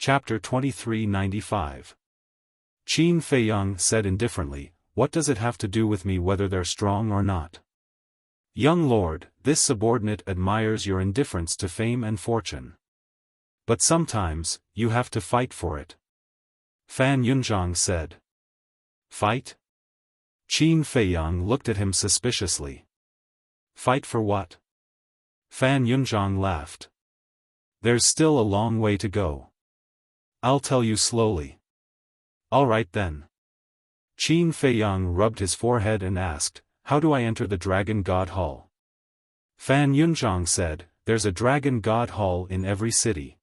Chapter 2395. Qin Feiyang said indifferently, "What does it have to do with me whether they're strong or not? Young lord, this subordinate admires your indifference to fame and fortune. But sometimes, you have to fight for it." Fan Yunzhang said. "Fight?" Qin Feiyang looked at him suspiciously. "Fight for what?" Fan Yunzhang laughed. "There's still a long way to go. I'll tell you slowly." "All right then." Qin Feiyang rubbed his forehead and asked, "How do I enter the Dragon God Hall?" Fan Yunzhang said, "There's a Dragon God Hall in every city."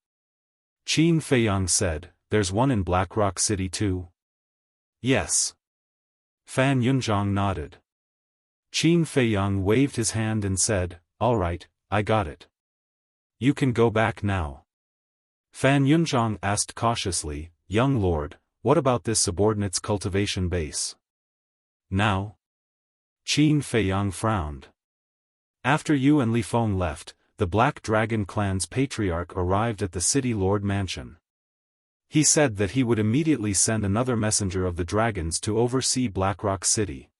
Qin Feiyang said, "There's one in Blackrock City too?" "Yes." Fan Yunzhang nodded. Qin Feiyang waved his hand and said, "All right, I got it. You can go back now." Fan Yunzhang asked cautiously, "Young lord, what about this subordinate's cultivation base?" "Now?" Qin Feiyang frowned. "After you and Li Feng left, the Black Dragon clan's patriarch arrived at the City Lord Mansion. He said that he would immediately send another messenger of the dragons to oversee Blackrock City.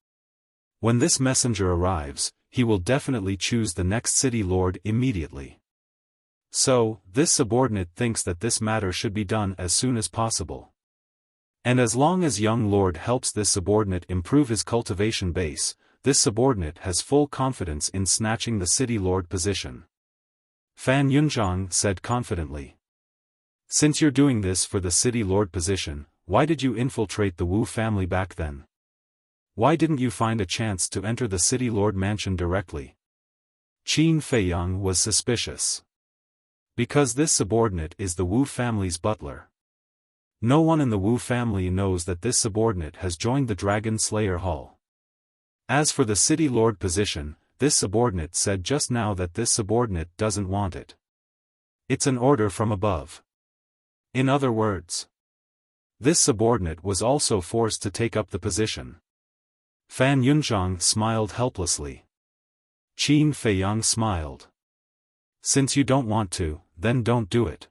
When this messenger arrives, he will definitely choose the next City Lord immediately. So, this subordinate thinks that this matter should be done as soon as possible. And as long as young lord helps this subordinate improve his cultivation base, this subordinate has full confidence in snatching the City Lord position." Fan Yunzhang said confidently. "Since you're doing this for the City Lord position, why did you infiltrate the Wu family back then? Why didn't you find a chance to enter the City Lord mansion directly?" Qin Feiyang was suspicious. "Because this subordinate is the Wu family's butler. No one in the Wu family knows that this subordinate has joined the Dragon Slayer Hall. As for the City Lord position, this subordinate said just now that this subordinate doesn't want it. It's an order from above. In other words, this subordinate was also forced to take up the position." Fan Yunzhang smiled helplessly. Qin Feiyang smiled. "Since you don't want to, then don't do it.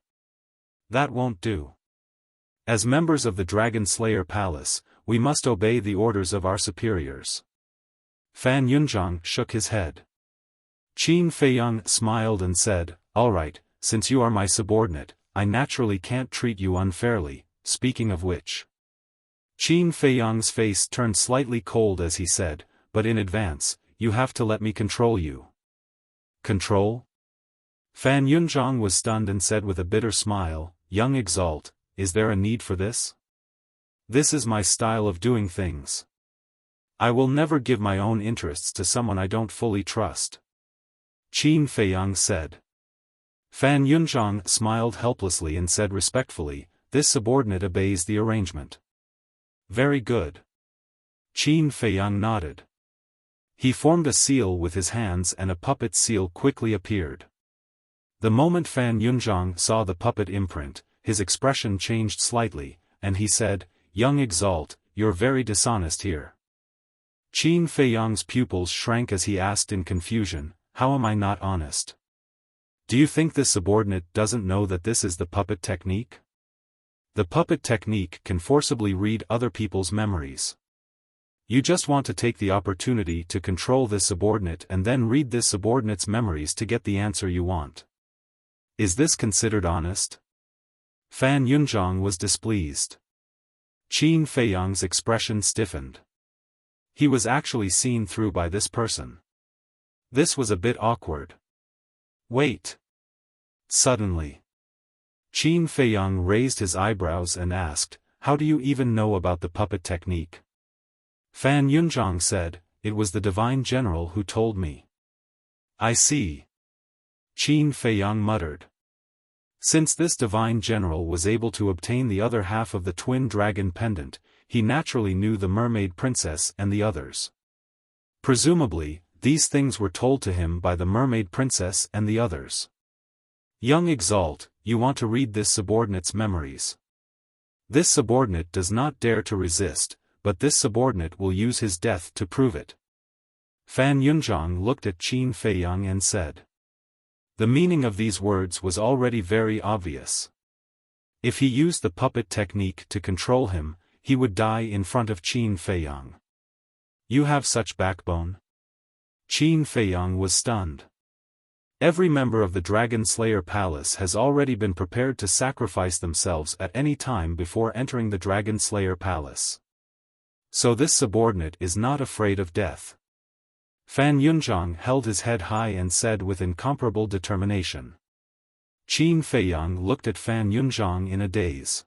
That won't do. As members of the Dragon Slayer Palace, we must obey the orders of our superiors." Fan Yunzhang shook his head. Qin Feiyang smiled and said, "All right, since you are my subordinate, I naturally can't treat you unfairly, speaking of which." Qin Feiyang's face turned slightly cold as he said, "But in advance, you have to let me control you." "Control?" Fan Yunzhang was stunned and said with a bitter smile, "Young Exalt, is there a need for this? This is my style of doing things. I will never give my own interests to someone I don't fully trust." Qin Feiyang said. Fan Yunzhang smiled helplessly and said respectfully, "This subordinate obeys the arrangement." "Very good." Qin Feiyang nodded. He formed a seal with his hands and a puppet seal quickly appeared. The moment Fan Yunzhang saw the puppet imprint, his expression changed slightly, and he said, "Young Exalt, you're very dishonest here." Qin Feiyang's pupils shrank as he asked in confusion, "How am I not honest? Do you think this subordinate doesn't know that this is the puppet technique? The puppet technique can forcibly read other people's memories. You just want to take the opportunity to control this subordinate and then read this subordinate's memories to get the answer you want. Is this considered honest?" Fan Yunzhang was displeased. Qin Feiyang's expression stiffened. He was actually seen through by this person. This was a bit awkward. "Wait." Suddenly, Qin Feiyang raised his eyebrows and asked, "How do you even know about the puppet technique?" Fan Yunzhang said, "It was the Divine General who told me." "I see." Qin Feiyang muttered. Since this Divine General was able to obtain the other half of the Twin Dragon Pendant, he naturally knew the Mermaid Princess and the others. Presumably, these things were told to him by the Mermaid Princess and the others. "Young Exalt, you want to read this subordinate's memories. This subordinate does not dare to resist, but this subordinate will use his death to prove it." Fan Yunzhang looked at Qin Feiyang and said. The meaning of these words was already very obvious. If he used the puppet technique to control him, he would die in front of Qin Feiyang. You have such backbone? Qin Feiyang was stunned. Every member of the Dragon Slayer Palace has already been prepared to sacrifice themselves at any time before entering the Dragon Slayer Palace. So this subordinate is not afraid of death. Fan Yunzhang held his head high and said with incomparable determination. Qin Feiyang looked at Fan Yunzhang in a daze.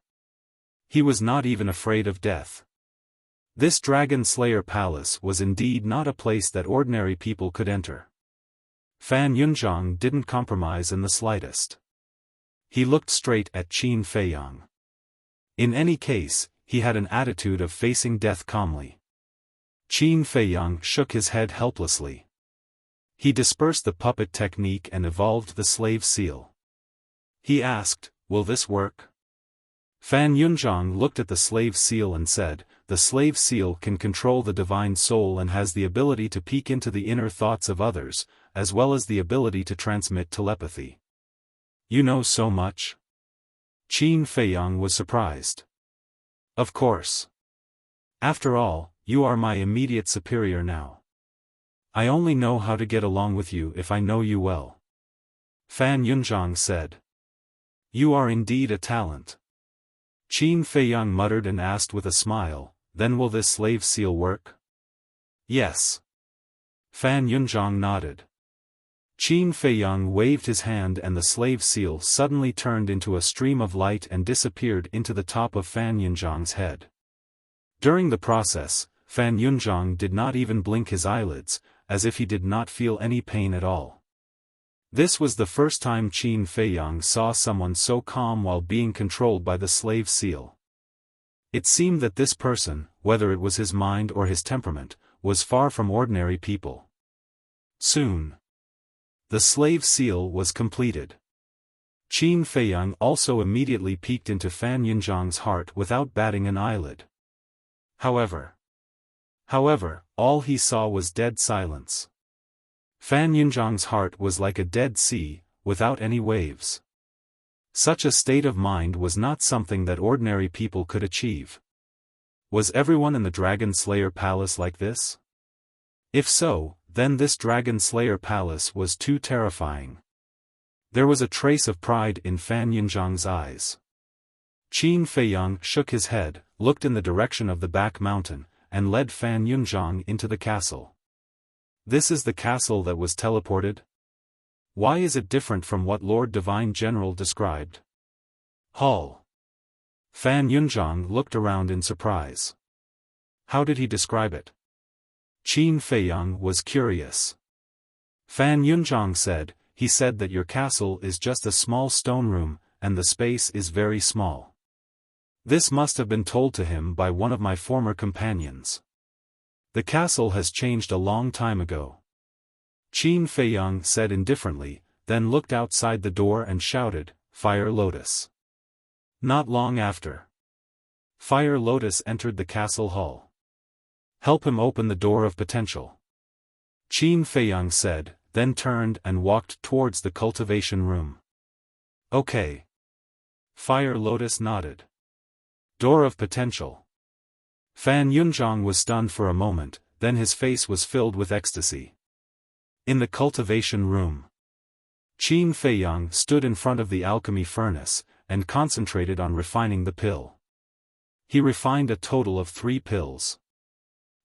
He was not even afraid of death. This Dragon Slayer Palace was indeed not a place that ordinary people could enter. Fan Yunzhang didn't compromise in the slightest. He looked straight at Qin Feiyang. In any case, he had an attitude of facing death calmly. Qin Feiyang shook his head helplessly. He dispersed the puppet technique and evolved the slave seal. He asked, "Will this work?" Fan Yunzhang looked at the slave seal and said, "The slave seal can control the divine soul and has the ability to peek into the inner thoughts of others, as well as the ability to transmit telepathy." "You know so much?" Qin Feiyang was surprised. "Of course. After all, you are my immediate superior now. I only know how to get along with you if I know you well." Fan Yunzhang said. "You are indeed a talent." Qin Feiyang muttered and asked with a smile, "Then will this slave seal work?" "Yes." Fan Yunzhang nodded. Qin Feiyang waved his hand and the slave seal suddenly turned into a stream of light and disappeared into the top of Fan Yunzhang's head. During the process, Fan Yunzhang did not even blink his eyelids, as if he did not feel any pain at all. This was the first time Qin Feiyang saw someone so calm while being controlled by the slave seal. It seemed that this person, whether it was his mind or his temperament, was far from ordinary people. Soon, the slave seal was completed. Qin Feiyang also immediately peeked into Fan Yunzhang's heart without batting an eyelid. However, all he saw was dead silence. Fan Yunzhang's heart was like a dead sea, without any waves. Such a state of mind was not something that ordinary people could achieve. Was everyone in the Dragon Slayer Palace like this? If so, then this Dragon Slayer Palace was too terrifying. There was a trace of pride in Fan Yunzhang's eyes. Qin Feiyang shook his head, looked in the direction of the back mountain, and led Fan Yunzhang into the castle. "This is the castle that was teleported? Why is it different from what Lord Divine General described?" Hall. Fan Yunzhang looked around in surprise. "How did he describe it?" Qin Feiyang was curious. Fan Yunzhang said, "He said that your castle is just a small stone room, and the space is very small. This must have been told to him by one of my former companions. The castle has changed a long time ago." Qin Feiyang said indifferently, then looked outside the door and shouted, "Fire Lotus." Not long after, Fire Lotus entered the castle hall. "Help him open the door of potential," Qin Feiyang said, then turned and walked towards the cultivation room. "Okay." Fire Lotus nodded. Door of potential. Fan Yunzhang was stunned for a moment, then his face was filled with ecstasy. In the cultivation room, Qin Feiyang stood in front of the alchemy furnace, and concentrated on refining the pill. He refined a total of 3 pills.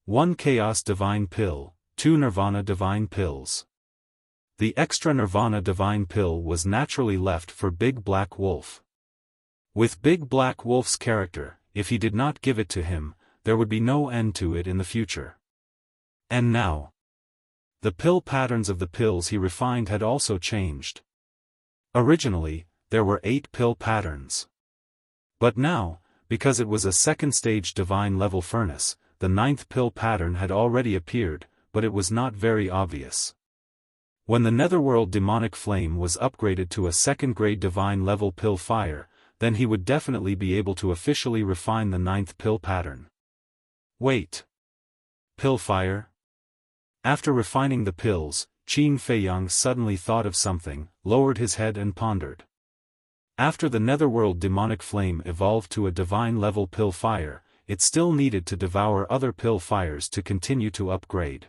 1 Chaos Divine Pill, 2 Nirvana Divine Pills. The extra Nirvana Divine Pill was naturally left for Big Black Wolf. With Big Black Wolf's character, if he did not give it to him, there would be no end to it in the future. And now, the pill patterns of the pills he refined had also changed. Originally, there were 8 pill patterns. But now, because it was a second-stage divine level furnace, the 9th pill pattern had already appeared, but it was not very obvious. When the Netherworld Demonic Flame was upgraded to a second-grade divine level pill fire, then he would definitely be able to officially refine the 9th pill pattern. Wait. Pill fire? After refining the pills, Qin Feiyang suddenly thought of something, lowered his head and pondered. After the netherworld demonic flame evolved to a divine-level pill fire, it still needed to devour other pill fires to continue to upgrade.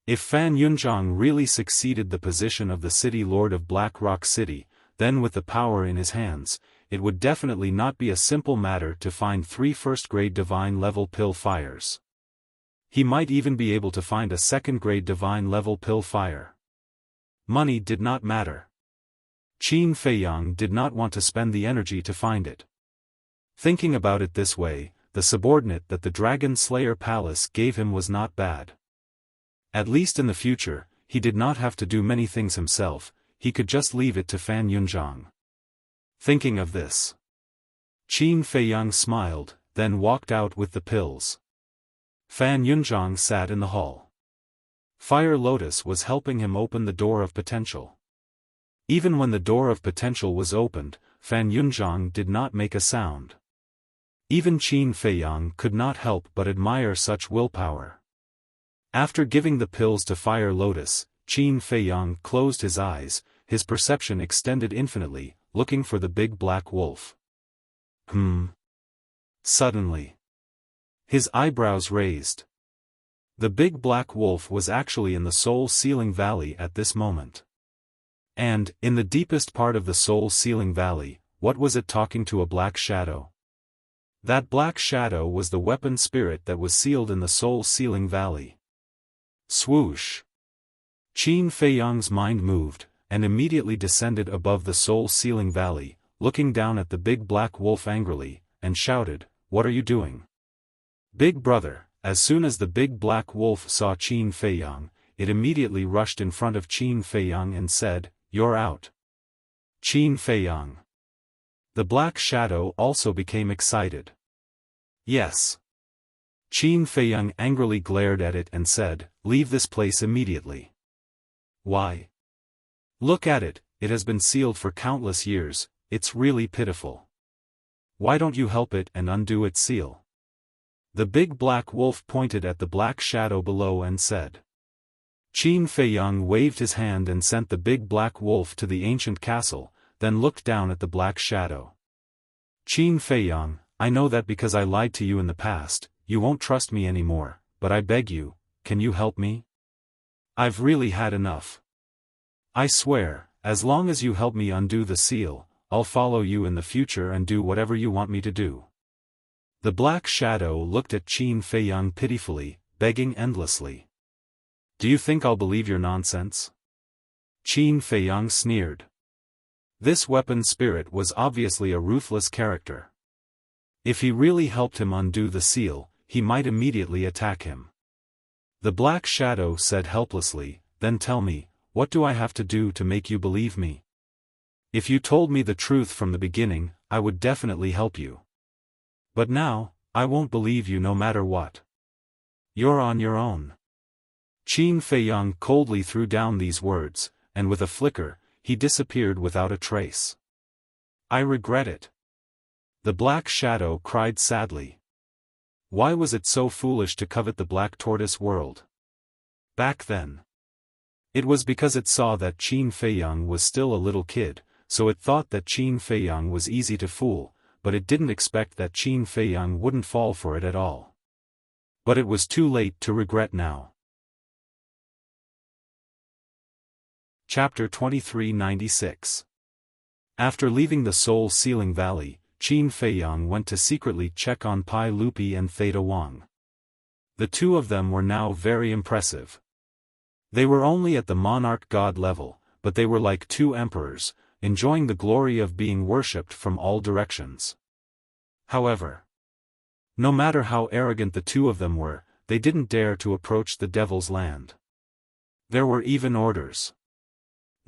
If Fan Yunzhang really succeeded the position of the City Lord of Black Rock City, then with the power in his hands, it would definitely not be a simple matter to find 3 first-grade divine-level pill fires. He might even be able to find a second-grade divine-level pill fire. Money did not matter. Qin Feiyang did not want to spend the energy to find it. Thinking about it this way, the subordinate that the Dragon Slayer Palace gave him was not bad. At least in the future, he did not have to do many things himself, he could just leave it to Fan Yunzhang. Thinking of this, Qin Feiyang smiled, then walked out with the pills. Fan Yunzhang sat in the hall. Fire Lotus was helping him open the door of potential. Even when the door of potential was opened, Fan Yunzhang did not make a sound. Even Qin Feiyang could not help but admire such willpower. After giving the pills to Fire Lotus, Qin Feiyang closed his eyes, his perception extended infinitely, looking for the big black wolf. Suddenly, his eyebrows raised. The big black wolf was actually in the Soul-Sealing Valley at this moment. And, in the deepest part of the Soul-Sealing Valley, what was it talking to a black shadow? That black shadow was the weapon spirit that was sealed in the Soul-Sealing Valley. Swoosh! Qin Feiyang's mind moved, and immediately descended above the Soul-Sealing Valley, looking down at the big black wolf angrily, and shouted, "What are you doing?" Big brother. As soon as the big black wolf saw Qin Feiyang, it immediately rushed in front of Qin Feiyang and said, "You're out." Qin Feiyang. The black shadow also became excited. Yes. Qin Feiyang angrily glared at it and said, "Leave this place immediately." Why? Look at it, it has been sealed for countless years, it's really pitiful. Why don't you help it and undo its seal? The big black wolf pointed at the black shadow below and said. Qin Feiyang waved his hand and sent the big black wolf to the ancient castle, then looked down at the black shadow. Qin Feiyang, I know that because I lied to you in the past, you won't trust me anymore, but I beg you, can you help me? I've really had enough. I swear, as long as you help me undo the seal, I'll follow you in the future and do whatever you want me to do. The black shadow looked at Qin Feiyang pitifully, begging endlessly. Do you think I'll believe your nonsense? Qin Feiyang sneered. This weapon spirit was obviously a ruthless character. If he really helped him undo the seal, he might immediately attack him. The black shadow said helplessly, "Then tell me, what do I have to do to make you believe me? If you told me the truth from the beginning, I would definitely help you. But now, I won't believe you no matter what. You're on your own." Qin Feiyang coldly threw down these words, and with a flicker, he disappeared without a trace. I regret it. The black shadow cried sadly. Why was it so foolish to covet the black tortoise world? Back then. It was because it saw that Qin Feiyang was still a little kid, so it thought that Qin Feiyang was easy to fool, but it didn't expect that Qin Feiyang wouldn't fall for it at all. But it was too late to regret now. Chapter 2396. After leaving the Soul-Sealing Valley, Qin Feiyang went to secretly check on Pai Lupi and Theta Wang. The two of them were now very impressive. They were only at the monarch god level, but they were like two emperors, enjoying the glory of being worshipped from all directions. However, no matter how arrogant the two of them were, they didn't dare to approach the Devil's Land. There were even orders.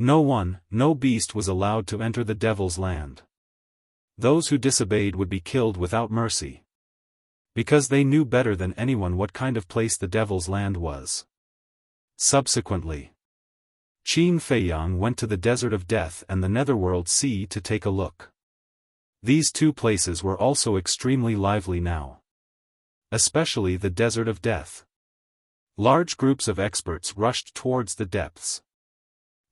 No beast was allowed to enter the Devil's Land. Those who disobeyed would be killed without mercy. Because they knew better than anyone what kind of place the Devil's Land was. Subsequently, Qin Feiyang went to the Desert of Death and the Netherworld Sea to take a look. These two places were also extremely lively now. Especially the Desert of Death. Large groups of experts rushed towards the depths.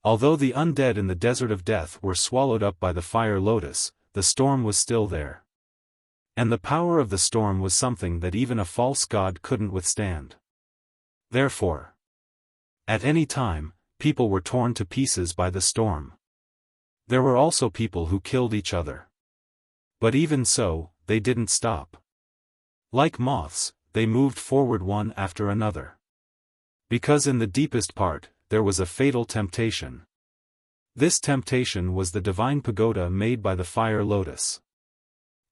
Although the undead in the desert of death were swallowed up by the fire lotus, the storm was still there. And the power of the storm was something that even a false god couldn't withstand. Therefore, at any time, people were torn to pieces by the storm. There were also people who killed each other. But even so, they didn't stop. Like moths, they moved forward one after another. Because in the deepest part, there was a fatal temptation. This temptation was the divine pagoda made by the fire lotus.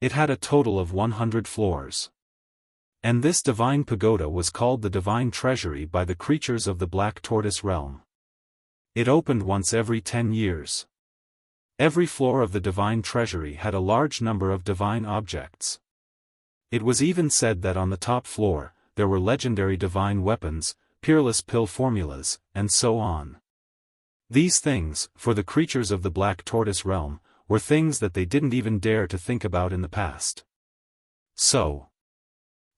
It had a total of 100 floors. And this divine pagoda was called the divine treasury by the creatures of the Black Tortoise realm. It opened once every 10 years. Every floor of the divine treasury had a large number of divine objects. It was even said that on the top floor, there were legendary divine weapons, peerless pill formulas, and so on. These things, for the creatures of the Black Tortoise realm, were things that they didn't even dare to think about in the past. So,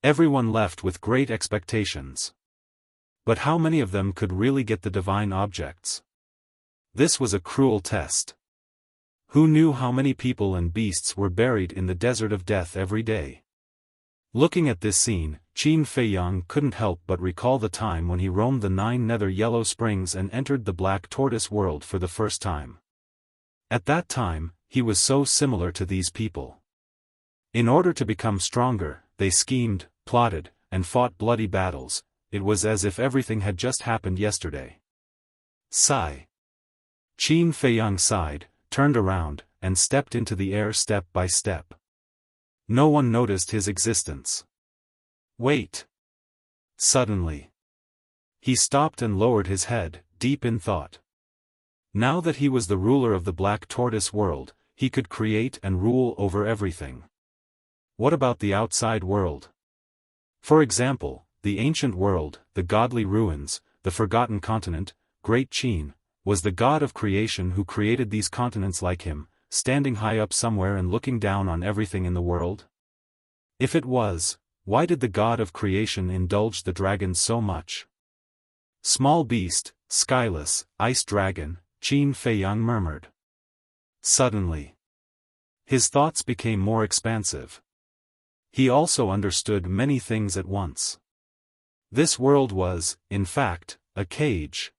everyone left with great expectations. But how many of them could really get the divine objects? This was a cruel test. Who knew how many people and beasts were buried in the desert of death every day? Looking at this scene, Qin Feiyang couldn't help but recall the time when he roamed the 9 nether yellow springs and entered the Black Tortoise world for the first time. At that time, he was so similar to these people. In order to become stronger, they schemed, plotted, and fought bloody battles. It was as if everything had just happened yesterday. Sigh. Qin Feiyang sighed, turned around, and stepped into the air step by step. No one noticed his existence. Wait. Suddenly, he stopped and lowered his head, deep in thought. Now that he was the ruler of the Black Tortoise world, he could create and rule over everything. What about the outside world? For example, the ancient world, the godly ruins, the forgotten continent, Great Qin, was the god of creation who created these continents like him, standing high up somewhere and looking down on everything in the world? If it was, why did the god of creation indulge the dragons so much? Small beast, skyless, ice dragon, Qin Feiyang murmured. Suddenly, his thoughts became more expansive. He also understood many things at once. This world was, in fact, a cage.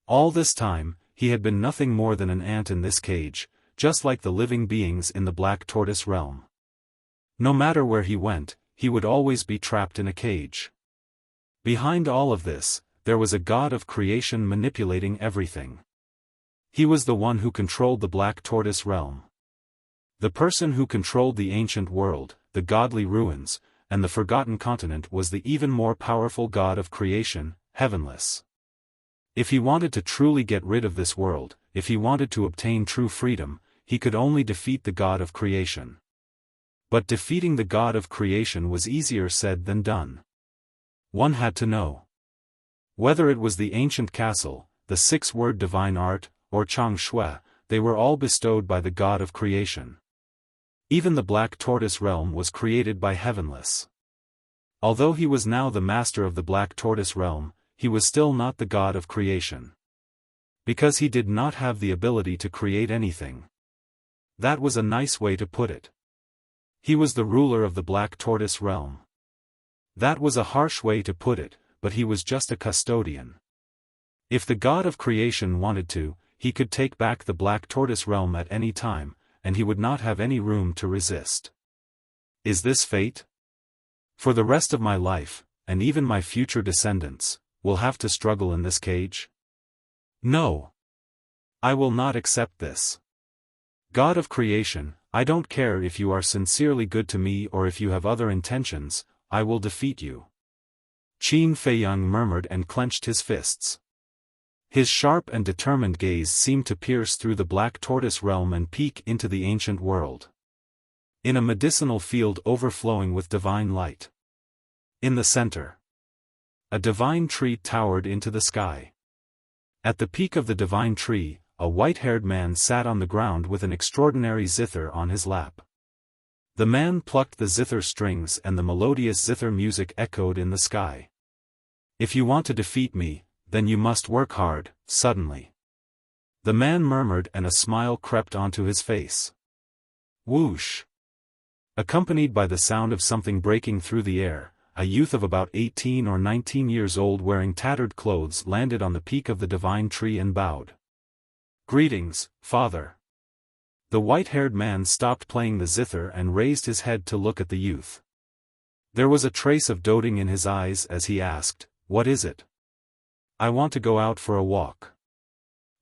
All this time, he had been nothing more than an ant in this cage, just like the living beings in the Black Tortoise realm. No matter where he went, he would always be trapped in a cage. Behind all of this, there was a god of creation manipulating everything. He was the one who controlled the Black Tortoise realm. The person who controlled the ancient world, the godly ruins, and the forgotten continent was the even more powerful god of creation, Heavenless. If he wanted to truly get rid of this world, if he wanted to obtain true freedom, he could only defeat the god of creation. But defeating the god of creation was easier said than done. One had to know. Whether it was the ancient castle, the 6-word divine art, or Chang Shui, they were all bestowed by the god of creation. Even the Black Tortoise realm was created by Heavenless. Although he was now the master of the Black Tortoise realm, he was still not the god of creation. Because he did not have the ability to create anything. That was a nice way to put it. He was the ruler of the Black Tortoise realm. That was a harsh way to put it, but he was just a custodian. If the god of creation wanted to, he could take back the Black Tortoise realm at any time, and he would not have any room to resist. Is this fate? For the rest of my life, and even my future descendants, will have to struggle in this cage? No. I will not accept this. God of creation, I don't care if you are sincerely good to me or if you have other intentions, I will defeat you. Qin Feiyang murmured and clenched his fists. His sharp and determined gaze seemed to pierce through the Black Tortoise realm and peek into the ancient world. In a medicinal field overflowing with divine light. In the center, a divine tree towered into the sky. At the peak of the divine tree, a white-haired man sat on the ground with an extraordinary zither on his lap. The man plucked the zither strings and the melodious zither music echoed in the sky. If you want to defeat me, then you must work hard, suddenly. The man murmured and a smile crept onto his face. Whoosh! Accompanied by the sound of something breaking through the air, a youth of about 18 or 19 years old wearing tattered clothes landed on the peak of the divine tree and bowed. Greetings, Father. The white-haired man stopped playing the zither and raised his head to look at the youth. There was a trace of doting in his eyes as he asked, "What is it?" "I want to go out for a walk."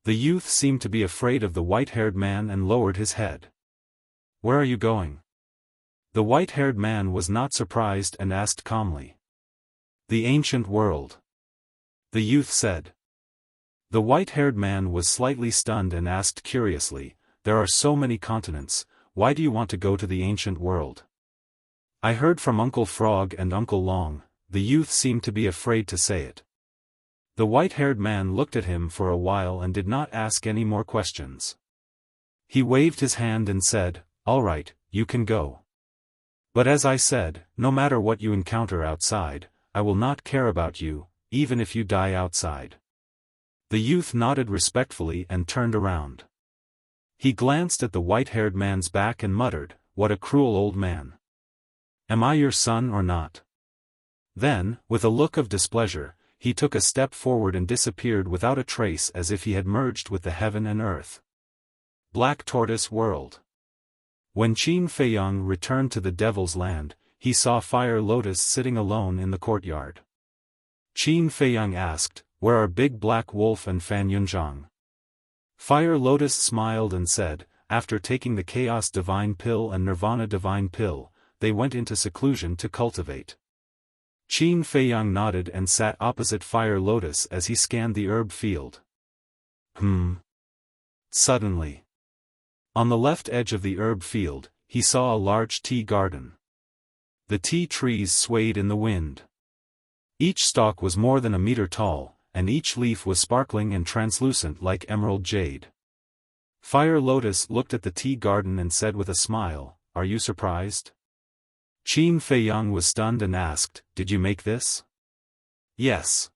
The youth seemed to be afraid of the white-haired man and lowered his head. "Where are you going?" The white-haired man was not surprised and asked calmly. "The ancient world," the youth said. The white-haired man was slightly stunned and asked curiously, "There are so many continents, why do you want to go to the ancient world?" "I heard from Uncle Frog and Uncle Long." The youth seemed to be afraid to say it. The white-haired man looked at him for a while and did not ask any more questions. He waved his hand and said, "All right, you can go. But as I said, no matter what you encounter outside, I will not care about you, even if you die outside." The youth nodded respectfully and turned around. He glanced at the white-haired man's back and muttered, "What a cruel old man. Am I your son or not?" Then, with a look of displeasure, he took a step forward and disappeared without a trace as if he had merged with the heaven and earth. Black Tortoise World. When Qin Feiyang returned to the Devil's Land, he saw Fire Lotus sitting alone in the courtyard. Qin Feiyang asked, "Where are Big Black Wolf and Fan Yunzhang?" Fire Lotus smiled and said, "After taking the Chaos Divine Pill and Nirvana Divine Pill, they went into seclusion to cultivate." Qin Feiyang nodded and sat opposite Fire Lotus as he scanned the herb field. Suddenly, on the left edge of the herb field, he saw a large tea garden. The tea trees swayed in the wind. Each stalk was more than a meter tall, and each leaf was sparkling and translucent like emerald jade. Fire Lotus looked at the tea garden and said with a smile, "Are you surprised?" Qin Feiyang was stunned and asked, "Did you make this?" "Yes."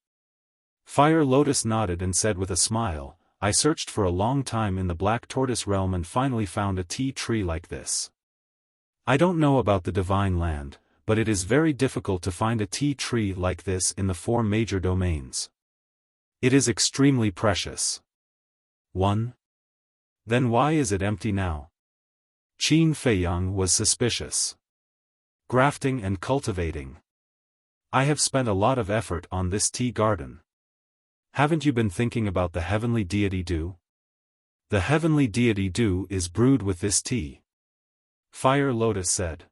Fire Lotus nodded and said with a smile, "I searched for a long time in the Black Tortoise realm and finally found a tea tree like this. I don't know about the Divine Land, but it is very difficult to find a tea tree like this in the 4 major domains. It is extremely precious." "1. Then why is it empty now?" Qin Feiyang was suspicious. "Grafting and cultivating. I have spent a lot of effort on this tea garden. Haven't you been thinking about the heavenly deity dew? The heavenly deity dew is brewed with this tea," Fire Lotus said.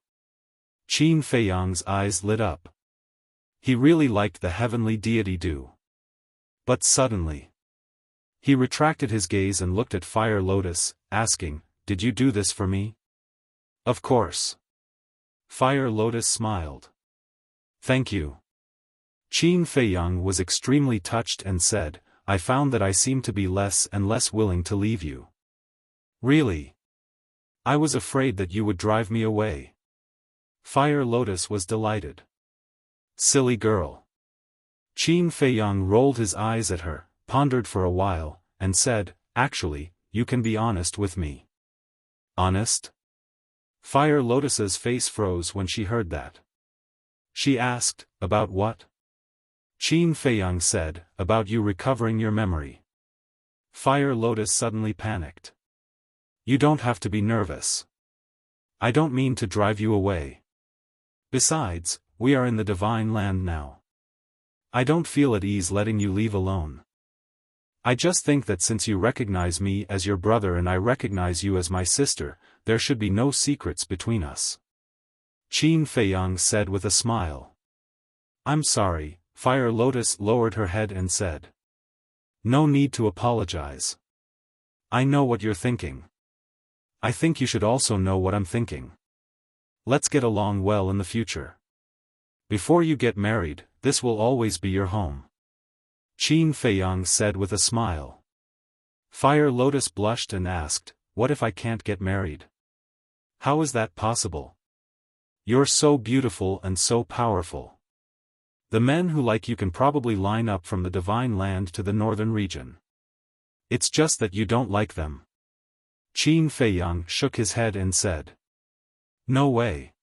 Qin Feiyang's eyes lit up. He really liked the heavenly deity dew. But suddenly, he retracted his gaze and looked at Fire Lotus, asking, "Did you do this for me?" "Of course." Fire Lotus smiled. "Thank you." Qin Feiyang was extremely touched and said, "I found that I seem to be less and less willing to leave you." "Really? I was afraid that you would drive me away." Fire Lotus was delighted. "Silly girl." Qin Feiyang rolled his eyes at her, pondered for a while, and said, "Actually, you can be honest with me." "Honest?" Fire Lotus's face froze when she heard that. She asked, "About what?" Qin Feiyang said, "About you recovering your memory." Fire Lotus suddenly panicked. "You don't have to be nervous. I don't mean to drive you away. Besides, we are in the Divine Land now. I don't feel at ease letting you leave alone. I just think that since you recognize me as your brother and I recognize you as my sister, there should be no secrets between us." Qin Feiyang said with a smile. "I'm sorry." Fire Lotus lowered her head and said, "No need to apologize. I know what you're thinking. I think you should also know what I'm thinking. Let's get along well in the future. Before you get married, this will always be your home." Qin Feiyang said with a smile. Fire Lotus blushed and asked, "What if I can't get married? How is that possible? You're so beautiful and so powerful. The men who like you can probably line up from the Divine Land to the northern region. It's just that you don't like them. Qin Feiyang shook his head and said. No way.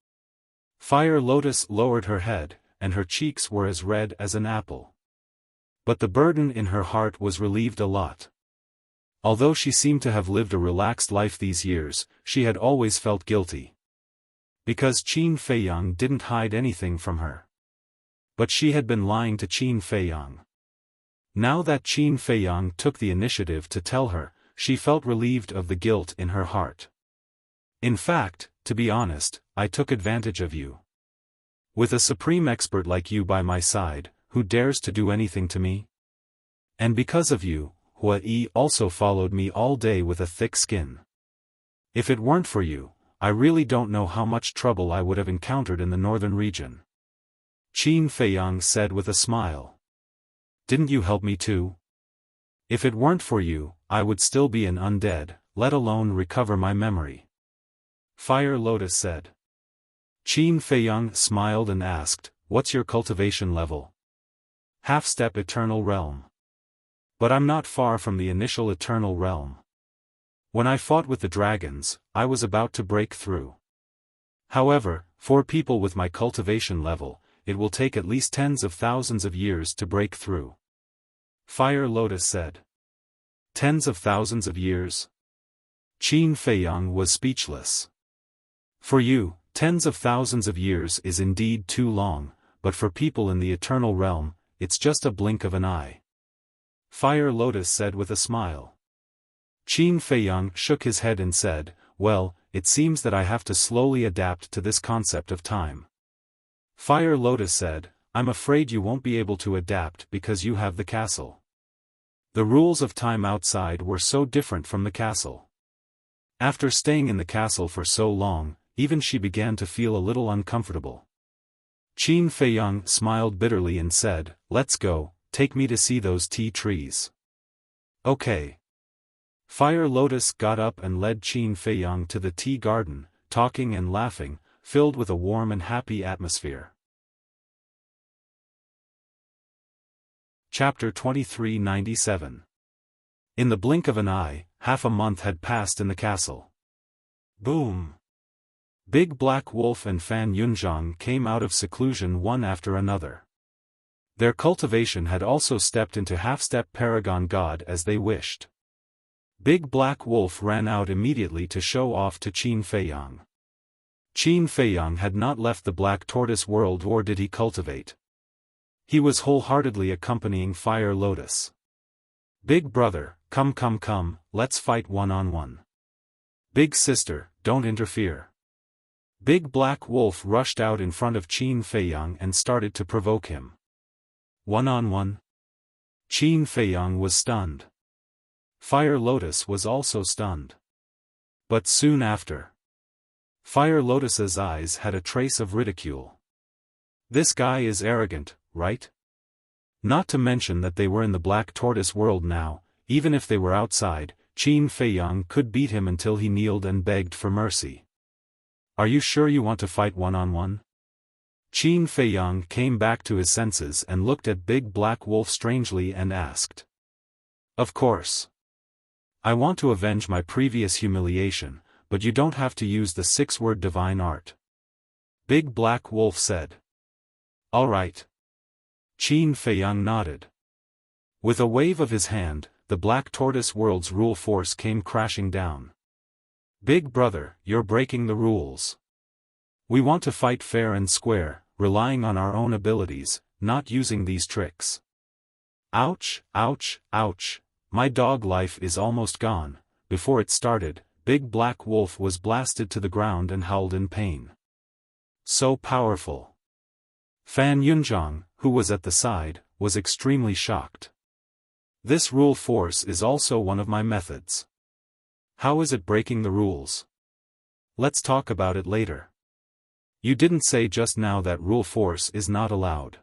Fire Lotus lowered her head, and her cheeks were as red as an apple. But the burden in her heart was relieved a lot. Although she seemed to have lived a relaxed life these years, she had always felt guilty. Because Qin Feiyang didn't hide anything from her. But she had been lying to Qin Feiyang. Now that Qin Feiyang took the initiative to tell her, she felt relieved of the guilt in her heart. In fact, to be honest, I took advantage of you. With a supreme expert like you by my side, who dares to do anything to me? And because of you, Hua Yi also followed me all day with a thick skin. If it weren't for you, I really don't know how much trouble I would have encountered in the northern region. Qin Feiyang said with a smile. Didn't you help me too? If it weren't for you, I would still be an undead, let alone recover my memory. Fire Lotus said. Qin Feiyang smiled and asked, what's your cultivation level? Half-step Eternal Realm. But I'm not far from the initial Eternal Realm. When I fought with the dragons, I was about to break through. However, for people with my cultivation level, it will take at least tens of thousands of years to break through. Fire Lotus said. Tens of thousands of years? Qin Feiyang was speechless. For you, tens of thousands of years is indeed too long, but for people in the Eternal Realm, it's just a blink of an eye. Fire Lotus said with a smile. Qin Feiyang shook his head and said, well, it seems that I have to slowly adapt to this concept of time. Fire Lotus said, I'm afraid you won't be able to adapt because you have the castle. The rules of time outside were so different from the castle. After staying in the castle for so long, even she began to feel a little uncomfortable. Qin Feiyang smiled bitterly and said, let's go, take me to see those tea trees. Okay. Fire Lotus got up and led Qin Feiyang to the tea garden, talking and laughing, filled with a warm and happy atmosphere. Chapter 2397. In the blink of an eye, half a month had passed in the castle. Boom! Big Black Wolf and Fan Yunzhang came out of seclusion one after another. Their cultivation had also stepped into half-step Paragon God as they wished. Big Black Wolf ran out immediately to show off to Qin Feiyang. Qin Feiyang had not left the Black Tortoise world, or did he cultivate. He was wholeheartedly accompanying Fire Lotus. Big brother, come, let's fight one-on-one. Big sister, don't interfere. Big Black Wolf rushed out in front of Qin Feiyang and started to provoke him. One-on-one? Qin Feiyang was stunned. Fire Lotus was also stunned. But soon after, Fire Lotus's eyes had a trace of ridicule. This guy is arrogant, right? Not to mention that they were in the Black Tortoise world now. Even if they were outside, Qin Feiyang could beat him until he kneeled and begged for mercy. Are you sure you want to fight one-on-one? Qin Feiyang came back to his senses and looked at Big Black Wolf strangely and asked. Of course. I want to avenge my previous humiliation, but you don't have to use the 6-word divine art. Big Black Wolf said. All right. Qin Feiyang nodded. With a wave of his hand, the Black Tortoise world's rule force came crashing down. Big brother, you're breaking the rules. We want to fight fair and square, relying on our own abilities, not using these tricks. Ouch, ouch, ouch. My dog life is almost gone. Before it started, Big Black Wolf was blasted to the ground and howled in pain. So powerful. Fan Yunzhang, who was at the side, was extremely shocked. This rule force is also one of my methods. How is it breaking the rules? Let's talk about it later. You didn't say just now that rule force is not allowed.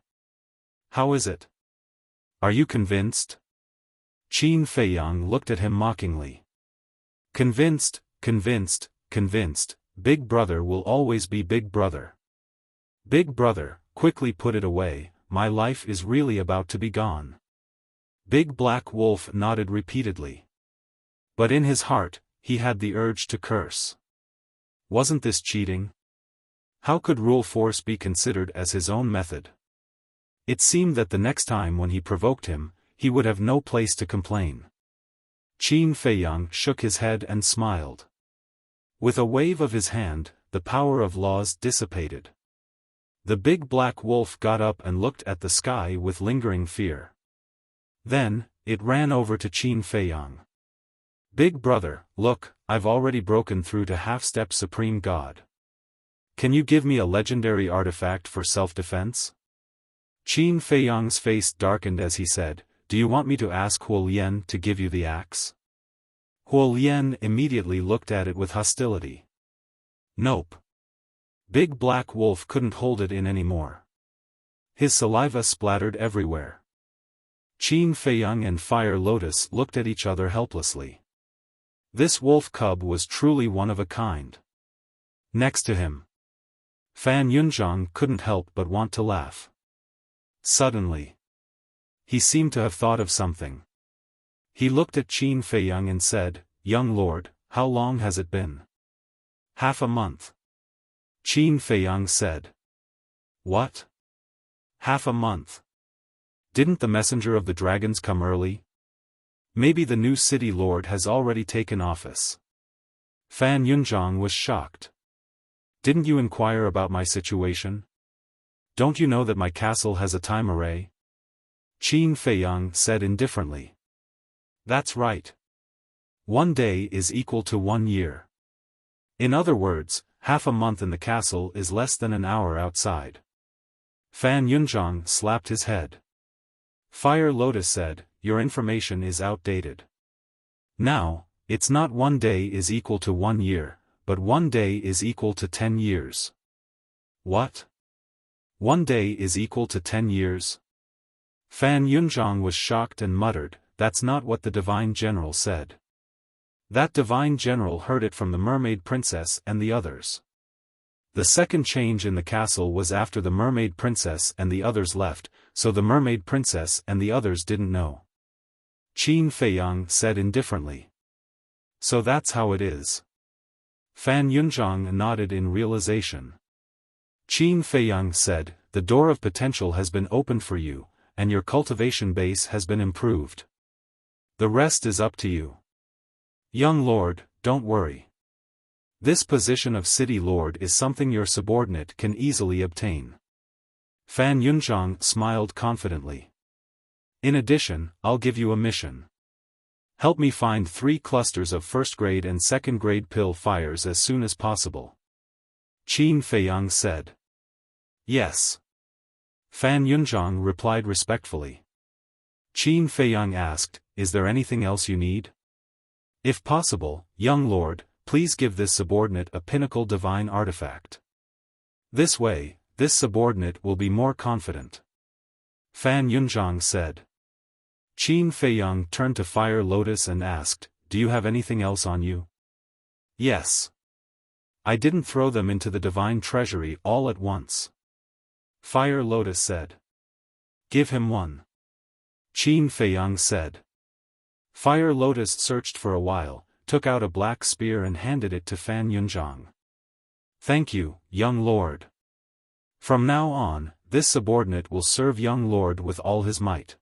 How is it? Are you convinced? Qin Feiyang looked at him mockingly. Convinced, convinced, convinced, Big Brother will always be Big Brother. Big Brother, quickly put it away, my life is really about to be gone. Big Black Wolf nodded repeatedly. But in his heart, he had the urge to curse. Wasn't this cheating? How could rule force be considered as his own method? It seemed that the next time when he provoked him, he would have no place to complain. Qin Feiyang shook his head and smiled. With a wave of his hand, the power of laws dissipated. The big black wolf got up and looked at the sky with lingering fear. Then, it ran over to Qin Feiyang. "Big brother, look, I've already broken through to half-step Supreme God. Can you give me a legendary artifact for self-defense?" Qin Feiyang's face darkened as he said, "Do you want me to ask Huolian to give you the axe?" Huolian immediately looked at it with hostility. "Nope." Big Black Wolf couldn't hold it in anymore. His saliva splattered everywhere. Qin Feiyang and Fire Lotus looked at each other helplessly. This wolf cub was truly one of a kind. Next to him, Fan Yunzhang couldn't help but want to laugh. Suddenly, he seemed to have thought of something. He looked at Qin Feiyang and said, "Young lord, how long has it been?" "Half a month." Qin Feiyang said. "What? Half a month? Didn't the messenger of the dragons come early? Maybe the new city lord has already taken office." Fan Yunzhang was shocked. "Didn't you inquire about my situation? Don't you know that my castle has a time array?" Qin Feiyang said indifferently. "That's right. 1 day is equal to 1 year. In other words, half a month in the castle is less than an hour outside." Fan Yunzhang slapped his head. Fire Lotus said, "Your information is outdated. Now, it's not 1 day is equal to 1 year, but 1 day is equal to 10 years. "What? 1 day is equal to 10 years? Fan Yunzhang was shocked and muttered, "That's not what the Divine General said." That Divine General heard it from the Mermaid Princess and the others. The second change in the castle was after the Mermaid Princess and the others left, so the Mermaid Princess and the others didn't know. Qin Feiyang said indifferently. "So that's how it is." Fan Yunzhang nodded in realization. Qin Feiyang said, "The door of potential has been opened for you, and your cultivation base has been improved. The rest is up to you. Young lord, don't worry. This position of city lord is something your subordinate can easily obtain." Fan Yunzhang smiled confidently. "In addition, I'll give you a mission. Help me find 3 clusters of first-grade and second-grade pill fires as soon as possible." Qin Feiyang said. "Yes." Fan Yunzhang replied respectfully. Qin Feiyang asked, "Is there anything else you need?" "If possible, young lord, please give this subordinate a pinnacle divine artifact. This way, this subordinate will be more confident." Fan Yunzhang said. Qin Feiyang turned to Fire Lotus and asked, "Do you have anything else on you?" "Yes. I didn't throw them into the divine treasury all at once." Fire Lotus said. "Give him one." Qin Feiyang said. Fire Lotus searched for a while, took out a black spear and handed it to Fan Yunzhang. "Thank you, young lord. From now on, this subordinate will serve young lord with all his might."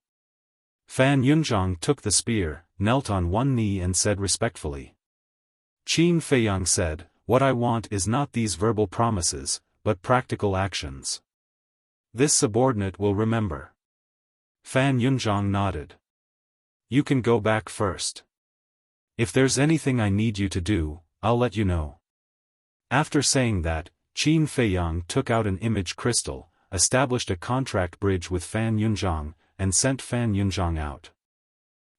Fan Yunzhang took the spear, knelt on one knee and said respectfully. Qin Feiyang said, "What I want is not these verbal promises, but practical actions. This subordinate will remember." Fan Yunzhang nodded. "You can go back first. If there's anything I need you to do, I'll let you know." After saying that, Qin Feiyang took out an image crystal, established a contract bridge with Fan Yunzhang, and sent Fan Yunzhang out.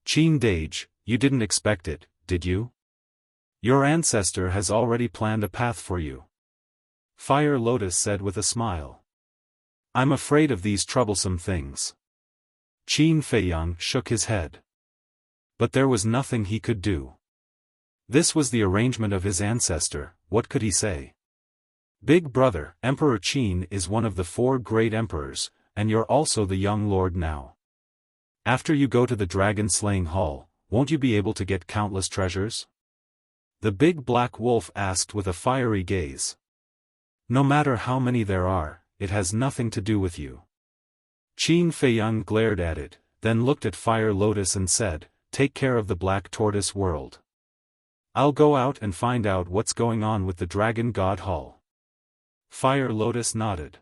"Qin Dage, you didn't expect it, did you? Your ancestor has already planned a path for you." Fire Lotus said with a smile. "I'm afraid of these troublesome things." Qin Feiyang shook his head. But there was nothing he could do. This was the arrangement of his ancestor, what could he say? "Big brother, Emperor Qin is one of the 4 great emperors, and you're also the young lord now. After you go to the dragon-slaying hall, won't you be able to get countless treasures? The big black wolf asked with a fiery gaze. No matter how many there are, it has nothing to do with you. Qin Feiyang glared at it, then looked at Fire Lotus and said, take care of the Black Tortoise world. I'll go out and find out what's going on with the Dragon God Hall. Fire Lotus nodded.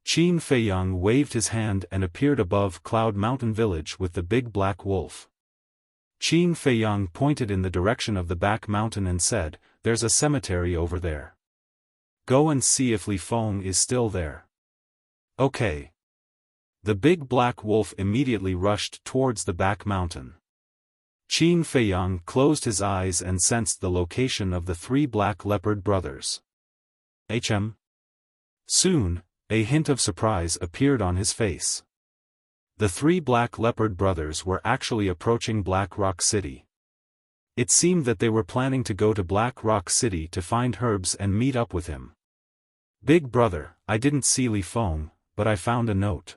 Qin Feiyang waved his hand and appeared above Cloud Mountain Village with the big black wolf. Qin Feiyang pointed in the direction of the back mountain and said, there's a cemetery over there. Go and see if Li Feng is still there. Okay. The big black wolf immediately rushed towards the back mountain. Qin Feiyang closed his eyes and sensed the location of the 3 black leopard brothers. Soon, a hint of surprise appeared on his face. The 3 black leopard brothers were actually approaching Black Rock City. It seemed that they were planning to go to Black Rock City to find Herbs and meet up with him. Big brother, I didn't see Li Feng, but I found a note.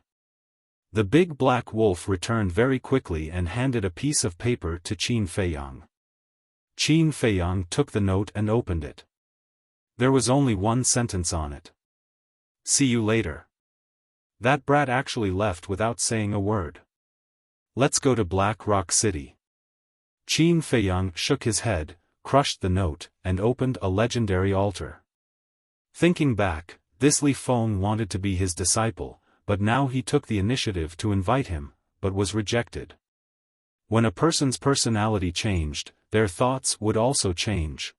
The big black wolf returned very quickly and handed a piece of paper to Qin Feiyang. Qin Feiyang took the note and opened it. There was only one sentence on it. See you later. That brat actually left without saying a word. Let's go to Black Rock City. Qin Feiyang shook his head, crushed the note, and opened a legendary altar. Thinking back, this Li Feng wanted to be his disciple, but now he took the initiative to invite him, but was rejected. When a person's personality changed, their thoughts would also change.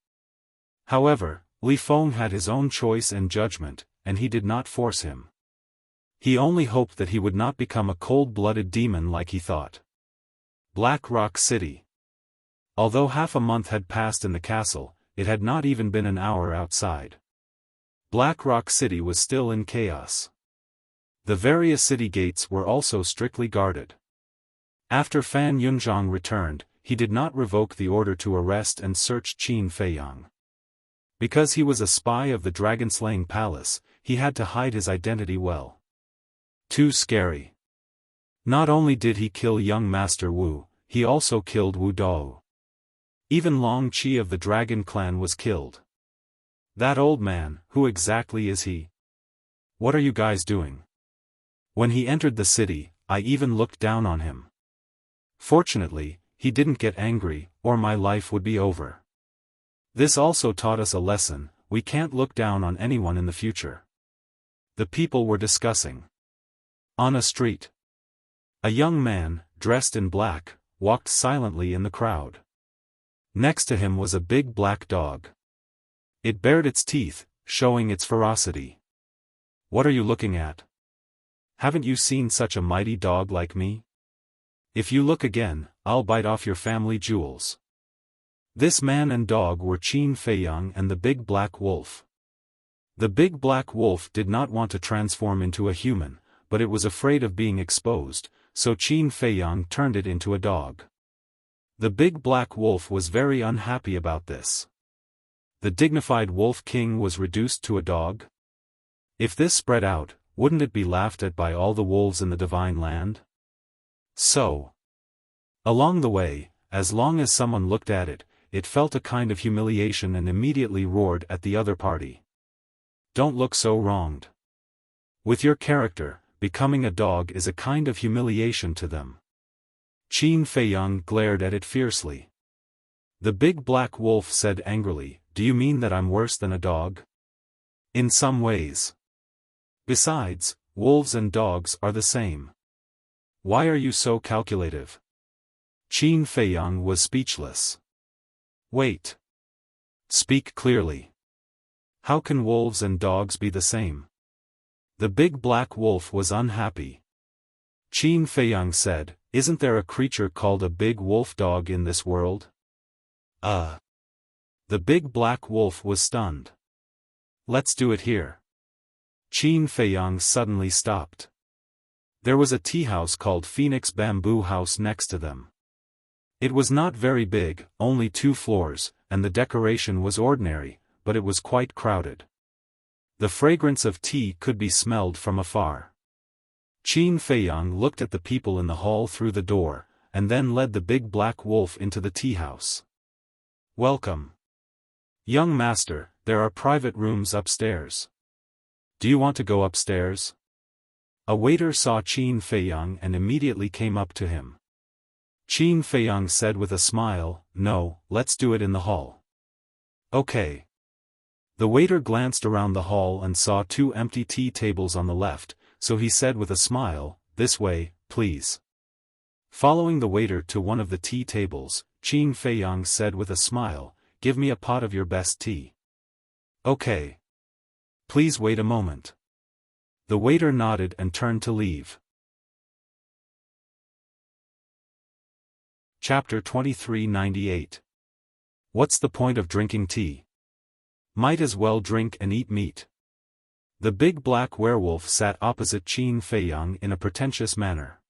However, Li Feng had his own choice and judgment, and he did not force him. He only hoped that he would not become a cold-blooded demon like he thought. Black Rock City. Although half a month had passed in the castle, it had not even been an hour outside. Black Rock City was still in chaos. The various city gates were also strictly guarded. After Fan Yunzhang returned, he did not revoke the order to arrest and search Qin Feiyang. Because he was a spy of the dragon-slaying palace, he had to hide his identity well. Too scary. Not only did he kill young Master Wu, he also killed Wu Dao. Even Long Qi of the Dragon Clan was killed. That old man, who exactly is he? What are you guys doing? When he entered the city, I even looked down on him. Fortunately, he didn't get angry, or my life would be over. This also taught us a lesson: we can't look down on anyone in the future. The people were discussing. On a street, a young man, dressed in black, walked silently in the crowd. Next to him was a big black dog. It bared its teeth, showing its ferocity. What are you looking at? Haven't you seen such a mighty dog like me? If you look again, I'll bite off your family jewels. This man and dog were Qin Feiyang and the big black wolf. The big black wolf did not want to transform into a human, but it was afraid of being exposed, so Qin Feiyang turned it into a dog. The big black wolf was very unhappy about this. The dignified wolf king was reduced to a dog? If this spread out, wouldn't it be laughed at by all the wolves in the divine land? So, along the way, as long as someone looked at it, it felt a kind of humiliation and immediately roared at the other party. Don't look so wronged. With your character, becoming a dog is a kind of humiliation to them. Qin Feiyang glared at it fiercely. The big black wolf said angrily, do you mean that I'm worse than a dog? In some ways. Besides, wolves and dogs are the same. Why are you so calculative? Qin Feiyang was speechless. Wait. Speak clearly. How can wolves and dogs be the same? The big black wolf was unhappy. Qin Feiyang said, isn't there a creature called a big wolf dog in this world? The big black wolf was stunned. Let's do it here. Qin Feiyang suddenly stopped. There was a tea house called Phoenix Bamboo House next to them. It was not very big, only 2 floors, and the decoration was ordinary, but it was quite crowded. The fragrance of tea could be smelled from afar. Qin Feiyang looked at the people in the hall through the door, and then led the big black wolf into the tea house. "Welcome. Young master, there are private rooms upstairs. Do you want to go upstairs?" A waiter saw Qin Feiyang and immediately came up to him. Qin Feiyang said with a smile, "No, let's do it in the hall." "Okay." The waiter glanced around the hall and saw 2 empty tea tables on the left, so he said with a smile, "This way, please." Following the waiter to one of the tea tables, Qin Feiyang said with a smile, "Give me a pot of your best tea." "Okay. Please wait a moment." The waiter nodded and turned to leave. Chapter 2398. What's the point of drinking tea? Might as well drink and eat meat. The big black werewolf sat opposite Qin Feiyang in a pretentious manner.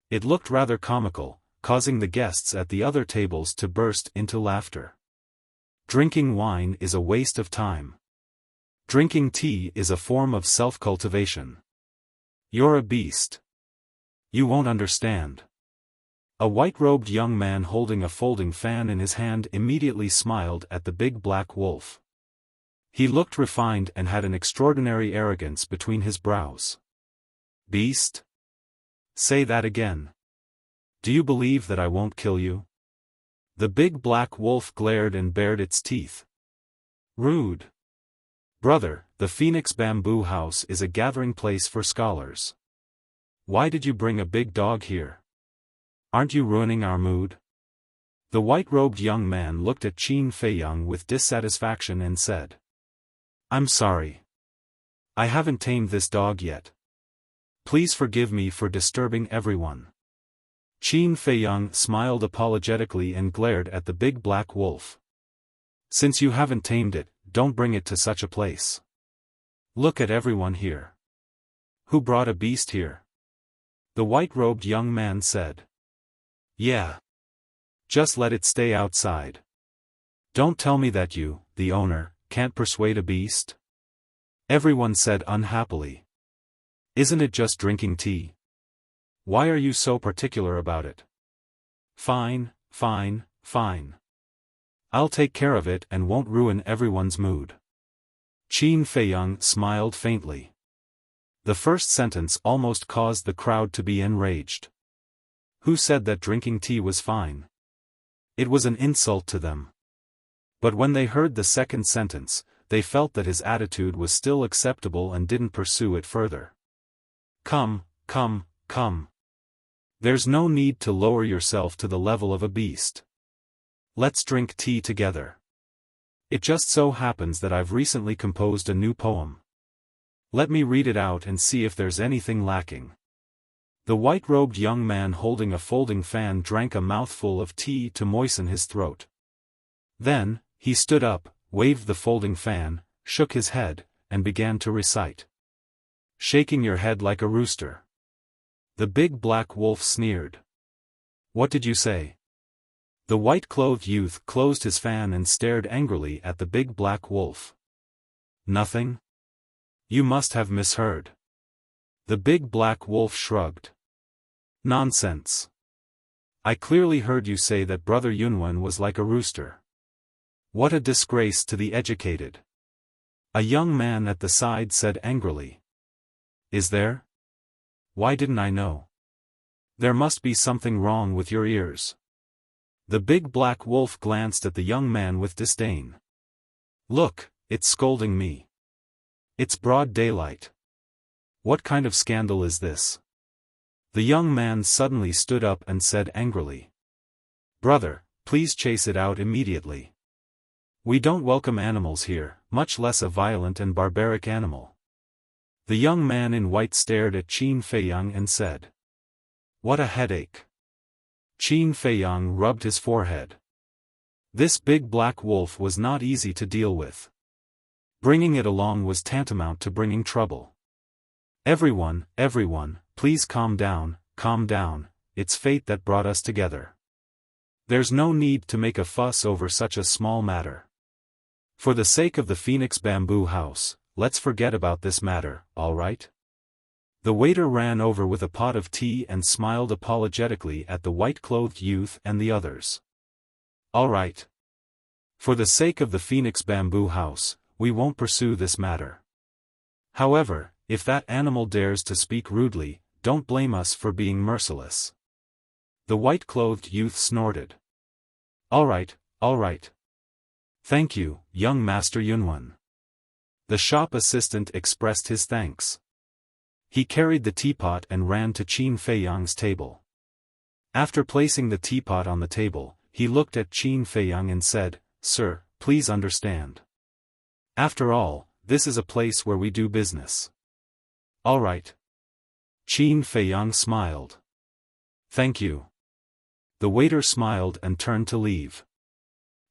It looked rather comical, causing the guests at the other tables to burst into laughter. Drinking wine is a waste of time. Drinking tea is a form of self-cultivation. You're a beast. You won't understand. A white-robed young man holding a folding fan in his hand immediately smiled at the big black wolf. He looked refined and had an extraordinary arrogance between his brows. "Beast? Say that again. Do you believe that I won't kill you?" The big black wolf glared and bared its teeth. "Rude. Brother, the Phoenix Bamboo House is a gathering place for scholars. Why did you bring a big dog here? Aren't you ruining our mood?" The white-robed young man looked at Qin Feiyang with dissatisfaction and said, "I'm sorry. I haven't tamed this dog yet. Please forgive me for disturbing everyone." Qin Feiyang smiled apologetically and glared at the big black wolf. "Since you haven't tamed it, don't bring it to such a place. Look at everyone here. Who brought a beast here?" The white-robed young man said. "Yeah. Just let it stay outside. Don't tell me that you, the owner, can't persuade a beast?" Everyone said unhappily. "Isn't it just drinking tea? Why are you so particular about it?" "Fine, fine, fine. I'll take care of it and won't ruin everyone's mood." Qin Feiyang smiled faintly. The first sentence almost caused the crowd to be enraged. Who said that drinking tea was fine? It was an insult to them. But when they heard the second sentence, they felt that his attitude was still acceptable and didn't pursue it further. Come. There's no need to lower yourself to the level of a beast. Let's drink tea together. It just so happens that I've recently composed a new poem. Let me read it out and see if there's anything lacking." The white-robed young man holding a folding fan drank a mouthful of tea to moisten his throat. Then, he stood up, waved the folding fan, shook his head, and began to recite. "Shaking your head like a rooster." The big black wolf sneered. "What did you say?" The white-clothed youth closed his fan and stared angrily at the big black wolf. "Nothing? You must have misheard." The big black wolf shrugged. "Nonsense. I clearly heard you say that Brother Yunwen was like a rooster. What a disgrace to the educated." A young man at the side said angrily. "Is there? Why didn't I know? There must be something wrong with your ears." The big black wolf glanced at the young man with disdain. "Look, it's scolding me. It's broad daylight. What kind of scandal is this?" The young man suddenly stood up and said angrily. "Brother, please chase it out immediately. We don't welcome animals here, much less a violent and barbaric animal." The young man in white stared at Qin Feiyang and said, "What a headache." Qin Feiyang rubbed his forehead. This big black wolf was not easy to deal with. Bringing it along was tantamount to bringing trouble. Everyone, please calm down, it's fate that brought us together. There's no need to make a fuss over such a small matter. For the sake of the Phoenix Bamboo House, let's forget about this matter, all right?" The waiter ran over with a pot of tea and smiled apologetically at the white-clothed youth and the others. All right. For the sake of the Phoenix Bamboo House, we won't pursue this matter. However, if that animal dares to speak rudely, don't blame us for being merciless. The white-clothed youth snorted. All right, all right. Thank you, young Master Yunwan. The shop assistant expressed his thanks. He carried the teapot and ran to Qin Feiyang's table. After placing the teapot on the table, he looked at Qin Feiyang and said, "Sir, please understand. After all, this is a place where we do business." "All right." Qin Feiyang smiled. "Thank you." The waiter smiled and turned to leave.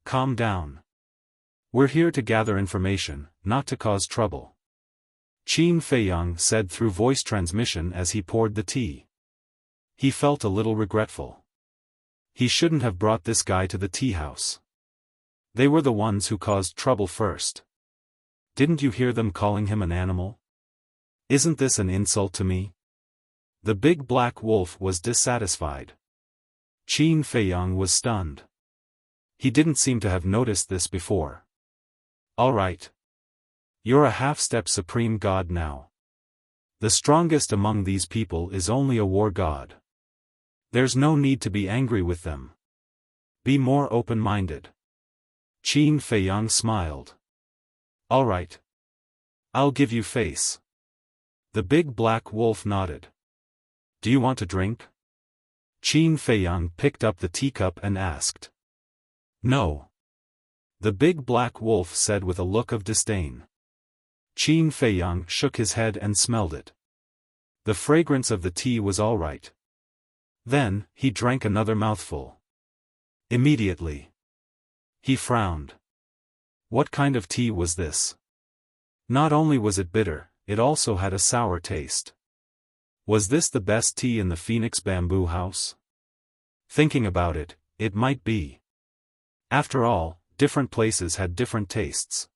"Calm down. We're here to gather information, not to cause trouble," Qin Feiyang said through voice transmission as he poured the tea. He felt a little regretful. He shouldn't have brought this guy to the tea house. They were the ones who caused trouble first. Didn't you hear them calling him an animal? Isn't this an insult to me? The big black wolf was dissatisfied. Qin Feiyang was stunned. He didn't seem to have noticed this before. All right. You're a half-step supreme god now. The strongest among these people is only a war god. There's no need to be angry with them. Be more open-minded. Qin Feiyang smiled. All right. I'll give you face. The big black wolf nodded. Do you want a drink? Qin Feiyang picked up the teacup and asked. No. The big black wolf said with a look of disdain. Qin Feiyang shook his head and smelled it. The fragrance of the tea was all right. Then, he drank another mouthful. Immediately. He frowned. What kind of tea was this? Not only was it bitter, it also had a sour taste. Was this the best tea in the Phoenix Bamboo House? Thinking about it, it might be. After all, different places had different tastes.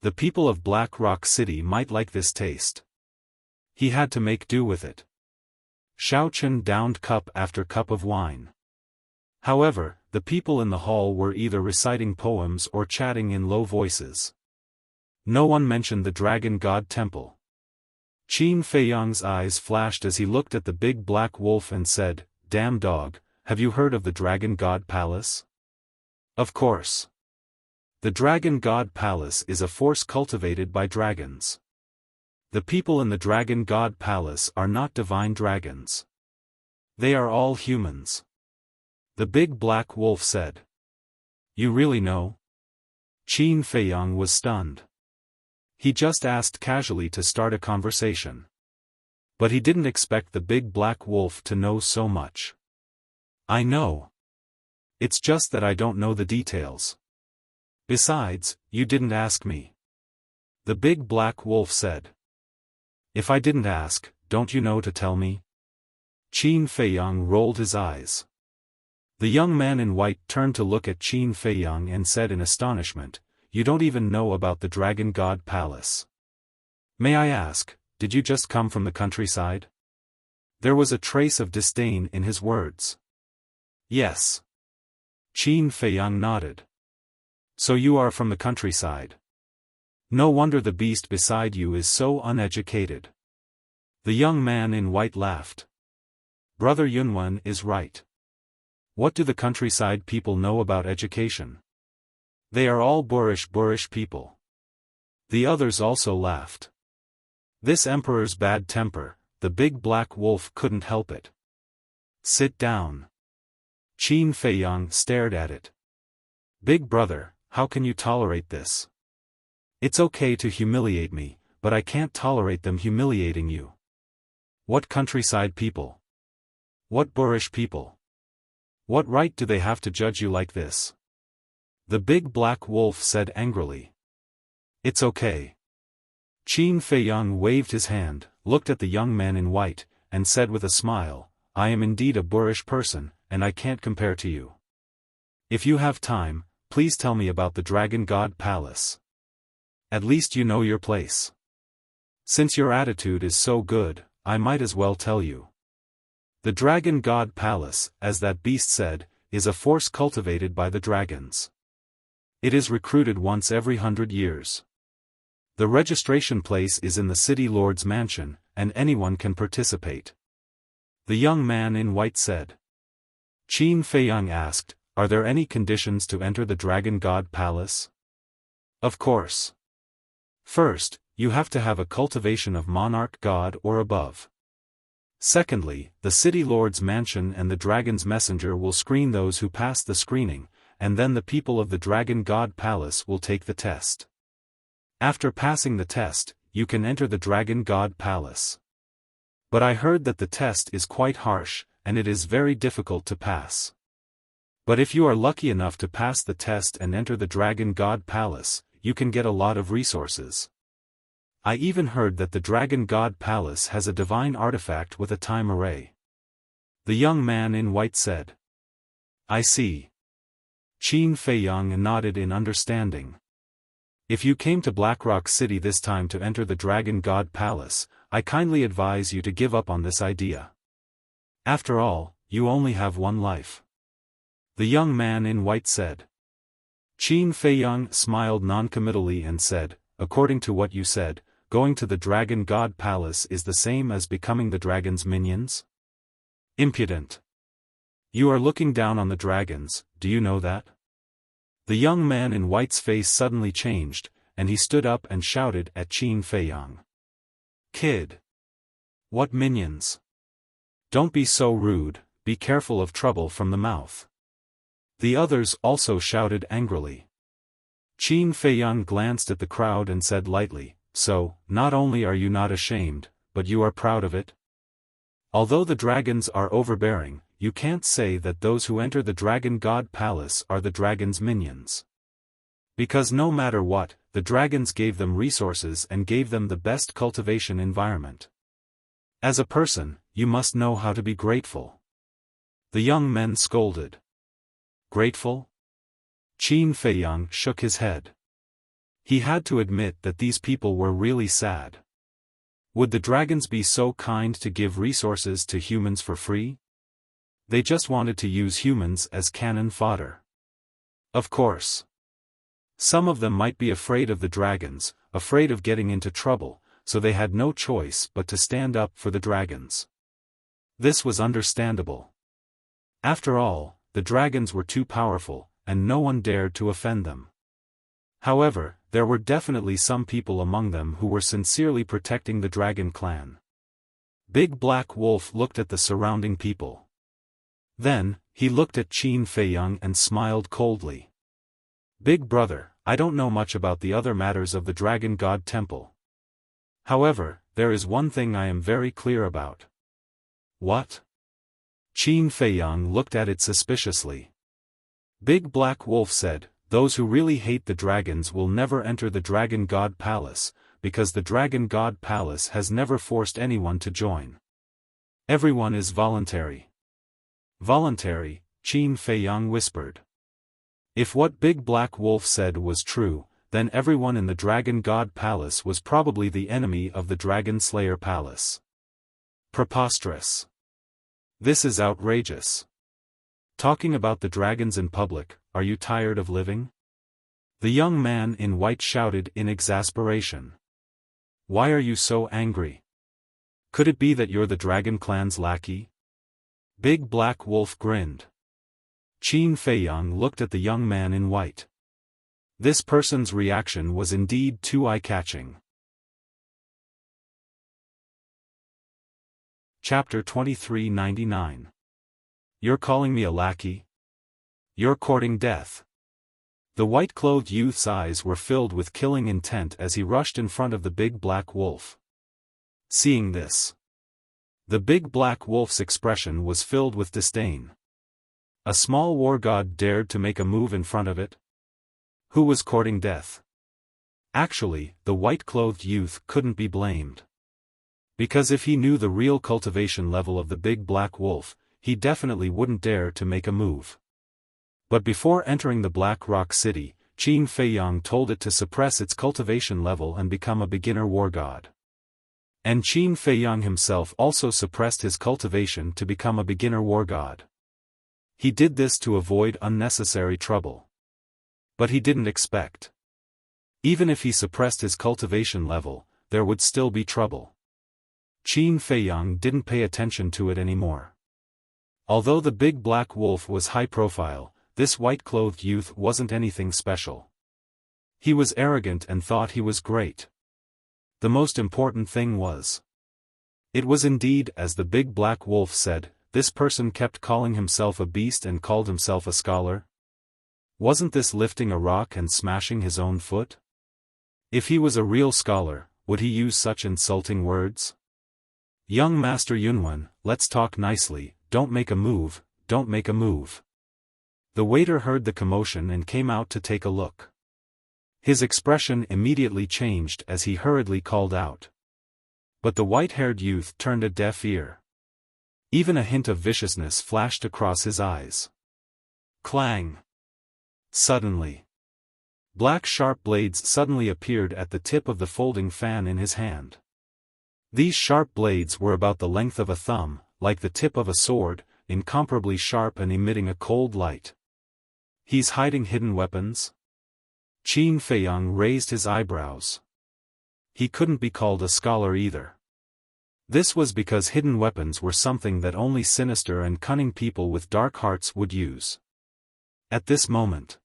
The people of Black Rock City might like this taste. He had to make do with it. Xiaofan downed cup after cup of wine. However, the people in the hall were either reciting poems or chatting in low voices. No one mentioned the Dragon God Temple. Qin Feiyang's eyes flashed as he looked at the big black wolf and said, "Damn dog, have you heard of the Dragon God Palace?" Of course. The Dragon God Palace is a force cultivated by dragons. The people in the Dragon God Palace are not divine dragons. They are all humans. The big black wolf said. You really know? Qin Feiyang was stunned. He just asked casually to start a conversation. But he didn't expect the big black wolf to know so much. I know. It's just that I don't know the details. Besides, you didn't ask me. The big black wolf said. If I didn't ask, don't you know to tell me? Qin Feiyang rolled his eyes. The young man in white turned to look at Qin Feiyang and said in astonishment, You don't even know about the Dragon God Palace. May I ask, did you just come from the countryside? There was a trace of disdain in his words. Yes. Qin Feiyang nodded. So you are from the countryside. No wonder the beast beside you is so uneducated. The young man in white laughed. Brother Yunwan is right. What do the countryside people know about education? They are all boorish people. The others also laughed. This emperor's bad temper, the big black wolf couldn't help it. Sit down. Qin Feiyang stared at it. Big brother, how can you tolerate this? It's okay to humiliate me, but I can't tolerate them humiliating you. What countryside people? What boorish people? What right do they have to judge you like this? The big black wolf said angrily. It's okay. Qin Feiyang waved his hand, looked at the young man in white, and said with a smile, I am indeed a boorish person, and I can't compare to you. If you have time, please tell me about the Dragon God Palace. At least you know your place. Since your attitude is so good, I might as well tell you. The Dragon God Palace, as that beast said, is a force cultivated by the dragons. It is recruited once every 100 years. The registration place is in the city lord's mansion, and anyone can participate. The young man in white said. Qin Feiyang asked, are there any conditions to enter the Dragon God Palace? Of course. First, you have to have a cultivation of monarch god or above. Secondly, the city lord's mansion and the dragon's messenger will screen those who pass the screening, and then the people of the Dragon God Palace will take the test. After passing the test, you can enter the Dragon God Palace. But I heard that the test is quite harsh, and it is very difficult to pass. But if you are lucky enough to pass the test and enter the Dragon God Palace, you can get a lot of resources. I even heard that the Dragon God Palace has a divine artifact with a time array. The young man in white said. I see. Qin Feiyang nodded in understanding. If you came to Blackrock City this time to enter the Dragon God Palace, I kindly advise you to give up on this idea. After all, you only have one life. The young man in white said. Qin Feiyang smiled noncommittally and said, according to what you said, going to the Dragon God Palace is the same as becoming the dragon's minions? Impudent. You are looking down on the dragons, do you know that? The young man in white's face suddenly changed, and he stood up and shouted at Qin Feiyang. Kid! What minions? Don't be so rude, be careful of trouble from the mouth. The others also shouted angrily. Qin Feiyang glanced at the crowd and said lightly, so, not only are you not ashamed, but you are proud of it? Although the dragons are overbearing, you can't say that those who enter the Dragon God Palace are the dragon's minions. Because no matter what, the dragons gave them resources and gave them the best cultivation environment. As a person, you must know how to be grateful. The young men scolded. Grateful? Qin Feiyang shook his head. He had to admit that these people were really sad. Would the dragons be so kind to give resources to humans for free? They just wanted to use humans as cannon fodder. Of course. Some of them might be afraid of the dragons, afraid of getting into trouble, so they had no choice but to stand up for the dragons. This was understandable. After all, the dragons were too powerful, and no one dared to offend them. However, there were definitely some people among them who were sincerely protecting the dragon clan. Big Black Wolf looked at the surrounding people. Then, he looked at Qin Feiyang and smiled coldly. Big brother, I don't know much about the other matters of the Dragon God Temple. However, there is one thing I am very clear about. What? Qin Feiyang looked at it suspiciously. Big Black Wolf said, those who really hate the dragons will never enter the Dragon God Palace, because the Dragon God Palace has never forced anyone to join. Everyone is voluntary. Voluntary, Qin Feiyang whispered. If what Big Black Wolf said was true, then everyone in the Dragon God Palace was probably the enemy of the Dragon Slayer Palace. Preposterous. This is outrageous. Talking about the dragons in public, are you tired of living? The young man in white shouted in exasperation. Why are you so angry? Could it be that you're the Dragon Clan's lackey? Big Black Wolf grinned. Qin Feiyang looked at the young man in white. This person's reaction was indeed too eye-catching. Chapter 2399. You're calling me a lackey? You're courting death. The white-clothed youth's eyes were filled with killing intent as he rushed in front of the Big Black Wolf. Seeing this, the Big Black Wolf's expression was filled with disdain. A small war god dared to make a move in front of it? Who was courting death? Actually, the white-clothed youth couldn't be blamed. Because if he knew the real cultivation level of the Big Black Wolf, he definitely wouldn't dare to make a move. But before entering the Black Rock City, Qin Feiyang told it to suppress its cultivation level and become a beginner war god. And Qin Feiyang himself also suppressed his cultivation to become a beginner war god. He did this to avoid unnecessary trouble. But he didn't expect. Even if he suppressed his cultivation level, there would still be trouble. Qin Feiyang didn't pay attention to it anymore. Although the big black wolf was high profile, this white-clothed youth wasn't anything special. He was arrogant and thought he was great. The most important thing was. It was indeed as the big black wolf said, this person kept calling himself a beast and called himself a scholar. Wasn't this lifting a rock and smashing his own foot? If he was a real scholar, would he use such insulting words? Young Master Yunwen, let's talk nicely, don't make a move, don't make a move. The waiter heard the commotion and came out to take a look. His expression immediately changed as he hurriedly called out. But the white-haired youth turned a deaf ear. Even a hint of viciousness flashed across his eyes. Clang! Suddenly. Black sharp blades suddenly appeared at the tip of the folding fan in his hand. These sharp blades were about the length of a thumb, like the tip of a sword, incomparably sharp and emitting a cold light. He's hiding hidden weapons? Qin Feiyang raised his eyebrows. He couldn't be called a scholar either. This was because hidden weapons were something that only sinister and cunning people with dark hearts would use. At this moment,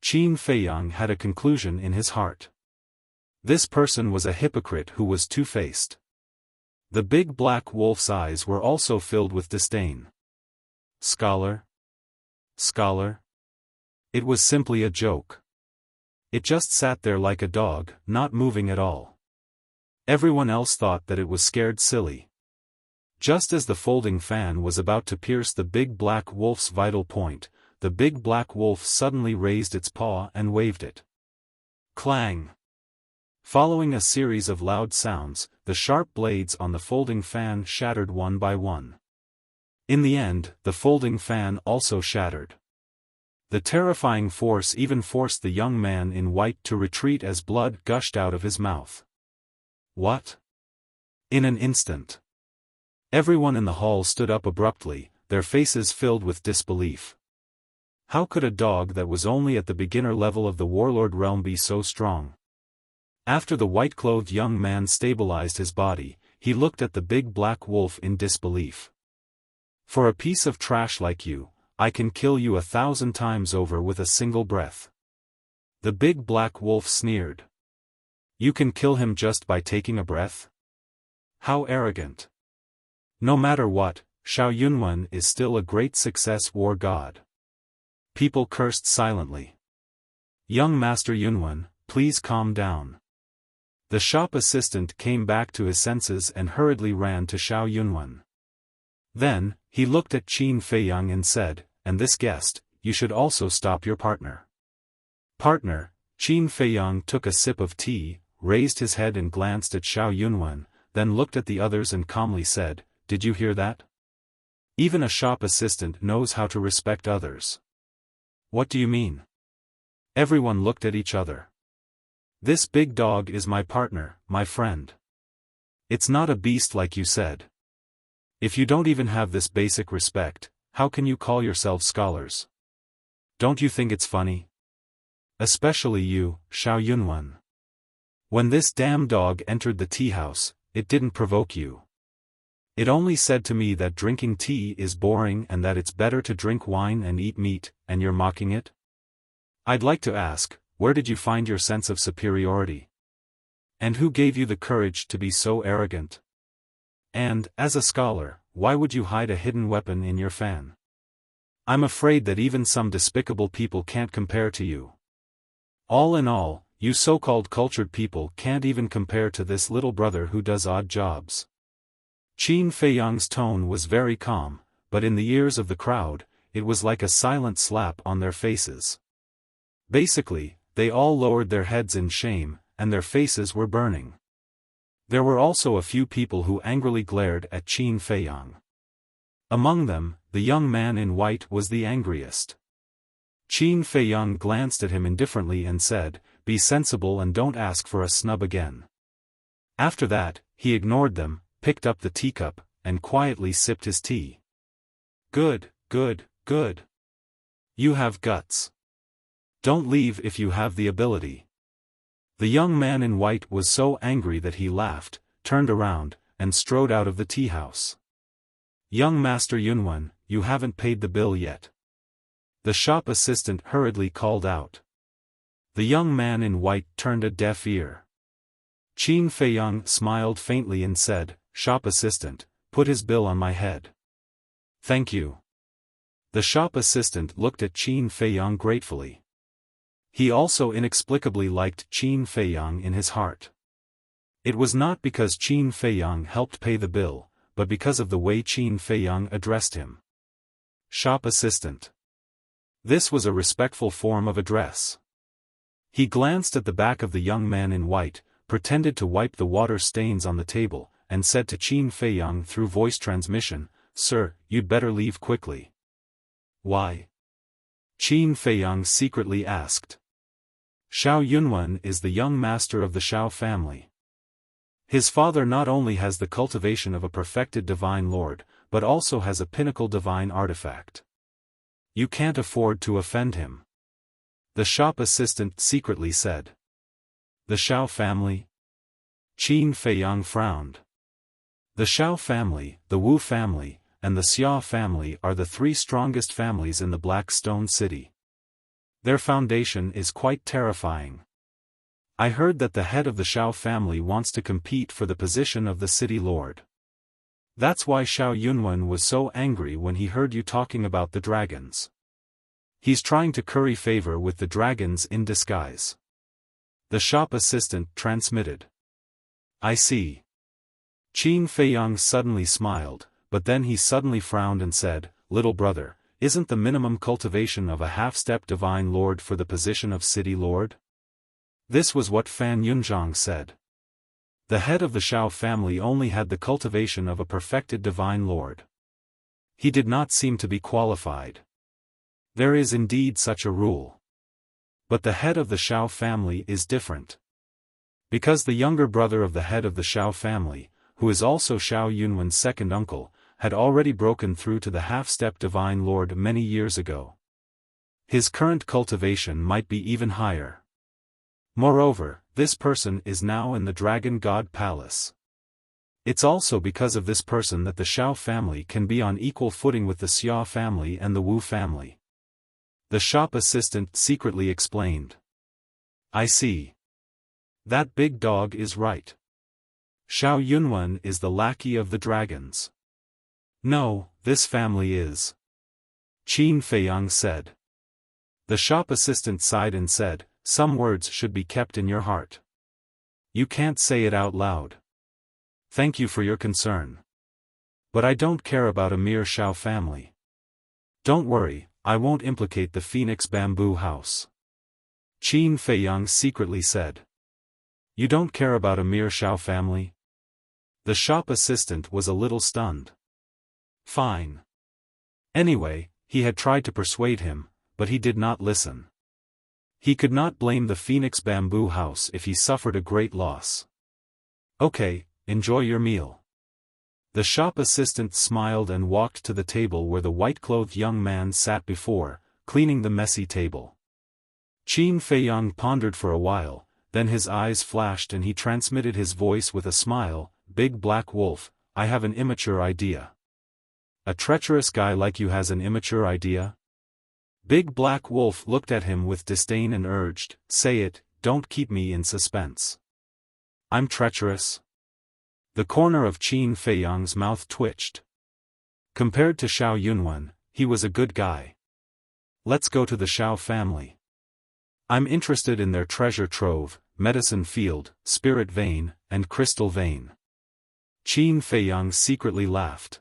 Qin Feiyang had a conclusion in his heart. This person was a hypocrite who was two-faced. The big black wolf's eyes were also filled with disdain. Scholar? Scholar? It was simply a joke. It just sat there like a dog, not moving at all. Everyone else thought that it was scared silly. Just as the folding fan was about to pierce the big black wolf's vital point, the big black wolf suddenly raised its paw and waved it. Clang! Following a series of loud sounds, the sharp blades on the folding fan shattered one by one. In the end, the folding fan also shattered. The terrifying force even forced the young man in white to retreat as blood gushed out of his mouth. What? In an instant. Everyone in the hall stood up abruptly, their faces filled with disbelief. How could a dog that was only at the beginner level of the warlord realm be so strong? After the white-clothed young man stabilized his body, he looked at the big black wolf in disbelief. For a piece of trash like you, I can kill you 1,000 times over with a single breath. The big black wolf sneered. You can kill him just by taking a breath? How arrogant. No matter what, Xiao Yunwen is still a great success war god. People cursed silently. Young Master Yunwen, please calm down. The shop assistant came back to his senses and hurriedly ran to Xiao Yunwen. Then, he looked at Qin Feiyang and said, and this guest, you should also stop your partner. Partner, Qin Feiyang took a sip of tea, raised his head and glanced at Xiao Yunwen, then looked at the others and calmly said, did you hear that? Even a shop assistant knows how to respect others. What do you mean? Everyone looked at each other. This big dog is my partner, my friend. It's not a beast like you said. If you don't even have this basic respect, how can you call yourselves scholars? Don't you think it's funny? Especially you, Xiao Yunwen. When this damn dog entered the tea house, it didn't provoke you. It only said to me that drinking tea is boring and that it's better to drink wine and eat meat, and you're mocking it? I'd like to ask, where did you find your sense of superiority? And who gave you the courage to be so arrogant? And, as a scholar, why would you hide a hidden weapon in your fan? I'm afraid that even some despicable people can't compare to you. All in all, you so-called cultured people can't even compare to this little brother who does odd jobs. Qin Feiyang's tone was very calm, but in the ears of the crowd, it was like a silent slap on their faces. Basically, they all lowered their heads in shame, and their faces were burning. There were also a few people who angrily glared at Qin Feiyang. Among them, the young man in white was the angriest. Qin Feiyang glanced at him indifferently and said, "Be sensible and don't ask for a snub again." After that, he ignored them, picked up the teacup, and quietly sipped his tea. Good, good, good. You have guts. Don't leave if you have the ability. The young man in white was so angry that he laughed, turned around, and strode out of the tea house. Young Master Yunwen, you haven't paid the bill yet. The shop assistant hurriedly called out. The young man in white turned a deaf ear. Qin Feiyang smiled faintly and said, "Shop assistant, put his bill on my head." "Thank you." The shop assistant looked at Qin Feiyang gratefully. He also inexplicably liked Qin Feiyang in his heart. It was not because Qin Feiyang helped pay the bill, but because of the way Qin Feiyang addressed him. Shop assistant. This was a respectful form of address. He glanced at the back of the young man in white, pretended to wipe the water stains on the table, and said to Qin Feiyang through voice transmission, "Sir, you'd better leave quickly." "Why?" Qin Feiyang secretly asked. Xiao Yunwen is the young master of the Xiao family. His father not only has the cultivation of a perfected divine lord, but also has a pinnacle divine artifact. You can't afford to offend him. The shop assistant secretly said. The Xiao family? Qin Feiyang frowned. The Xiao family, the Wu family, and the Xia family are the three strongest families in the Black Stone City. Their foundation is quite terrifying. I heard that the head of the Xiao family wants to compete for the position of the city lord. That's why Xiao Yunwen was so angry when he heard you talking about the dragons. He's trying to curry favor with the dragons in disguise. The shop assistant transmitted. I see. Qin Feiyang suddenly smiled, but then he suddenly frowned and said, "Little brother, isn't the minimum cultivation of a half-step divine lord for the position of city lord?" This was what Fan Yunzhang said. The head of the Xiao family only had the cultivation of a perfected divine lord. He did not seem to be qualified. There is indeed such a rule. But the head of the Xiao family is different. Because the younger brother of the head of the Xiao family, who is also Xiao Yunwen's second uncle, had already broken through to the half-step divine lord many years ago. His current cultivation might be even higher. Moreover, this person is now in the Dragon God Palace. It's also because of this person that the Xiao family can be on equal footing with the Xia family and the Wu family. The shop assistant secretly explained. I see. That big dog is right. Xiao Yunwen is the lackey of the dragons. No, this family is. Qin Feiyang said. The shop assistant sighed and said, "Some words should be kept in your heart. You can't say it out loud. Thank you for your concern. But I don't care about a mere Xiao family. Don't worry, I won't implicate the Phoenix Bamboo House." Qin Feiyang secretly said. You don't care about a mere Xiao family? The shop assistant was a little stunned. Fine. Anyway, he had tried to persuade him, but he did not listen. He could not blame the Phoenix Bamboo House if he suffered a great loss. Okay, enjoy your meal. The shop assistant smiled and walked to the table where the white-clothed young man sat before, cleaning the messy table. Qin Feiyang pondered for a while, then his eyes flashed and he transmitted his voice with a smile, "Big Black Wolf, I have an immature idea." A treacherous guy like you has an immature idea? Big Black Wolf looked at him with disdain and urged, "Say it, don't keep me in suspense." I'm treacherous? The corner of Qin Feiyang's mouth twitched. Compared to Xiao Yunwen, he was a good guy. Let's go to the Xiao family. I'm interested in their treasure trove, medicine field, spirit vein, and crystal vein. Qin Feiyang secretly laughed.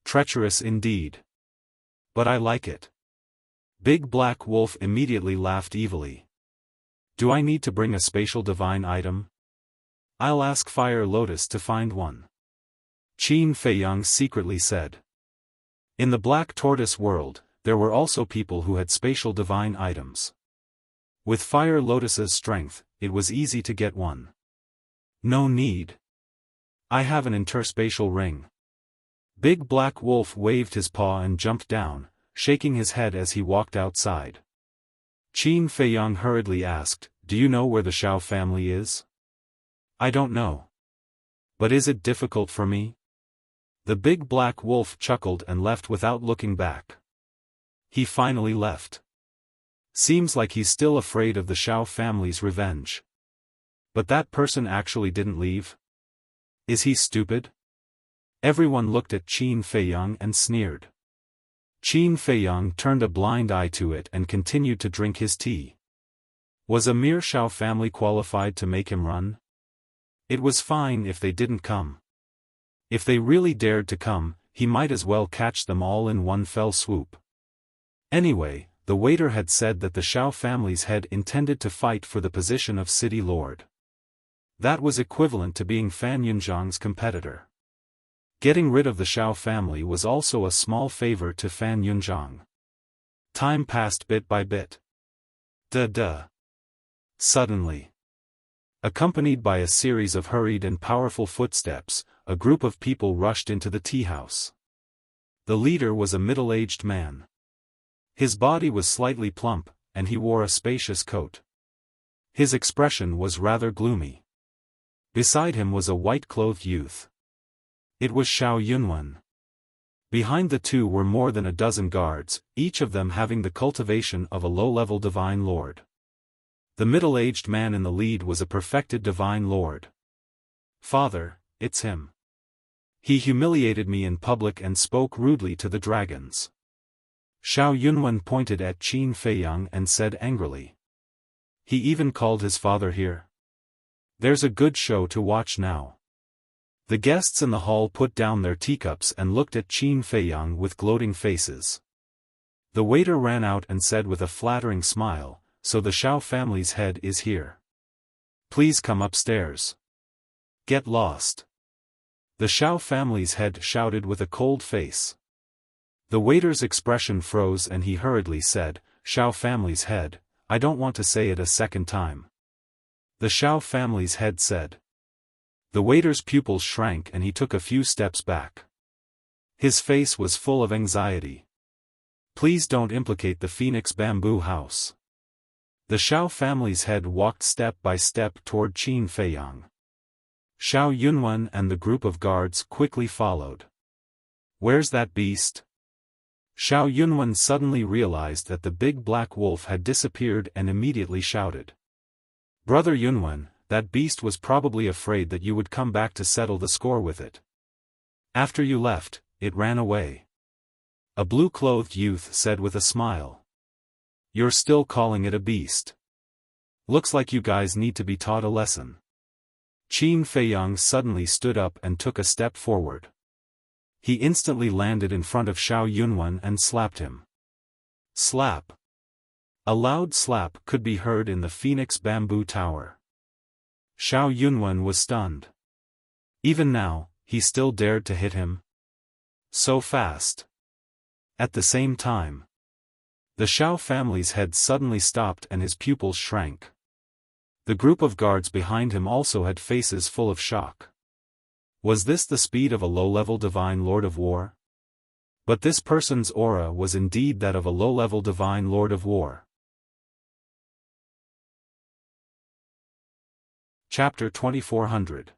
Treacherous indeed. But I like it. Big Black Wolf immediately laughed evilly. Do I need to bring a spatial divine item? I'll ask Fire Lotus to find one. Qin Feiyang secretly said. In the Black Tortoise world, there were also people who had spatial divine items. With Fire Lotus's strength, it was easy to get one. No need. I have an interspatial ring. Big Black Wolf waved his paw and jumped down, shaking his head as he walked outside. Qin Feiyang hurriedly asked, "Do you know where the Xiao family is?" "I don't know. But is it difficult for me?" The Big Black Wolf chuckled and left without looking back. He finally left. Seems like he's still afraid of the Xiao family's revenge. But that person actually didn't leave? Is he stupid? Everyone looked at Qin Feiyang and sneered. Qin Feiyang turned a blind eye to it and continued to drink his tea. Was a mere Xiao family qualified to make him run? It was fine if they didn't come. If they really dared to come, he might as well catch them all in one fell swoop. Anyway, the waiter had said that the Xiao family's head intended to fight for the position of city lord. That was equivalent to being Fan Yunzhang's competitor. Getting rid of the Xiao family was also a small favor to Fan Yunzhang. Time passed bit by bit. Duh. Suddenly, accompanied by a series of hurried and powerful footsteps, a group of people rushed into the tea house. The leader was a middle-aged man. His body was slightly plump, and he wore a spacious coat. His expression was rather gloomy. Beside him was a white-clothed youth. It was Xiao Yunwen. Behind the two were more than a dozen guards, each of them having the cultivation of a low-level divine lord. The middle-aged man in the lead was a perfected divine lord. "Father, it's him. He humiliated me in public and spoke rudely to the dragons." Xiao Yunwen pointed at Qin Feiyang and said angrily. "He even called his father here. There's a good show to watch now." The guests in the hall put down their teacups and looked at Qin Feiyang with gloating faces. The waiter ran out and said with a flattering smile, "So the Xiao family's head is here. Please come upstairs. Get lost." The Xiao family's head shouted with a cold face. The waiter's expression froze and he hurriedly said, "Xiao family's head, I don't want to say it a second time." The Xiao family's head said. The waiter's pupils shrank and he took a few steps back. His face was full of anxiety. "Please don't implicate the Phoenix Bamboo House." The Xiao family's head walked step by step toward Qin Feiyang. Xiao Yunwen and the group of guards quickly followed. "Where's that beast?" Xiao Yunwen suddenly realized that the Big Black Wolf had disappeared and immediately shouted. "Brother Yunwen, that beast was probably afraid that you would come back to settle the score with it. After you left, it ran away." A blue-clothed youth said with a smile. "You're still calling it a beast. Looks like you guys need to be taught a lesson." Qin Feiyang suddenly stood up and took a step forward. He instantly landed in front of Xiao Yunwen and slapped him. Slap. A loud slap could be heard in the Phoenix Bamboo Tower. Xiao Yunwen was stunned. Even now, he still dared to hit him? So fast. At the same time, the Xiao family's head suddenly stopped and his pupils shrank. The group of guards behind him also had faces full of shock. Was this the speed of a low-level divine lord of war? But this person's aura was indeed that of a low-level divine lord of war. Chapter 2400.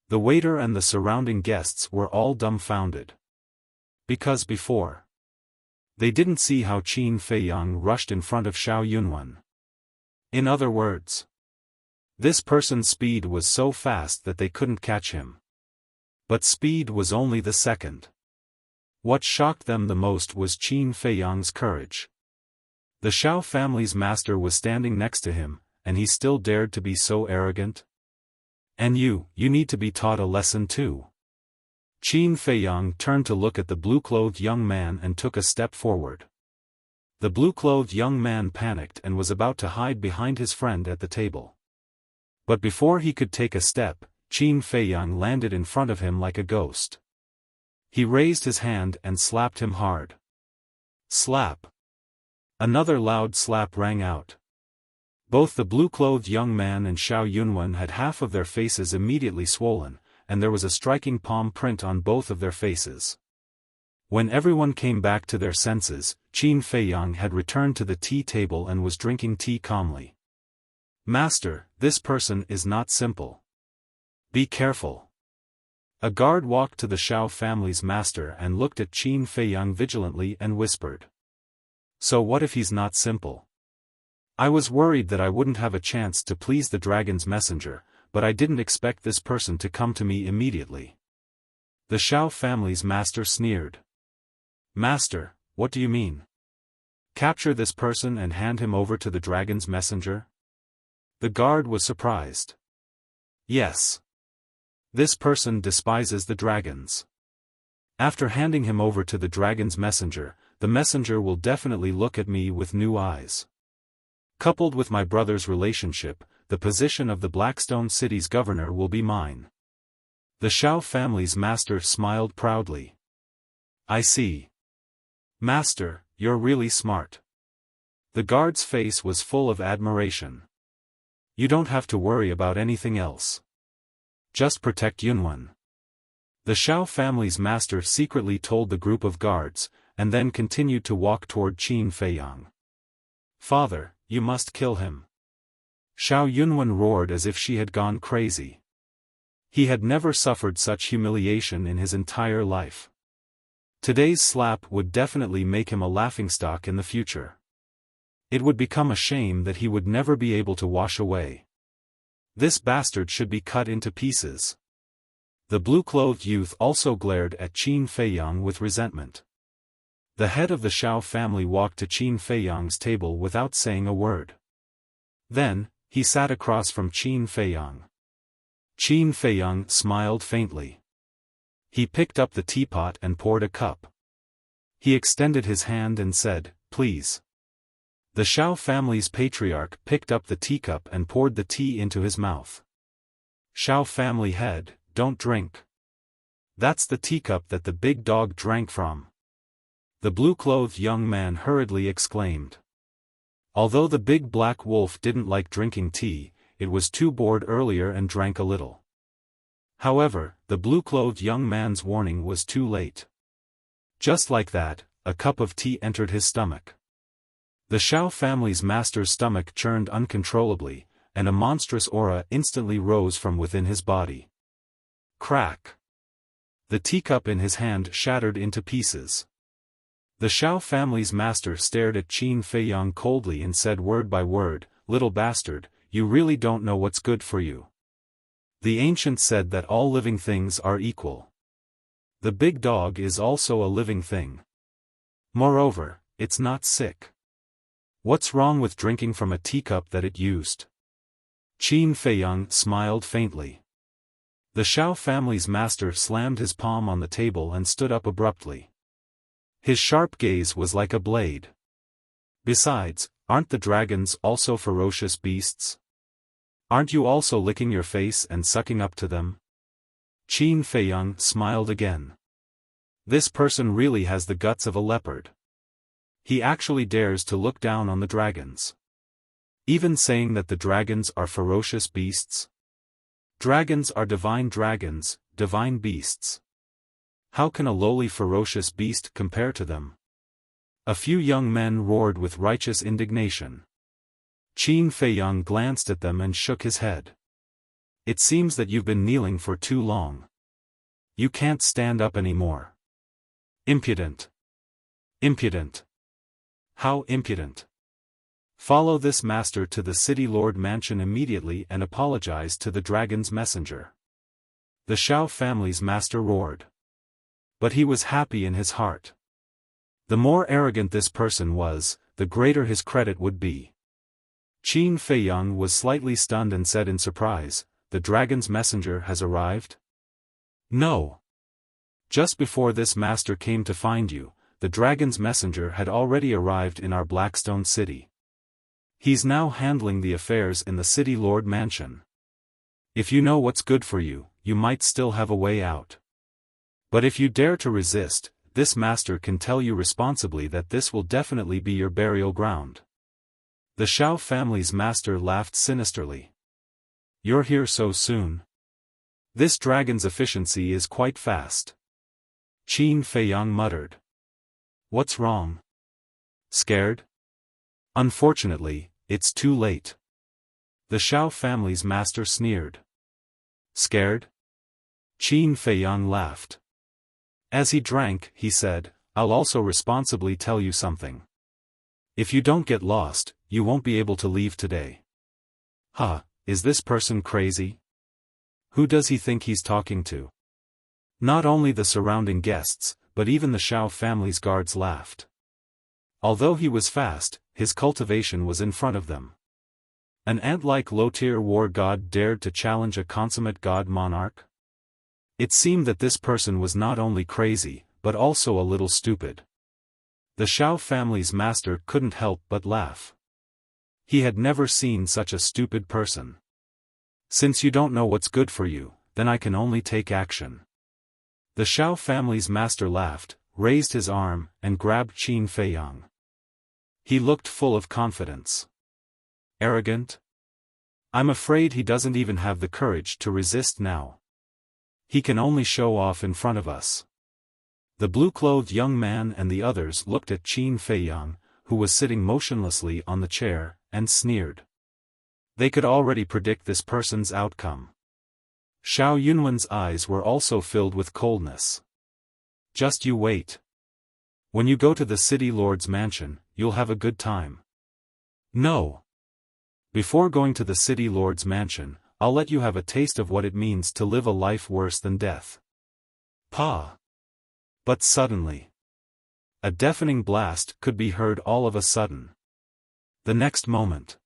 The waiter and the surrounding guests were all dumbfounded. Because before, they didn't see how Qin Feiyang rushed in front of Xiao Yunwen. In other words, this person's speed was so fast that they couldn't catch him. But speed was only the second. What shocked them the most was Qin Feiyang's courage. The Xiao family's master was standing next to him, and he still dared to be so arrogant? "And you need to be taught a lesson too." Qin Feiyang turned to look at the blue-clothed young man and took a step forward. The blue-clothed young man panicked and was about to hide behind his friend at the table. But before he could take a step, Qin Feiyang landed in front of him like a ghost. He raised his hand and slapped him hard. Slap. Another loud slap rang out. Both the blue-clothed young man and Xiao Yunwen had half of their faces immediately swollen, and there was a striking palm print on both of their faces. When everyone came back to their senses, Qin Feiyang had returned to the tea table and was drinking tea calmly. "Master, this person is not simple. Be careful." A guard walked to the Xiao family's master and looked at Qin Feiyang vigilantly and whispered. "So what if he's not simple? I was worried that I wouldn't have a chance to please the dragon's messenger, but I didn't expect this person to come to me immediately." The Xiao family's master sneered. "Master, what do you mean? Capture this person and hand him over to the dragon's messenger?" The guard was surprised. "Yes. This person despises the dragons. After handing him over to the dragon's messenger, the messenger will definitely look at me with new eyes. Coupled with my brother's relationship, the position of the Blackstone City's governor will be mine." The Xiao family's master smiled proudly. "I see. Master, you're really smart." The guard's face was full of admiration. "You don't have to worry about anything else. Just protect Yunwen." The Xiao family's master secretly told the group of guards, and then continued to walk toward Qin Feiyang. "Father, you must kill him." Xiao Yunwen roared as if she had gone crazy. He had never suffered such humiliation in his entire life. Today's slap would definitely make him a laughingstock in the future. It would become a shame that he would never be able to wash away. This bastard should be cut into pieces. The blue-clothed youth also glared at Qin Feiyang with resentment. The head of the Xiao family walked to Qin Feiyang's table without saying a word. Then, he sat across from Qin Feiyang. Qin Feiyang smiled faintly. He picked up the teapot and poured a cup. He extended his hand and said, "Please." The Xiao family's patriarch picked up the teacup and poured the tea into his mouth. "Xiao family head, don't drink. That's the teacup that the big dog drank from." The blue-clothed young man hurriedly exclaimed. Although the big black wolf didn't like drinking tea, it was too bored earlier and drank a little. However, the blue-clothed young man's warning was too late. Just like that, a cup of tea entered his stomach. The Xiao family's master's stomach churned uncontrollably, and a monstrous aura instantly rose from within his body. Crack! The teacup in his hand shattered into pieces. The Xiao family's master stared at Qin Feiyang coldly and said word by word, "Little bastard, you really don't know what's good for you. The ancient said that all living things are equal. The big dog is also a living thing. Moreover, it's not sick. What's wrong with drinking from a teacup that it used?" Qin Feiyang smiled faintly. The Xiao family's master slammed his palm on the table and stood up abruptly. His sharp gaze was like a blade. "Besides, aren't the dragons also ferocious beasts? Aren't you also licking your face and sucking up to them?" Qin Feiyang smiled again. This person really has the guts of a leopard. He actually dares to look down on the dragons. Even saying that the dragons are ferocious beasts? Dragons are divine beasts. How can a lowly ferocious beast compare to them? A few young men roared with righteous indignation. Qin Feiyang glanced at them and shook his head. "It seems that you've been kneeling for too long. You can't stand up anymore. Impudent. Impudent. How impudent. Follow this master to the city lord mansion immediately and apologize to the dragon's messenger." The Xiao family's master roared. But he was happy in his heart. The more arrogant this person was, the greater his credit would be. Qin Feiyang was slightly stunned and said in surprise, "The dragon's messenger has arrived?" "No. Just before this master came to find you, the dragon's messenger had already arrived in our Blackstone City. He's now handling the affairs in the city lord mansion. If you know what's good for you, you might still have a way out. But if you dare to resist, this master can tell you responsibly that this will definitely be your burial ground." The Xiao family's master laughed sinisterly. You're here so soon? This dragon's efficiency is quite fast. Qin Feiyang muttered. What's wrong? Scared? Unfortunately, it's too late. The Xiao family's master sneered. Scared? Qin Feiyang laughed. As he drank, he said, I'll also responsibly tell you something. If you don't get lost, you won't be able to leave today. Huh, is this person crazy? Who does he think he's talking to? Not only the surrounding guests, but even the Xiao family's guards laughed. Although he was fast, his cultivation was in front of them. An ant-like low-tier war god dared to challenge a consummate god monarch? It seemed that this person was not only crazy, but also a little stupid. The Xiao family's master couldn't help but laugh. He had never seen such a stupid person. Since you don't know what's good for you, then I can only take action. The Xiao family's master laughed, raised his arm, and grabbed Qin Feiyang. He looked full of confidence. Arrogant? I'm afraid he doesn't even have the courage to resist now. He can only show off in front of us. The blue-clothed young man and the others looked at Qin Feiyang, who was sitting motionlessly on the chair, and sneered. They could already predict this person's outcome. Xiao Yunwen's eyes were also filled with coldness. Just you wait. When you go to the city lord's mansion, you'll have a good time. No. Before going to the city lord's mansion, I'll let you have a taste of what it means to live a life worse than death. Pa! But suddenly, a deafening blast could be heard all of a sudden. The next moment,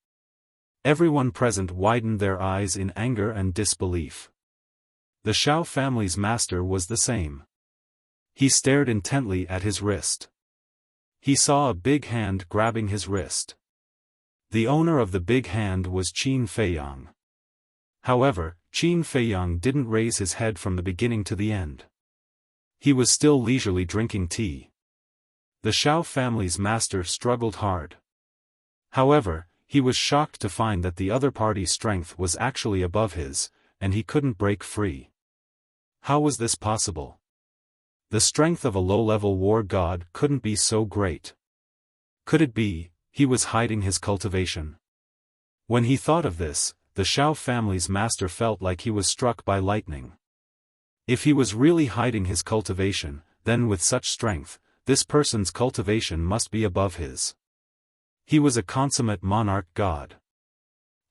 everyone present widened their eyes in anger and disbelief. The Xiao family's master was the same. He stared intently at his wrist. He saw a big hand grabbing his wrist. The owner of the big hand was Qin Feiyang. However, Qin Feiyang didn't raise his head from the beginning to the end. He was still leisurely drinking tea. The Xiao family's master struggled hard. However, he was shocked to find that the other party's strength was actually above his, and he couldn't break free. How was this possible? The strength of a low-level war god couldn't be so great. Could it be, he was hiding his cultivation? When he thought of this, the Xiao family's master felt like he was struck by lightning. If he was really hiding his cultivation, then with such strength, this person's cultivation must be above his. He was a consummate monarch god.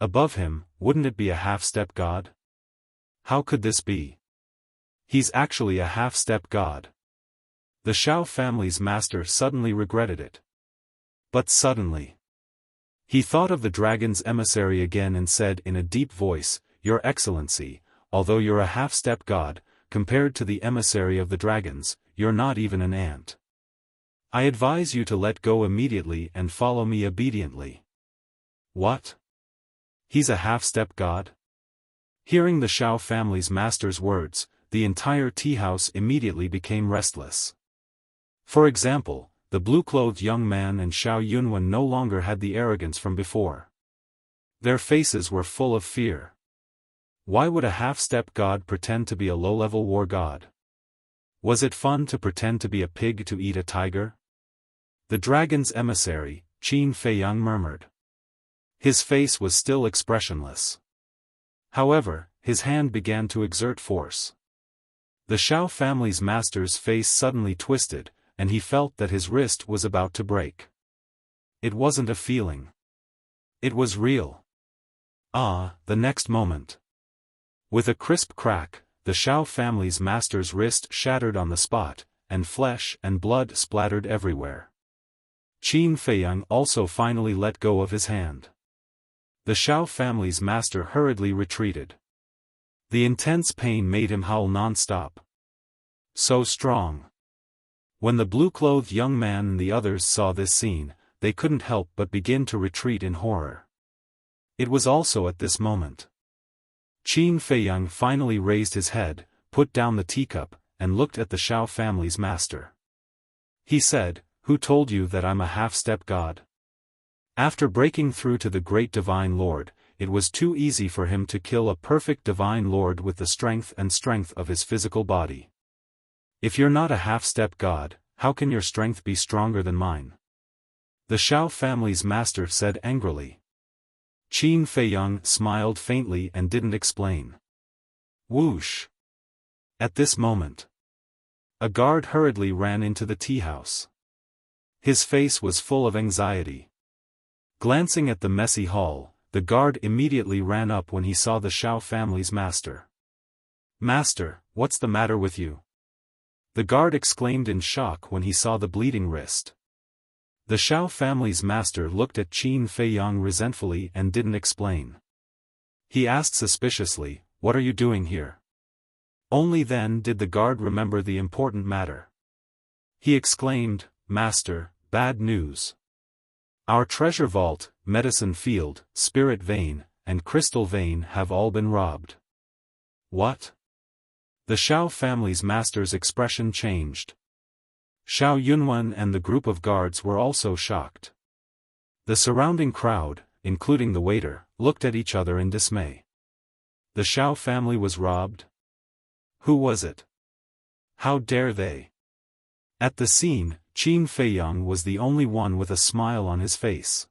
Above him, wouldn't it be a half-step god? How could this be? He's actually a half-step god. The Xiao family's master suddenly regretted it. But suddenly, he thought of the dragon's emissary again and said in a deep voice, Your Excellency, although you're a half-step god, compared to the emissary of the dragons, you're not even an ant. I advise you to let go immediately and follow me obediently. What? He's a half-step god? Hearing the Xiao family's master's words, the entire tea house immediately became restless. For example, the blue-clothed young man and Xiao Yunwen no longer had the arrogance from before. Their faces were full of fear. Why would a half-step god pretend to be a low-level war god? Was it fun to pretend to be a pig to eat a tiger? The dragon's emissary, Qin Feiyang murmured. His face was still expressionless. However, his hand began to exert force. The Xiao family's master's face suddenly twisted, and he felt that his wrist was about to break. It wasn't a feeling. It was real. The next moment. With a crisp crack, the Xiao family's master's wrist shattered on the spot, and flesh and blood splattered everywhere. Qin Feiyang also finally let go of his hand. The Xiao family's master hurriedly retreated. The intense pain made him howl non-stop. So strong. When the blue-clothed young man and the others saw this scene, they couldn't help but begin to retreat in horror. It was also at this moment. Qin Feiyang finally raised his head, put down the teacup, and looked at the Xiao family's master. He said, Who told you that I'm a half-step god? After breaking through to the great divine lord, it was too easy for him to kill a perfect divine lord with the strength of his physical body. If you're not a half-step god, how can your strength be stronger than mine? The Xiao family's master said angrily. Qin Feiyang smiled faintly and didn't explain. Whoosh! At this moment, a guard hurriedly ran into the tea house. His face was full of anxiety. Glancing at the messy hall, the guard immediately ran up when he saw the Xiao family's master. "Master, what's the matter with you?" The guard exclaimed in shock when he saw the bleeding wrist. The Xiao family's master looked at Qin Feiyang resentfully and didn't explain. He asked suspiciously, "What are you doing here?" Only then did the guard remember the important matter. He exclaimed, "Master, bad news. Our treasure vault, medicine field, spirit vein, and crystal vein have all been robbed." "What?" The Xiao family's master's expression changed. Xiao Yunwan and the group of guards were also shocked. The surrounding crowd, including the waiter, looked at each other in dismay. The Xiao family was robbed? Who was it? How dare they? At the scene, Qin Feiyang was the only one with a smile on his face.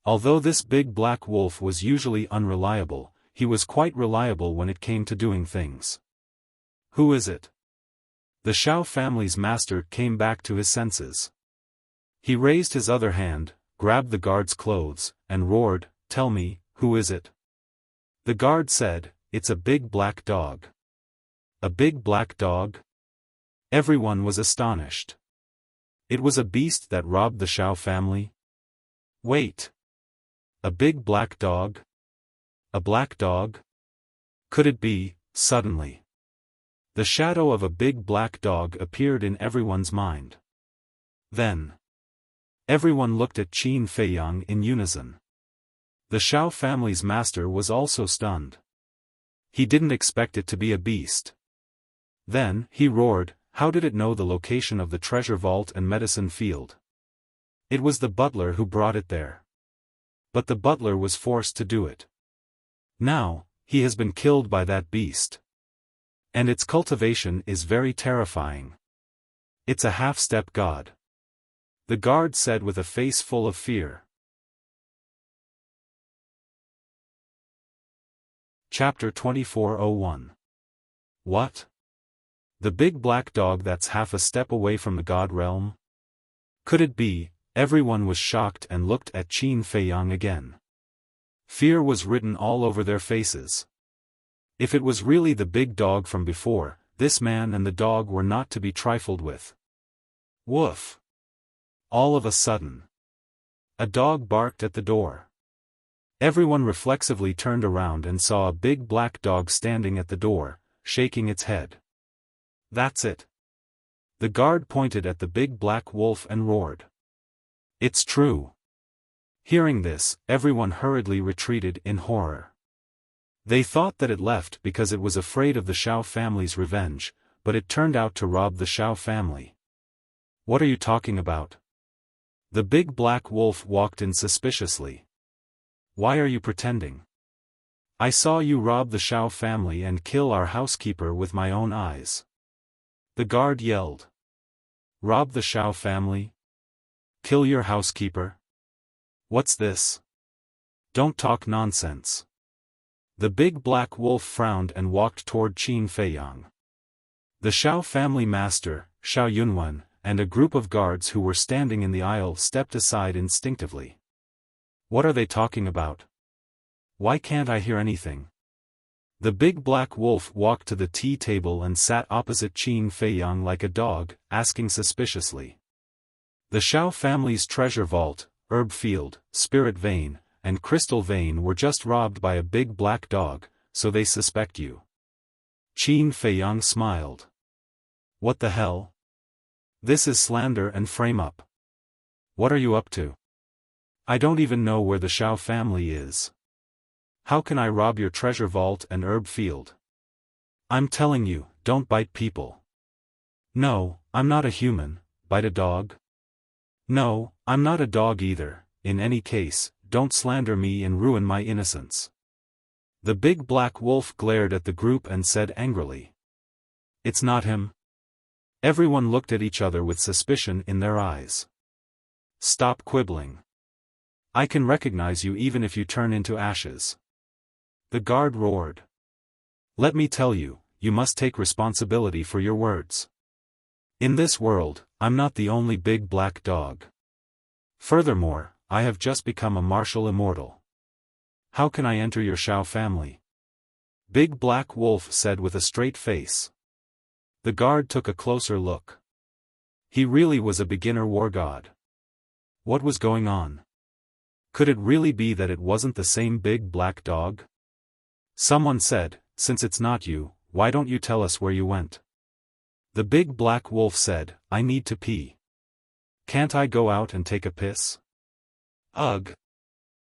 Although this big black wolf was usually unreliable, he was quite reliable when it came to doing things. "Who is it?" The Xiao family's master came back to his senses. He raised his other hand, grabbed the guard's clothes, and roared, "Tell me, who is it?" The guard said, "It's a big black dog." A big black dog? Everyone was astonished. It was a beast that robbed the Xiao family? Wait. A big black dog? A black dog? Could it be? Suddenly, the shadow of a big black dog appeared in everyone's mind. Then, everyone looked at Qin Feiyang in unison. The Xiao family's master was also stunned. He didn't expect it to be a beast. Then, he roared, "How did it know the location of the treasure vault and medicine field?" "It was the butler who brought it there. But the butler was forced to do it. Now, he has been killed by that beast. And its cultivation is very terrifying. It's a half-step god," the guard said with a face full of fear. Chapter 2401. What? The big black dog that's half a step away from the god realm? Could it be? Everyone was shocked and looked at Qin Feiyang again. Fear was written all over their faces. If it was really the big dog from before, this man and the dog were not to be trifled with. Woof! All of a sudden, a dog barked at the door. Everyone reflexively turned around and saw a big black dog standing at the door, shaking its head. "That's it." The guard pointed at the big black wolf and roared. "It's true." Hearing this, everyone hurriedly retreated in horror. They thought that it left because it was afraid of the Xiao family's revenge, but it turned out to rob the Xiao family. "What are you talking about?" The big black wolf walked in suspiciously. "Why are you pretending? I saw you rob the Xiao family and kill our housekeeper with my own eyes." The guard yelled. "Rob the Xiao family? Kill your housekeeper? What's this? Don't talk nonsense." The big black wolf frowned and walked toward Qin Feiyang. The Xiao family master, Xiao Yunwan, and a group of guards who were standing in the aisle stepped aside instinctively. "What are they talking about? Why can't I hear anything?" The big black wolf walked to the tea table and sat opposite Qin Feiyang like a dog, asking suspiciously. "The Xiao family's treasure vault, herb field, spirit vein, and crystal vein were just robbed by a big black dog, so they suspect you." Qin Feiyang smiled. "What the hell? This is slander and frame-up. What are you up to? I don't even know where the Xiao family is. How can I rob your treasure vault and herb field? I'm telling you, don't bite people." "No, I'm not a human. Bite a dog?" "No, I'm not a dog either. in any case, don't slander me and ruin my innocence." The big black wolf glared at the group and said angrily, "It's not him." Everyone looked at each other with suspicion in their eyes. "Stop quibbling. I can recognize you even if you turn into ashes." The guard roared. "Let me tell you, you must take responsibility for your words. In this world, I'm not the only big black dog. Furthermore, I have just become a martial immortal. How can I enter your Xiao family?" Big Black Wolf said with a straight face. The guard took a closer look. He really was a beginner war god. What was going on? Could it really be that it wasn't the same big black dog? Someone said, "Since it's not you, why don't you tell us where you went?" The big black wolf said, "I need to pee. Can't I go out and take a piss?" Ugh!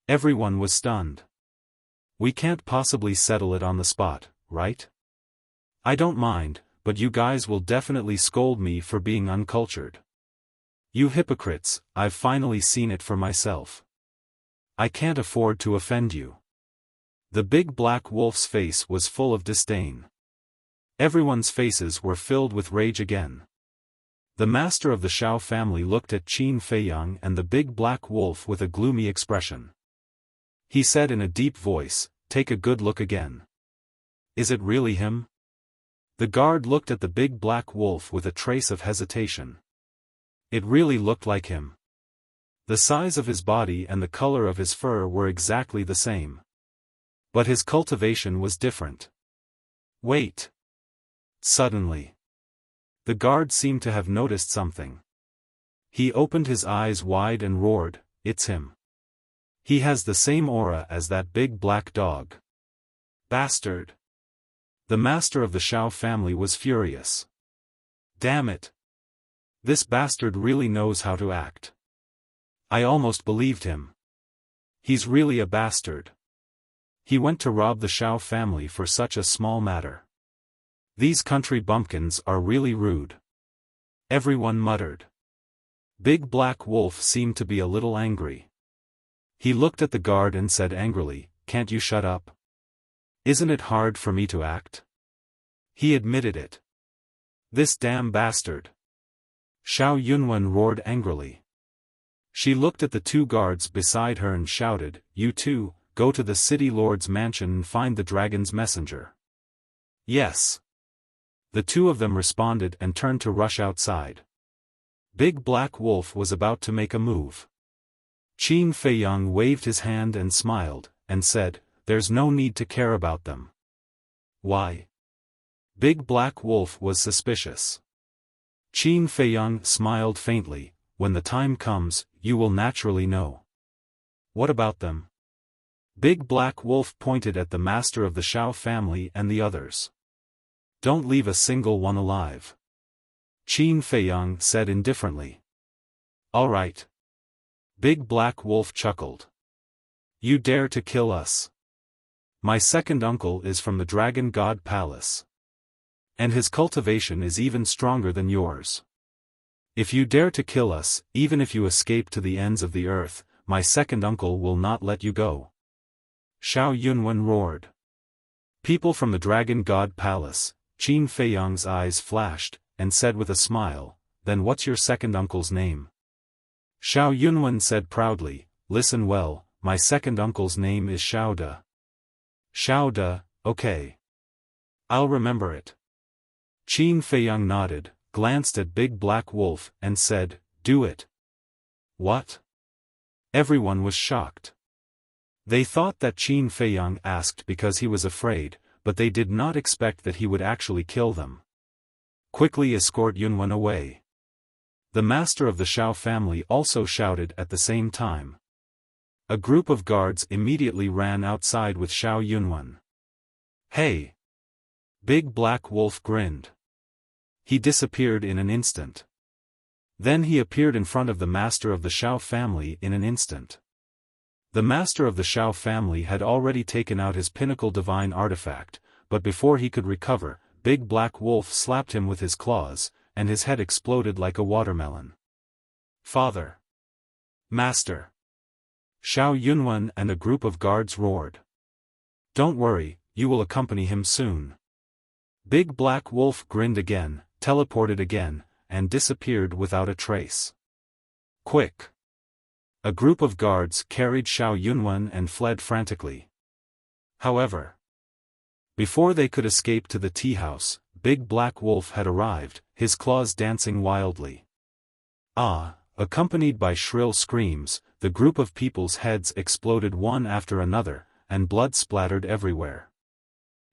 Everyone was stunned. "We can't possibly settle it on the spot, right? I don't mind, but you guys will definitely scold me for being uncultured. You hypocrites, I've finally seen it for myself. I can't afford to offend you." The big black wolf's face was full of disdain. Everyone's faces were filled with rage again. The master of the Xiao family looked at Qin Feiyang and the big black wolf with a gloomy expression. He said in a deep voice, "Take a good look again. Is it really him?" The guard looked at the big black wolf with a trace of hesitation. It really looked like him. The size of his body and the color of his fur were exactly the same. But his cultivation was different. Wait. Suddenly, the guard seemed to have noticed something. He opened his eyes wide and roared, "It's him. He has the same aura as that big black dog. Bastard!" The master of the Xiao family was furious. "Damn it! This bastard really knows how to act. I almost believed him. He's really a bastard. He went to rob the Xiao family for such a small matter. These country bumpkins are really rude." Everyone muttered. Big Black Wolf seemed to be a little angry. He looked at the guard and said angrily, "Can't you shut up? Isn't it hard for me to act?" He admitted it. "This damn bastard!" Xiao Yunwen roared angrily. She looked at the two guards beside her and shouted, "You two, go to the city lord's mansion and find the dragon's messenger." "Yes." The two of them responded and turned to rush outside. Big Black Wolf was about to make a move. Qin Feiyang waved his hand and smiled, and said, "There's no need to care about them." "Why?" Big Black Wolf was suspicious. Qin Feiyang smiled faintly, "When the time comes, you will naturally know." "What about them?" Big Black Wolf pointed at the master of the Xiao family and the others. "Don't leave a single one alive," Qin Feiyang said indifferently. "All right." Big Black Wolf chuckled. "You dare to kill us? My second uncle is from the Dragon God Palace. And his cultivation is even stronger than yours. If you dare to kill us, even if you escape to the ends of the earth, my second uncle will not let you go." Xiao Yunwen roared. "People from the Dragon God Palace," Qin Feiyang's eyes flashed, and said with a smile, "Then what's your second uncle's name?" Xiao Yunwen said proudly, "Listen well, my second uncle's name is Xiao De." "Xiao De, okay. I'll remember it." Qin Feiyang nodded, glanced at Big Black Wolf, and said, "Do it." "What?" Everyone was shocked. They thought that Qin Feiyang asked because he was afraid, but they did not expect that he would actually kill them. "Quickly escort Yunwen away." The master of the Xiao family also shouted at the same time. A group of guards immediately ran outside with Xiao Yunwen. "Hey!" Big Black Wolf grinned. He disappeared in an instant. Then he appeared in front of the master of the Xiao family in an instant. The master of the Xiao family had already taken out his pinnacle divine artifact, but before he could recover, Big Black Wolf slapped him with his claws, and his head exploded like a watermelon. "Father! Master! Xiao Yunwen and a group of guards roared. Don't worry, you will accompany him soon. Big Black Wolf grinned again, teleported again, and disappeared without a trace. Quick! A group of guards carried Xiao Yunwen and fled frantically. However, before they could escape to the tea house, Big Black Wolf had arrived, his claws dancing wildly. Ah! Accompanied by shrill screams, the group of people's heads exploded one after another, and blood splattered everywhere.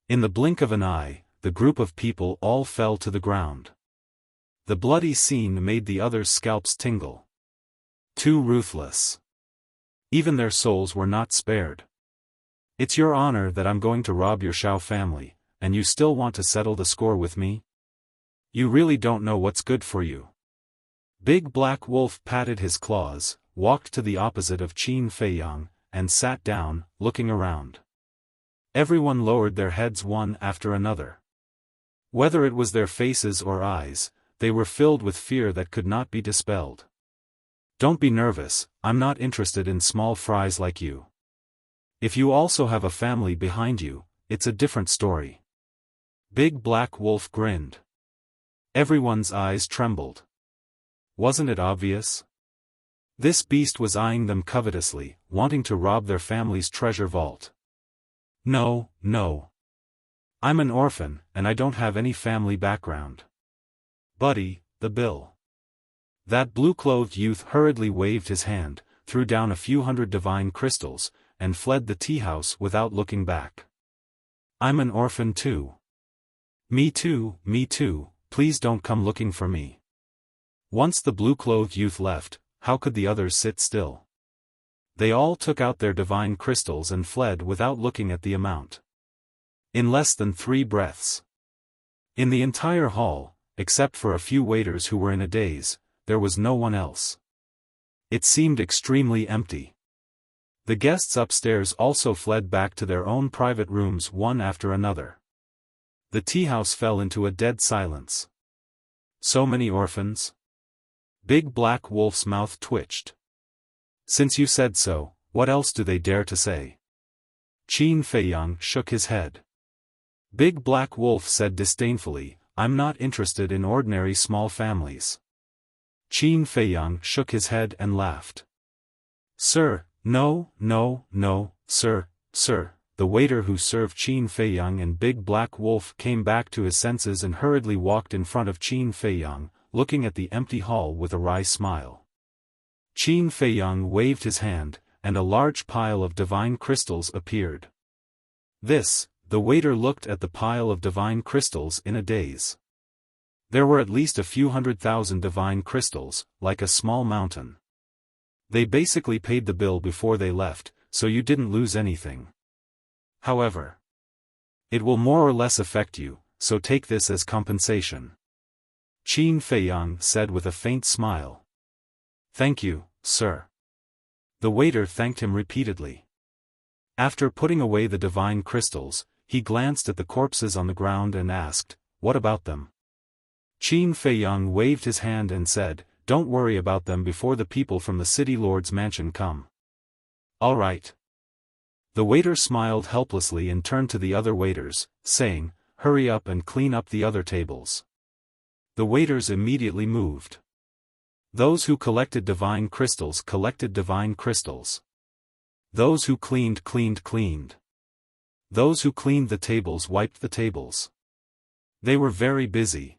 In the blink of an eye, the group of people all fell to the ground. The bloody scene made the others' scalps tingle. Too ruthless. Even their souls were not spared. It's your honor that I'm going to rob your Xiao family, and you still want to settle the score with me? You really don't know what's good for you. Big Black Wolf patted his claws, walked to the opposite of Qin Feiyang, and sat down, looking around. Everyone lowered their heads one after another. Whether it was their faces or eyes, they were filled with fear that could not be dispelled. Don't be nervous, I'm not interested in small fries like you. If you also have a family behind you, it's a different story. Big Black Wolf grinned. Everyone's eyes trembled. Wasn't it obvious? This beast was eyeing them covetously, wanting to rob their family's treasure vault. No, no. I'm an orphan, and I don't have any family background. Buddy, the bill. That blue-clothed youth hurriedly waved his hand, threw down a few hundred divine crystals, and fled the tea house without looking back. I'm an orphan too. Me too, please don't come looking for me. Once the blue-clothed youth left, how could the others sit still? They all took out their divine crystals and fled without looking at the amount. In less than 3 breaths. In the entire hall, except for a few waiters who were in a daze, there was no one else. It seemed extremely empty. The guests upstairs also fled back to their own private rooms one after another. The tea house fell into a dead silence. So many orphans? Big Black Wolf's mouth twitched. Since you said so, what else do they dare to say? Qin Feiyang shook his head. Big Black Wolf said disdainfully, I'm not interested in ordinary small families. Qin Feiyang shook his head and laughed. Sir, no, sir. The waiter who served Qin Feiyang and Big Black Wolf came back to his senses and hurriedly walked in front of Qin Feiyang, looking at the empty hall with a wry smile. Qin Feiyang waved his hand, and a large pile of divine crystals appeared. The waiter looked at the pile of divine crystals in a daze. There were at least a few 100,000 divine crystals, like a small mountain. They basically paid the bill before they left, so you didn't lose anything. However, it will more or less affect you, so take this as compensation. Qin Feiyang said with a faint smile. Thank you, sir. The waiter thanked him repeatedly. After putting away the divine crystals, he glanced at the corpses on the ground and asked, what about them? Qin Feiyang waved his hand and said, don't worry about them before the people from the city lord's mansion come. All right. The waiter smiled helplessly and turned to the other waiters, saying, hurry up and clean up the other tables. The waiters immediately moved. Those who collected divine crystals collected divine crystals. Those who cleaned cleaned. Those who cleaned the tables wiped the tables. They were very busy.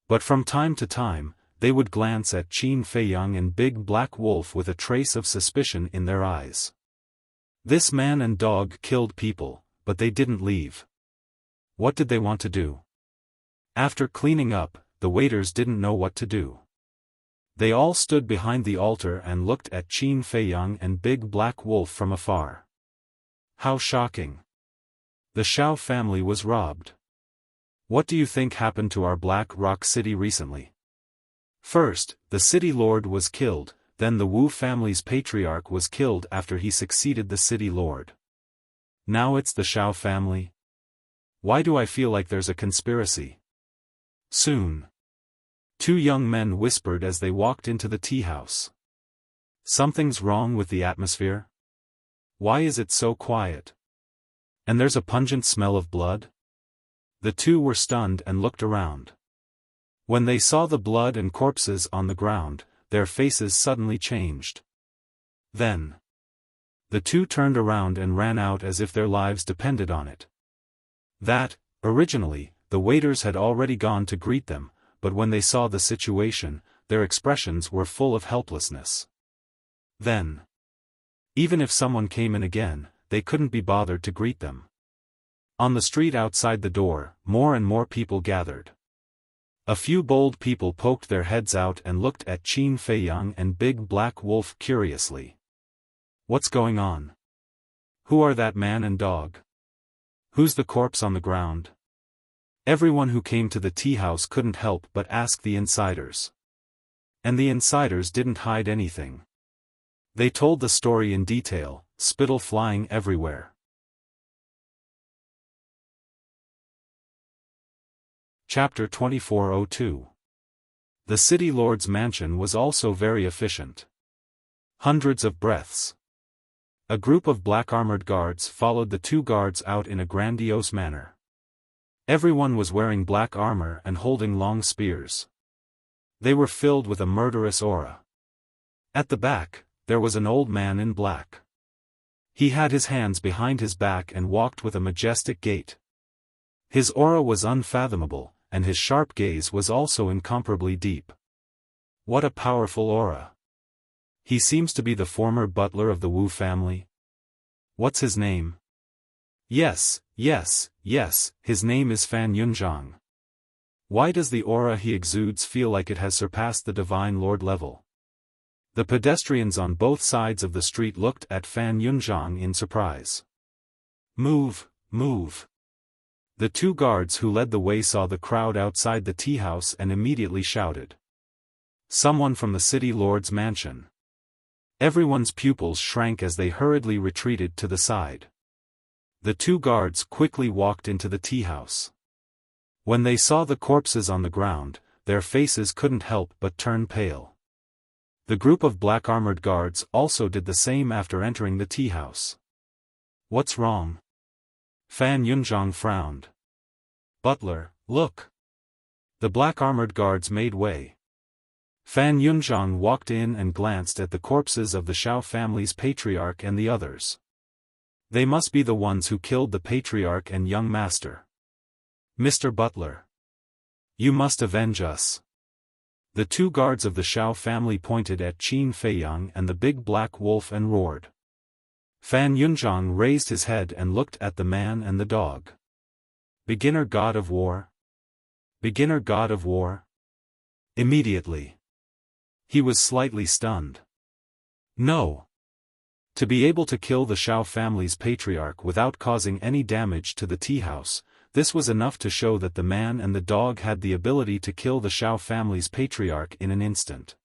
But from time to time, they would glance at Qin Feiyang and Big Black Wolf with a trace of suspicion in their eyes. This man and dog killed people, but they didn't leave. What did they want to do? After cleaning up, the waiters didn't know what to do. They all stood behind the altar and looked at Qin Feiyang and Big Black Wolf from afar. How shocking. The Xiao family was robbed. What do you think happened to our Black Rock City recently? First, the city lord was killed, then the Wu family's patriarch was killed after he succeeded the city lord. Now it's the Xiao family? Why do I feel like there's a conspiracy? Soon. 2 young men whispered as they walked into the tea house. Something's wrong with the atmosphere? Why is it so quiet? And there's a pungent smell of blood? The two were stunned and looked around. When they saw the blood and corpses on the ground, their faces suddenly changed. Then, the two turned around and ran out as if their lives depended on it. Originally, the waiters had already gone to greet them, but when they saw the situation, their expressions were full of helplessness. Then, even if someone came in again, they couldn't be bothered to greet them. On the street outside the door, more and more people gathered. A few bold people poked their heads out and looked at Qin Feiyang and Big Black Wolf curiously. What's going on? Who are that man and dog? Who's the corpse on the ground? Everyone who came to the tea house couldn't help but ask the insiders. And the insiders didn't hide anything. They told the story in detail, spittle flying everywhere. Chapter 2402. The city lord's mansion was also very efficient. Hundreds of breaths. A group of black-armored guards followed the two guards out in a grandiose manner. Everyone was wearing black armor and holding long spears. They were filled with a murderous aura. At the back, there was an old man in black. He had his hands behind his back and walked with a majestic gait. His aura was unfathomable, and his sharp gaze was also incomparably deep. What a powerful aura! He seems to be the former butler of the Wu family. What's his name? Yes, his name is Fan Yunzhang. Why does the aura he exudes feel like it has surpassed the Divine Lord level? The pedestrians on both sides of the street looked at Fan Yunzhang in surprise. Move! The two guards who led the way saw the crowd outside the tea house and immediately shouted. Someone from the city lord's mansion. Everyone's pupils shrank as they hurriedly retreated to the side. The two guards quickly walked into the tea house. When they saw the corpses on the ground, their faces couldn't help but turn pale. The group of black-armored guards also did the same after entering the tea house. What's wrong? Fan Yunzhang frowned. Butler, look! The black-armored guards made way. Fan Yunzhang walked in and glanced at the corpses of the Xiao family's patriarch and the others. They must be the ones who killed the patriarch and young master. Mr. Butler. You must avenge us. The two guards of the Xiao family pointed at Qin Feiyang and the Big Black Wolf and roared. Fan Yunzhang raised his head and looked at the man and the dog. Beginner god of war? Beginner god of war? Immediately. He was slightly stunned. No. To be able to kill the Xiao family's patriarch without causing any damage to the tea house, this was enough to show that the man and the dog had the ability to kill the Xiao family's patriarch in an instant.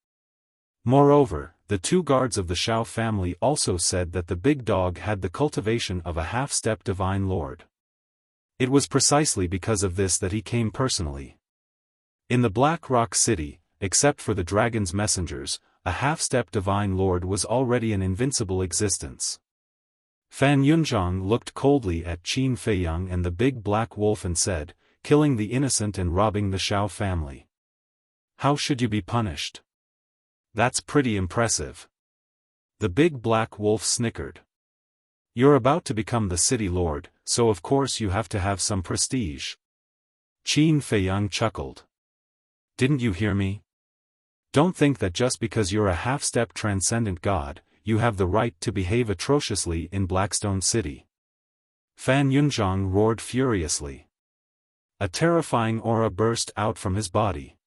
Moreover, the two guards of the Xiao family also said that the big dog had the cultivation of a half-step divine lord. It was precisely because of this that he came personally. In the Black Rock City, except for the dragon's messengers, a half-step divine lord was already an invincible existence. Fan Yunzhang looked coldly at Qin Feiyang and the Big Black Wolf and said, killing the innocent and robbing the Xiao family. How should you be punished? That's pretty impressive. The Big Black Wolf snickered. You're about to become the city lord, so of course you have to have some prestige. Qin Feiyang chuckled. Didn't you hear me? Don't think that just because you're a half-step transcendent god, you have the right to behave atrociously in Blackstone City. Fan Yunzhang roared furiously. A terrifying aura burst out from his body.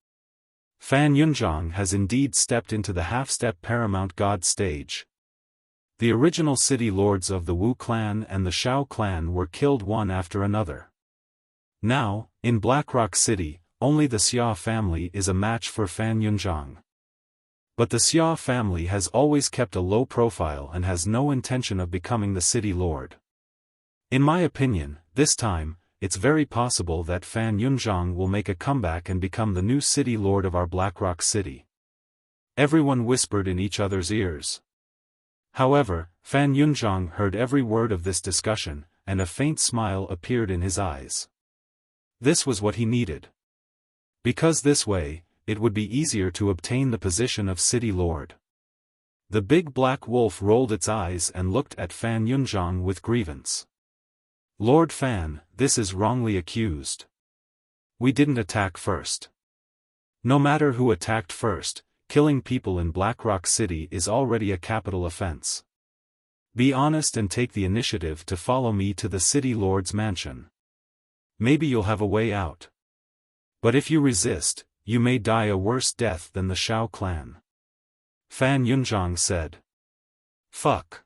Fan Yunzhang has indeed stepped into the half-step paramount god stage. The original city lords of the Wu clan and the Xiao clan were killed one after another. Now, in Blackrock City, only the Xia family is a match for Fan Yunzhang. But the Xia family has always kept a low profile and has no intention of becoming the city lord. In my opinion, this time, it's very possible that Fan Yunzhang will make a comeback and become the new city lord of our Blackrock City. Everyone whispered in each other's ears. However, Fan Yunzhang heard every word of this discussion, and a faint smile appeared in his eyes. This was what he needed. Because this way, it would be easier to obtain the position of city lord. The big black wolf rolled its eyes and looked at Fan Yunzhang with grievance. Lord Fan, this is wrongly accused. We didn't attack first. No matter who attacked first, killing people in Blackrock City is already a capital offense. Be honest and take the initiative to follow me to the city lord's mansion. Maybe you'll have a way out. But if you resist, you may die a worse death than the Shao clan. Fan Yunzhang said. Fuck.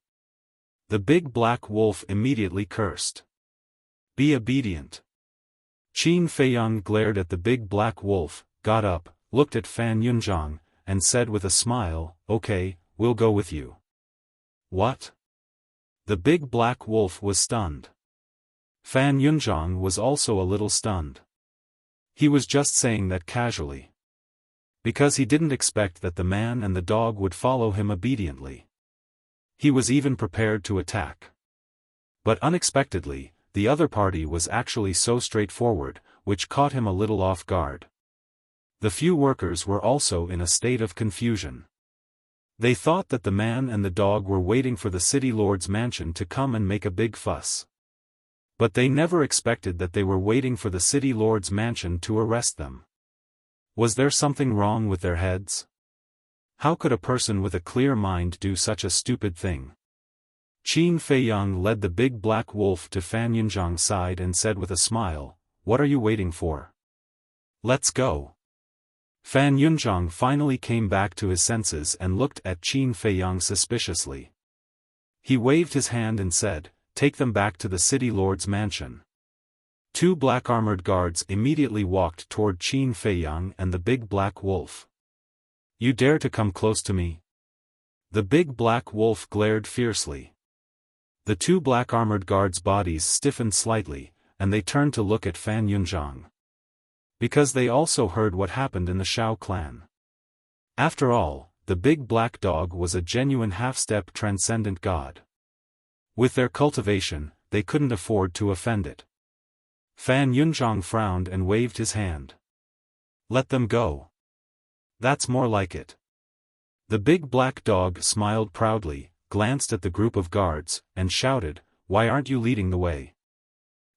The big black wolf immediately cursed. Be obedient. Qin Feiyang glared at the big black wolf, got up, looked at Fan Yunzhang, and said with a smile, okay, we'll go with you. What? The big black wolf was stunned. Fan Yunzhang was also a little stunned. He was just saying that casually. Because he didn't expect that the man and the dog would follow him obediently. He was even prepared to attack. But unexpectedly, the other party was actually so straightforward, which caught him a little off guard. The few workers were also in a state of confusion. They thought that the man and the dog were waiting for the city lord's mansion to come and make a big fuss. But they never expected that they were waiting for the city lord's mansion to arrest them. Was there something wrong with their heads? How could a person with a clear mind do such a stupid thing? Qin Feiyang led the big black wolf to Fan Yunzhang's side and said with a smile, "What are you waiting for? Let's go." Fan Yunzhang finally came back to his senses and looked at Qin Feiyang suspiciously. He waved his hand and said, "Take them back to the city lord's mansion." Two black-armored guards immediately walked toward Qin Feiyang and the big black wolf. "You dare to come close to me?" The big black wolf glared fiercely. The two black-armored guards' bodies stiffened slightly, and they turned to look at Fan Yunzhang. Because they also heard what happened in the Shao clan. After all, the big black dog was a genuine half-step transcendent god. With their cultivation, they couldn't afford to offend it. Fan Yunzhang frowned and waved his hand. "Let them go. That's more like it." The big black dog smiled proudly, glanced at the group of guards, and shouted, "Why aren't you leading the way?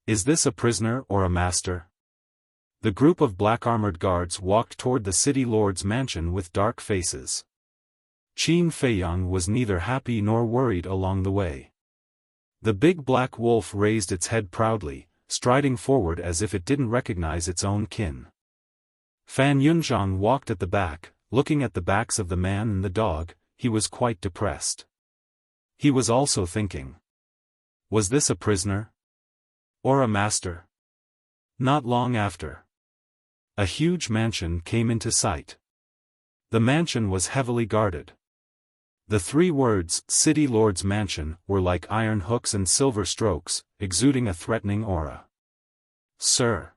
Is this a prisoner or a master?" The group of black-armored guards walked toward the city lord's mansion with dark faces. Qin Feiyang was neither happy nor worried along the way. The big black wolf raised its head proudly, striding forward as if it didn't recognize its own kin. Fan Yunzhang walked at the back, looking at the backs of the man and the dog. He was quite depressed. He was also thinking. Was this a prisoner? Or a master? Not long after, a huge mansion came into sight. The mansion was heavily guarded. The three words, City Lord's Mansion, were like iron hooks and silver strokes, exuding a threatening aura. "Sir."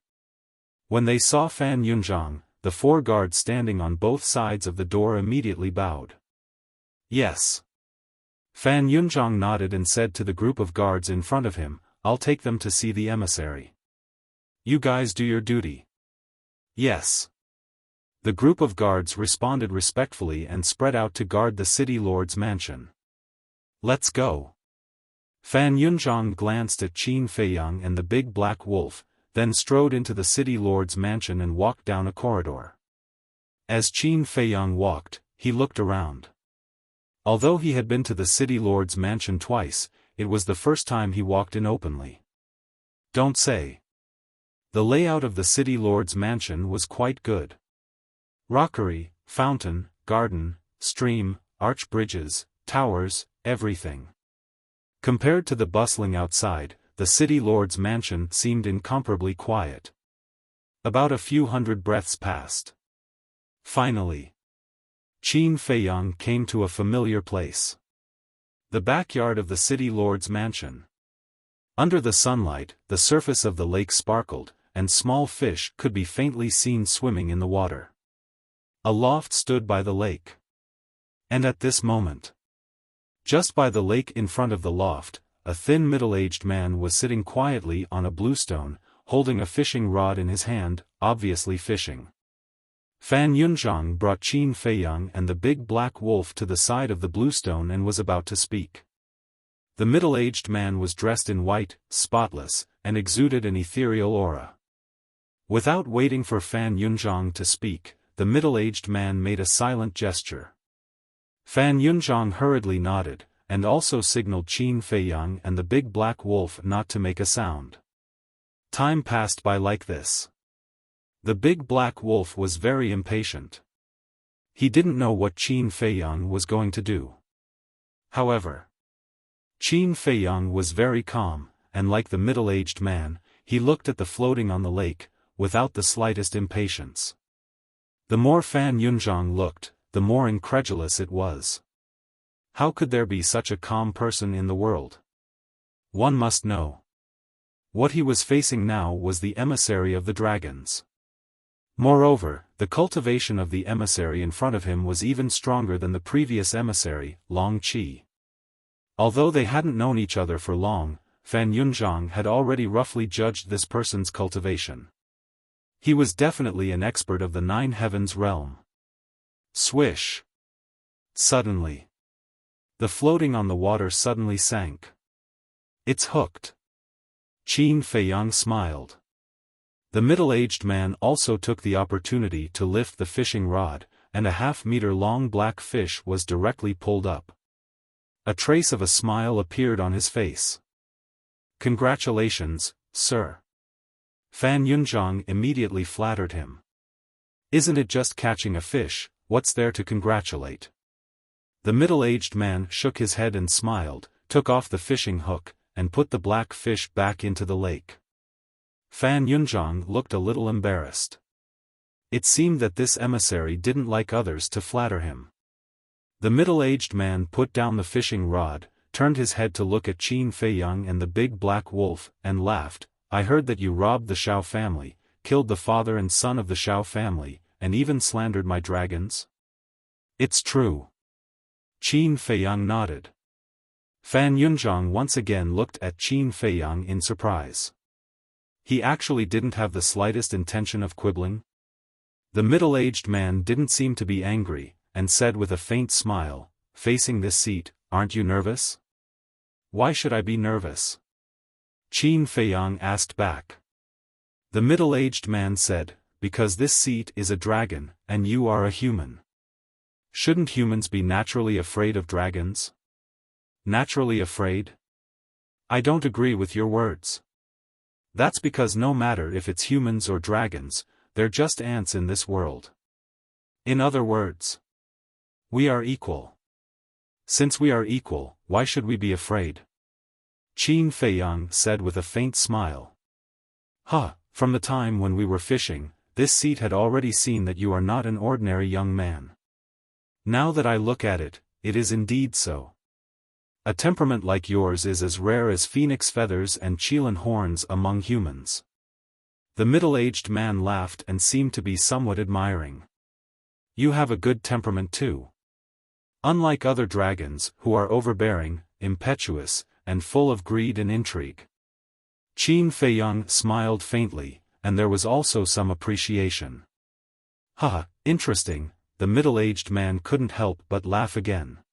When they saw Fan Yunzhang, the four guards standing on both sides of the door immediately bowed. "Yes." Fan Yunzhang nodded and said to the group of guards in front of him, "I'll take them to see the emissary. You guys do your duty." "Yes." The group of guards responded respectfully and spread out to guard the city lord's mansion. "Let's go." Fan Yunzhang glanced at Qin Feiyang and the big black wolf, then strode into the city lord's mansion and walked down a corridor. As Qin Feiyang walked, he looked around. Although he had been to the city lord's mansion twice, it was the first time he walked in openly. Don't say. The layout of the city lord's mansion was quite good. Rockery, fountain, garden, stream, arch bridges, towers, everything. Compared to the bustling outside, the city lord's mansion seemed incomparably quiet. About a few hundred breaths passed. Finally, Qin Feiyang came to a familiar place. The backyard of the city lord's mansion. Under the sunlight, the surface of the lake sparkled, and small fish could be faintly seen swimming in the water. A loft stood by the lake. And at this moment, Just by the lake in front of the loft, a thin middle-aged man was sitting quietly on a bluestone, holding a fishing rod in his hand, obviously fishing. Fan Yunzhang brought Qin Feiyang and the big black wolf to the side of the bluestone and was about to speak. The middle-aged man was dressed in white, spotless, and exuded an ethereal aura. Without waiting for Fan Yunzhang to speak, the middle-aged man made a silent gesture. Fan Yunzhang hurriedly nodded, and also signaled Qin Feiyang and the big black wolf not to make a sound. Time passed by like this. The big black wolf was very impatient. He didn't know what Qin Feiyang was going to do. However, Qin Feiyang was very calm, and like the middle-aged man, he looked at the floating on the lake, without the slightest impatience. The more Fan Yunzhang looked, the more incredulous it was. How could there be such a calm person in the world? One must know. What he was facing now was the emissary of the dragons. Moreover, the cultivation of the emissary in front of him was even stronger than the previous emissary, Long Qi. Although they hadn't known each other for long, Fan Yunzhang had already roughly judged this person's cultivation. He was definitely an expert of the Nine Heavens realm. Swish! Suddenly, the floating on the water suddenly sank. It's hooked. Qin Feiyang smiled. The middle-aged man also took the opportunity to lift the fishing rod, and a half-meter-long black fish was directly pulled up. A trace of a smile appeared on his face. "Congratulations, sir." Fan Yunzhang immediately flattered him. "Isn't it just catching a fish, what's there to congratulate?" The middle-aged man shook his head and smiled, took off the fishing hook, and put the black fish back into the lake. Fan Yunzhang looked a little embarrassed. It seemed that this emissary didn't like others to flatter him. The middle-aged man put down the fishing rod, turned his head to look at Qin Feiyang and the big black wolf, and laughed. "I heard that you robbed the Xiao family, killed the father and son of the Xiao family, and even slandered my dragons?" "It's true." Qin Feiyang nodded. Fan Yunzhang once again looked at Qin Feiyang in surprise. He actually didn't have the slightest intention of quibbling. The middle-aged man didn't seem to be angry, and said with a faint smile, "Facing this seat, aren't you nervous?" "Why should I be nervous?" Qin Feiyang asked back. The middle-aged man said, "Because this seat is a dragon, and you are a human. Shouldn't humans be naturally afraid of dragons?" "Naturally afraid?" "I don't agree with your words. That's because no matter if it's humans or dragons, they're just ants in this world. In other words, we are equal. Since we are equal, why should we be afraid?" Qin Feiyang said with a faint smile. From the time when we were fishing, this seat had already seen that you are not an ordinary young man. Now that I look at it, it is indeed so. A temperament like yours is as rare as phoenix feathers and qilin horns among humans." The middle-aged man laughed and seemed to be somewhat admiring. "You have a good temperament too. Unlike other dragons, who are overbearing, impetuous, and full of greed and intrigue." Qin Feiyang smiled faintly, and there was also some appreciation. Interesting," the middle-aged man couldn't help but laugh again.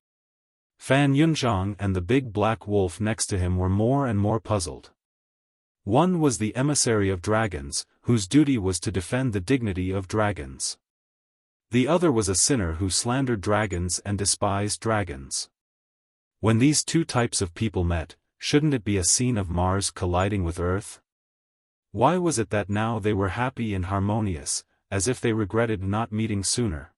Fan Yunzhang and the big black wolf next to him were more and more puzzled. One was the emissary of dragons, whose duty was to defend the dignity of dragons. The other was a sinner who slandered dragons and despised dragons. When these two types of people met, shouldn't it be a scene of Mars colliding with Earth? Why was it that now they were happy and harmonious, as if they regretted not meeting sooner?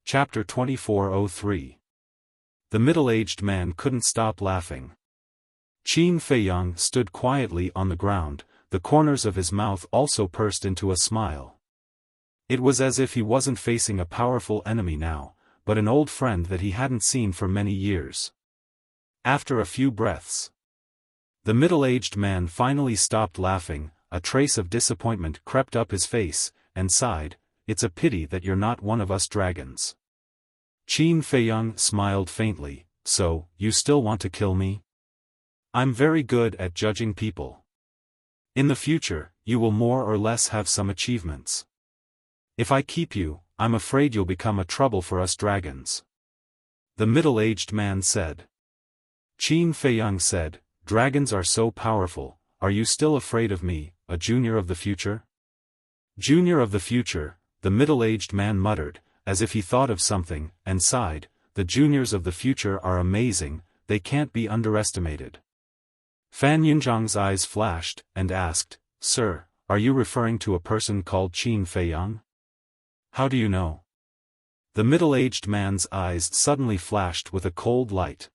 Chapter 2403. The middle-aged man couldn't stop laughing. Qin Feiyang stood quietly on the ground, the corners of his mouth also pursed into a smile. It was as if he wasn't facing a powerful enemy now, but an old friend that he hadn't seen for many years. After a few breaths, the middle-aged man finally stopped laughing, a trace of disappointment crept up his face, and sighed, it's a pity that you're not one of us dragons. Qin Feiyang smiled faintly, so, you still want to kill me? I'm very good at judging people. In the future, you will more or less have some achievements. If I keep you, I'm afraid you'll become a trouble for us dragons. The middle-aged man said. Qin Feiyang said, dragons are so powerful, are you still afraid of me, a junior of the future? Junior of the future, the middle-aged man muttered, as if he thought of something, and sighed, the juniors of the future are amazing, they can't be underestimated. Fan Yunzhang's eyes flashed, and asked, Sir, are you referring to a person called Qin Feiyang? How do you know? The middle-aged man's eyes suddenly flashed with a cold light.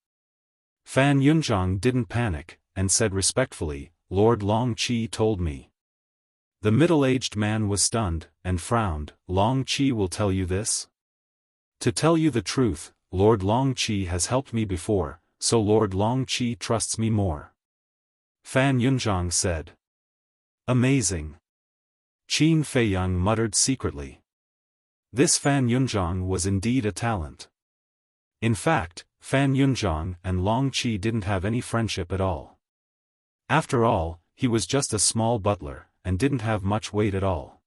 Fan Yunzhang didn't panic, and said respectfully, Lord Long Qi told me. The middle-aged man was stunned, and frowned, Long Qi will tell you this? To tell you the truth, Lord Long Qi has helped me before, so Lord Long Qi trusts me more. Fan Yunzhang said. Amazing. Qin Feiyang muttered secretly. This Fan Yunzhang was indeed a talent. In fact, Fan Yunzhang and Long Qi didn't have any friendship at all. After all, he was just a small butler, and didn't have much weight at all.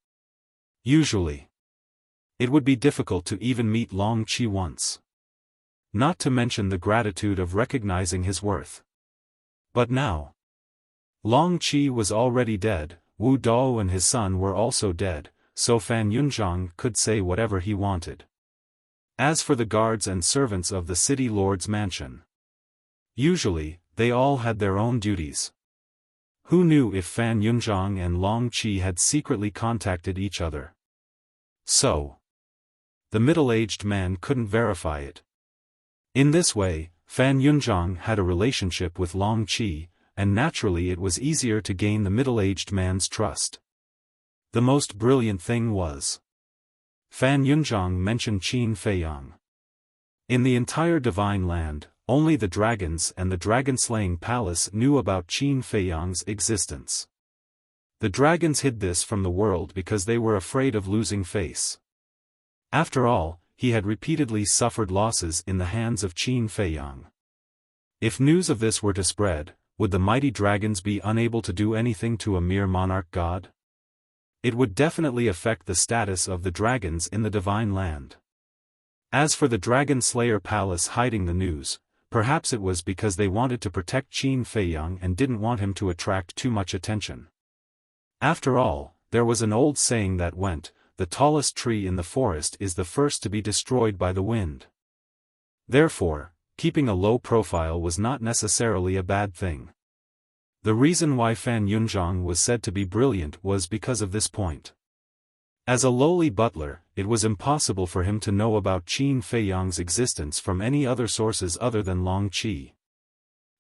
Usually, it would be difficult to even meet Long Qi once. Not to mention the gratitude of recognizing his worth. But now, Long Qi was already dead, Wu Dao and his son were also dead, so Fan Yunzhang could say whatever he wanted. As for the guards and servants of the city lord's mansion, usually, they all had their own duties. Who knew if Fan Yunzhang and Long Qi had secretly contacted each other? So, the middle-aged man couldn't verify it. In this way, Fan Yunzhang had a relationship with Long Qi, and naturally it was easier to gain the middle-aged man's trust. The most brilliant thing was, Fan Yunzhang mentioned Qin Feiyang. In the entire Divine Land, only the dragons and the dragon-slaying palace knew about Qin Feiyang's existence. The dragons hid this from the world because they were afraid of losing face. After all, he had repeatedly suffered losses in the hands of Qin Feiyang. If news of this were to spread, would the mighty dragons be unable to do anything to a mere monarch god? It would definitely affect the status of the dragons in the Divine Land. As for the Dragon Slayer Palace hiding the news, perhaps it was because they wanted to protect Qin Feiyang and didn't want him to attract too much attention. After all, there was an old saying that went, the tallest tree in the forest is the first to be destroyed by the wind. Therefore, keeping a low profile was not necessarily a bad thing. The reason why Fan Yunzhang was said to be brilliant was because of this point. As a lowly butler, it was impossible for him to know about Qin Feiyang's existence from any other sources other than Long Qi.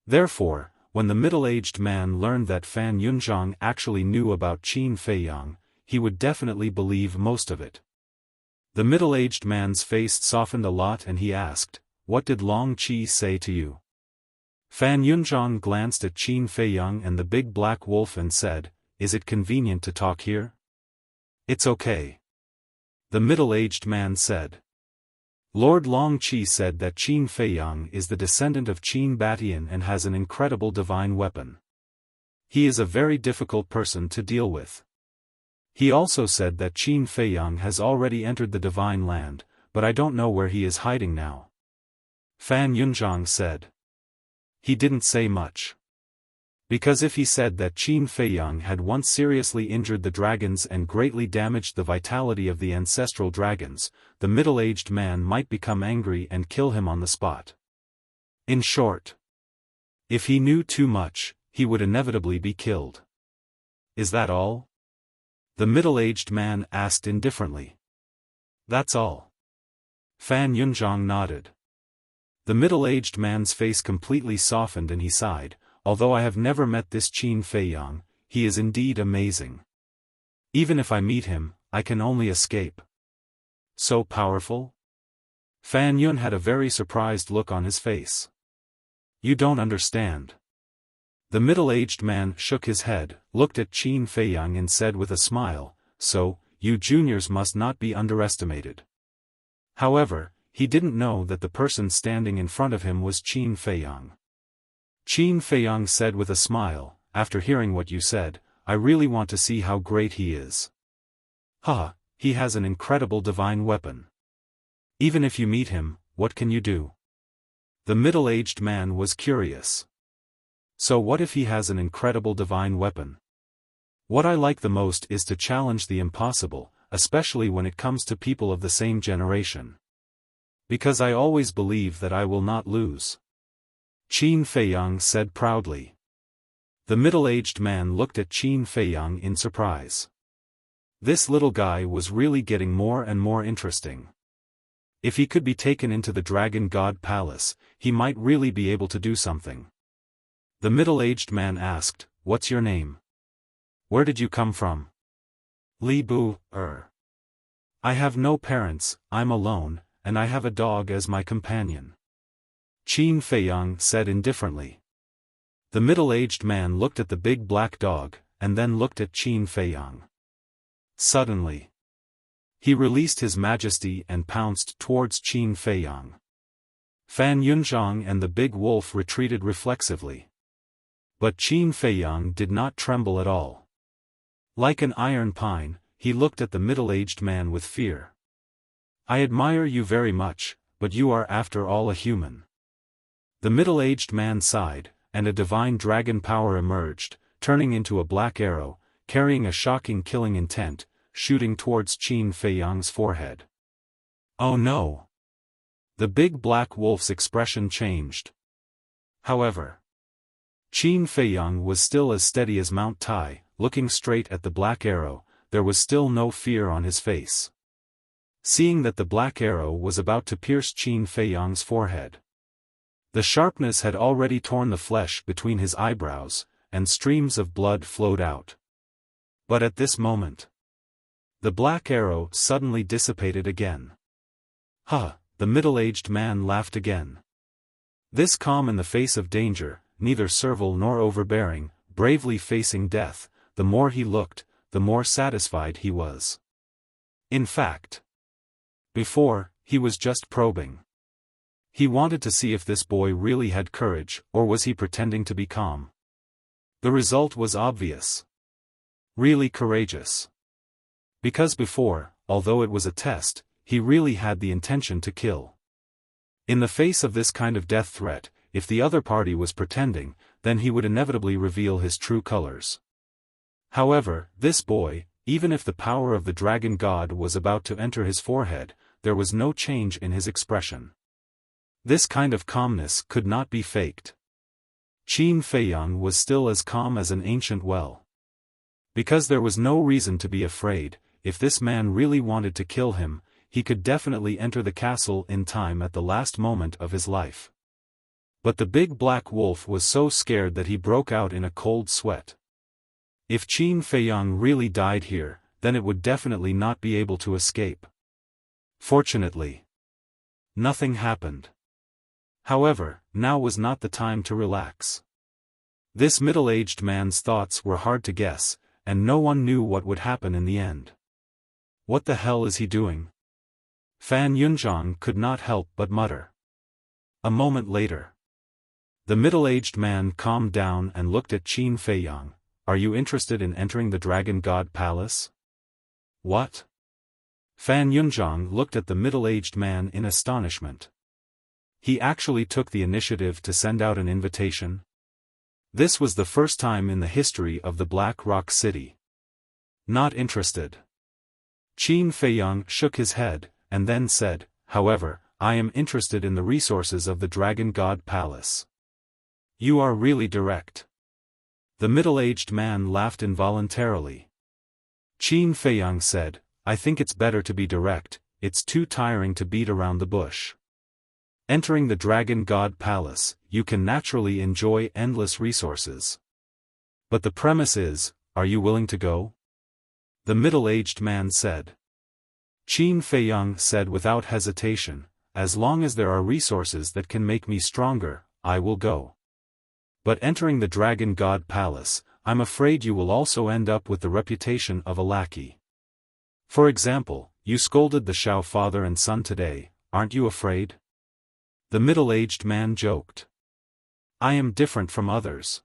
Therefore, when the middle-aged man learned that Fan Yunzhang actually knew about Qin Feiyang, he would definitely believe most of it. The middle-aged man's face softened a lot and he asked, What did Long Qi say to you? Fan Yunzhang glanced at Qin Feiyang and the big black wolf and said, Is it convenient to talk here? It's okay. The middle-aged man said. Lord Long Qi said that Qin Feiyang is the descendant of Qin Batian and has an incredible divine weapon. He is a very difficult person to deal with. He also said that Qin Feiyang has already entered the Divine Land, but I don't know where he is hiding now. Fan Yunzhang said. He didn't say much. Because if he said that Qin Feiyang had once seriously injured the dragons and greatly damaged the vitality of the ancestral dragons, the middle-aged man might become angry and kill him on the spot. In short, if he knew too much, he would inevitably be killed. Is that all? The middle-aged man asked indifferently. That's all. Fan Yunzhang nodded. The middle-aged man's face completely softened and he sighed, although I have never met this Qin Feiyang, he is indeed amazing. Even if I meet him, I can only escape. So powerful? Fan Yun had a very surprised look on his face. You don't understand. The middle-aged man shook his head, looked at Qin Feiyang and said with a smile, So, you juniors must not be underestimated. However, he didn't know that the person standing in front of him was Qin Feiyang. Qin Feiyang said with a smile, after hearing what you said, I really want to see how great he is. Haha, he has an incredible divine weapon. Even if you meet him, what can you do? The middle-aged man was curious. So what if he has an incredible divine weapon? What I like the most is to challenge the impossible, especially when it comes to people of the same generation. Because I always believe that I will not lose. Qin Feiyang said proudly. The middle-aged man looked at Qin Feiyang in surprise. This little guy was really getting more and more interesting. If he could be taken into the Dragon God Palace, he might really be able to do something. The middle-aged man asked, What's your name? Where did you come from? Li Bu, I have no parents, I'm alone, and I have a dog as my companion. Qin Feiyang said indifferently. The middle-aged man looked at the big black dog, and then looked at Qin Feiyang. Suddenly, he released his majesty and pounced towards Qin Feiyang. Fan Yunzhang and the big wolf retreated reflexively. But Qin Feiyang did not tremble at all. Like an iron pine, he looked at the middle-aged man with fear. I admire you very much, but you are after all a human. The middle-aged man sighed, and a divine dragon power emerged, turning into a black arrow, carrying a shocking killing intent, shooting towards Qin Feiyang's forehead. Oh no! The big black wolf's expression changed. However, Qin Feiyang was still as steady as Mount Tai, looking straight at the black arrow, there was still no fear on his face. Seeing that the black arrow was about to pierce Qin Feiyang's forehead. The sharpness had already torn the flesh between his eyebrows, and streams of blood flowed out. But at this moment, the black arrow suddenly dissipated again. The middle-aged man laughed again. This calm in the face of danger, neither servile nor overbearing, bravely facing death, the more he looked, the more satisfied he was. In fact, before, he was just probing. He wanted to see if this boy really had courage, or was he pretending to be calm. The result was obvious. Really courageous. Because before, although it was a test, he really had the intention to kill. In the face of this kind of death threat, if the other party was pretending, then he would inevitably reveal his true colors. However, this boy, even if the power of the dragon god was about to enter his forehead, there was no change in his expression. This kind of calmness could not be faked. Qin Feiyang was still as calm as an ancient well. Because there was no reason to be afraid, if this man really wanted to kill him, he could definitely enter the castle in time at the last moment of his life. But the big black wolf was so scared that he broke out in a cold sweat. If Qin Feiyang really died here, then it would definitely not be able to escape. Fortunately, nothing happened. However, now was not the time to relax. This middle-aged man's thoughts were hard to guess, and no one knew what would happen in the end. What the hell is he doing? Fan Yunzhang could not help but mutter. A moment later, the middle-aged man calmed down and looked at Qin Feiyang. Are you interested in entering the Dragon God Palace? What? Fan Yunzhang looked at the middle-aged man in astonishment. He actually took the initiative to send out an invitation? This was the first time in the history of the Black Rock City. Not interested. Qin Feiyang shook his head, and then said, however, I am interested in the resources of the Dragon God Palace. You are really direct. The middle-aged man laughed involuntarily. Qin Feiyang said, I think it's better to be direct, it's too tiring to beat around the bush. Entering the Dragon God Palace, you can naturally enjoy endless resources. But the premise is, are you willing to go? The middle-aged man said. Qin Feiyang said without hesitation, as long as there are resources that can make me stronger, I will go. But entering the Dragon God Palace, I'm afraid you will also end up with the reputation of a lackey. For example, you scolded the Xiao father and son today, aren't you afraid? The middle-aged man joked. I am different from others.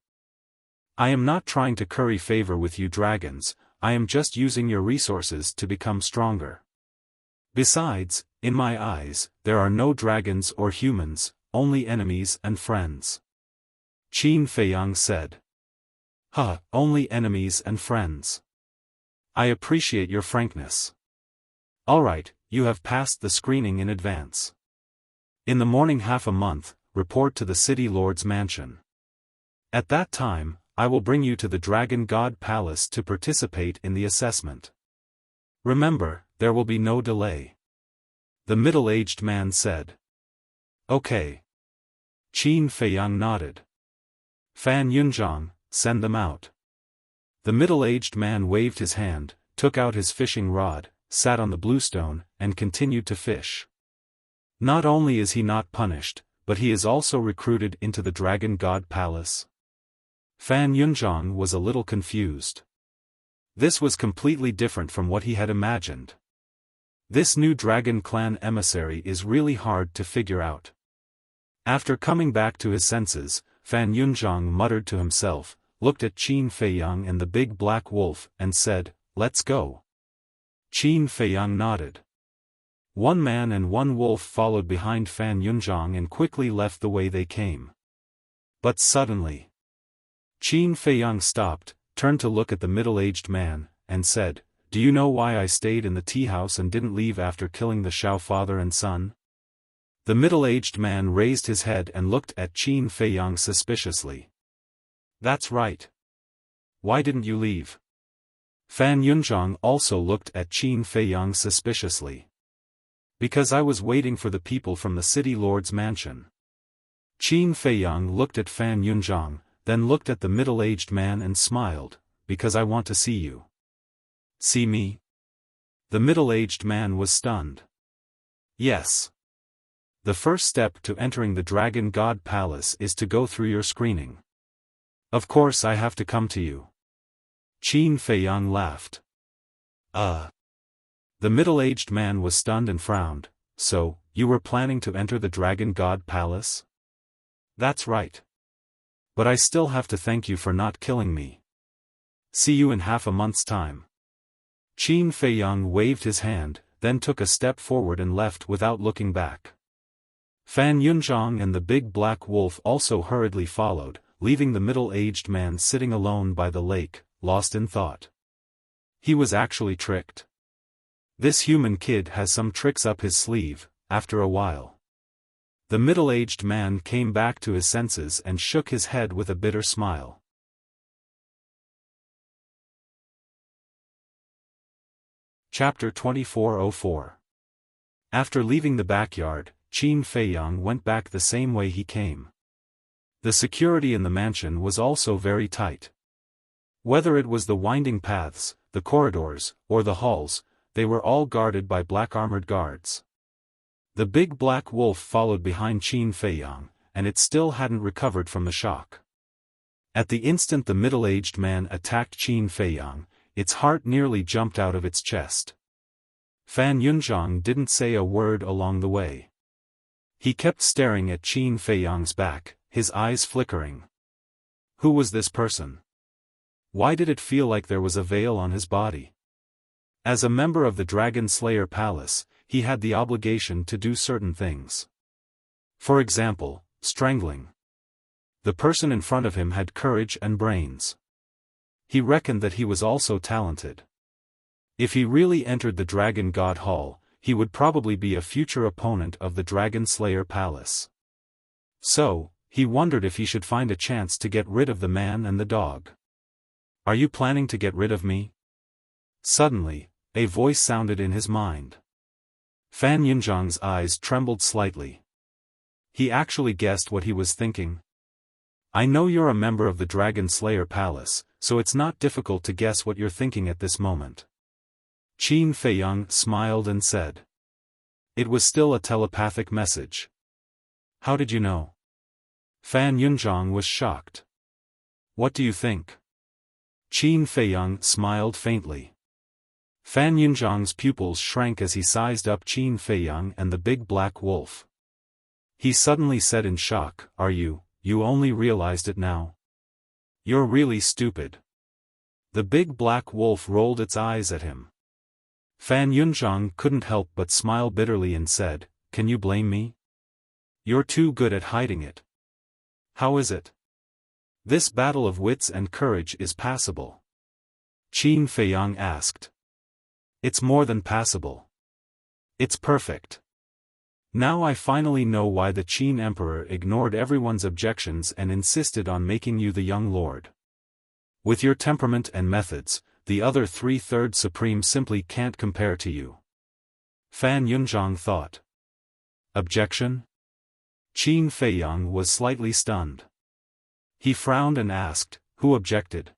I am not trying to curry favor with you dragons, I am just using your resources to become stronger. Besides, in my eyes, there are no dragons or humans, only enemies and friends. Qin Feiyang said. Huh, only enemies and friends. I appreciate your frankness. Alright, you have passed the screening in advance. In the morning half a month, report to the City Lord's mansion. At that time, I will bring you to the Dragon God Palace to participate in the assessment. Remember, there will be no delay. The middle-aged man said. Okay. Qin Feiyang nodded. Fan Yunzhang, send them out. The middle-aged man waved his hand, took out his fishing rod, sat on the bluestone, and continued to fish. Not only is he not punished, but he is also recruited into the Dragon God Palace. Fan Yunzhang was a little confused. This was completely different from what he had imagined. This new Dragon Clan emissary is really hard to figure out. After coming back to his senses, Fan Yunzhang muttered to himself, looked at Qin Feiyang and the big black wolf, and said, let's go. Qin Feiyang nodded. One man and one wolf followed behind Fan Yunzhang and quickly left the way they came. But suddenly, Qin Feiyang stopped, turned to look at the middle-aged man, and said, do you know why I stayed in the tea house and didn't leave after killing the Xiao father and son? The middle-aged man raised his head and looked at Qin Feiyang suspiciously. That's right. Why didn't you leave? Fan Yunzhang also looked at Qin Feiyang suspiciously. Because I was waiting for the people from the City Lord's mansion. Qin Feiyang looked at Fan Yunzhang, then looked at the middle-aged man and smiled, because I want to see you. See me? The middle-aged man was stunned. Yes. The first step to entering the Dragon God Palace is to go through your screening. Of course I have to come to you. Qin Feiyang laughed. The middle-aged man was stunned and frowned. So, you were planning to enter the Dragon God Palace? That's right. But I still have to thank you for not killing me. See you in half a month's time. Qin Feiyang waved his hand, then took a step forward and left without looking back. Fan Yunzhang and the big black wolf also hurriedly followed, leaving the middle-aged man sitting alone by the lake, lost in thought. He was actually tricked. This human kid has some tricks up his sleeve. After a while, the middle-aged man came back to his senses and shook his head with a bitter smile. Chapter 2404. After leaving the backyard, Qin Feiyang went back the same way he came. The security in the mansion was also very tight. Whether it was the winding paths, the corridors, or the halls, they were all guarded by black armored guards. The big black wolf followed behind Qin Feiyang, and it still hadn't recovered from the shock. At the instant the middle-aged man attacked Qin Feiyang, its heart nearly jumped out of its chest. Fan Yunzhang didn't say a word along the way. He kept staring at Qin Feiyang's back, his eyes flickering. Who was this person? Why did it feel like there was a veil on his body? As a member of the Dragon Slayer Palace, he had the obligation to do certain things. For example, strangling. The person in front of him had courage and brains. He reckoned that he was also talented. If he really entered the Dragon God Hall, he would probably be a future opponent of the Dragon Slayer Palace. So, he wondered if he should find a chance to get rid of the man and the dog. Are you planning to get rid of me? Suddenly, a voice sounded in his mind. Fan Yunzhang's eyes trembled slightly. He actually guessed what he was thinking. I know you're a member of the Dragon Slayer Palace, so it's not difficult to guess what you're thinking at this moment. Qin Feiyang smiled and said. It was still a telepathic message. How did you know? Fan Yunzhang was shocked. What do you think? Qin Feiyang smiled faintly. Fan Yunzhang's pupils shrank as he sized up Qin Feiyang and the big black wolf. He suddenly said in shock, you only realized it now? You're really stupid. The big black wolf rolled its eyes at him. Fan Yunzhang couldn't help but smile bitterly and said, can you blame me? You're too good at hiding it. How is it? This battle of wits and courage is passable. Qin Feiyang asked. It's more than passable. It's perfect. Now I finally know why the Qin Emperor ignored everyone's objections and insisted on making you the young lord. With your temperament and methods, the other 3/3 Supreme simply can't compare to you. Fan Yunzhang thought. Objection? Qin Feiyang was slightly stunned. He frowned and asked, who objected?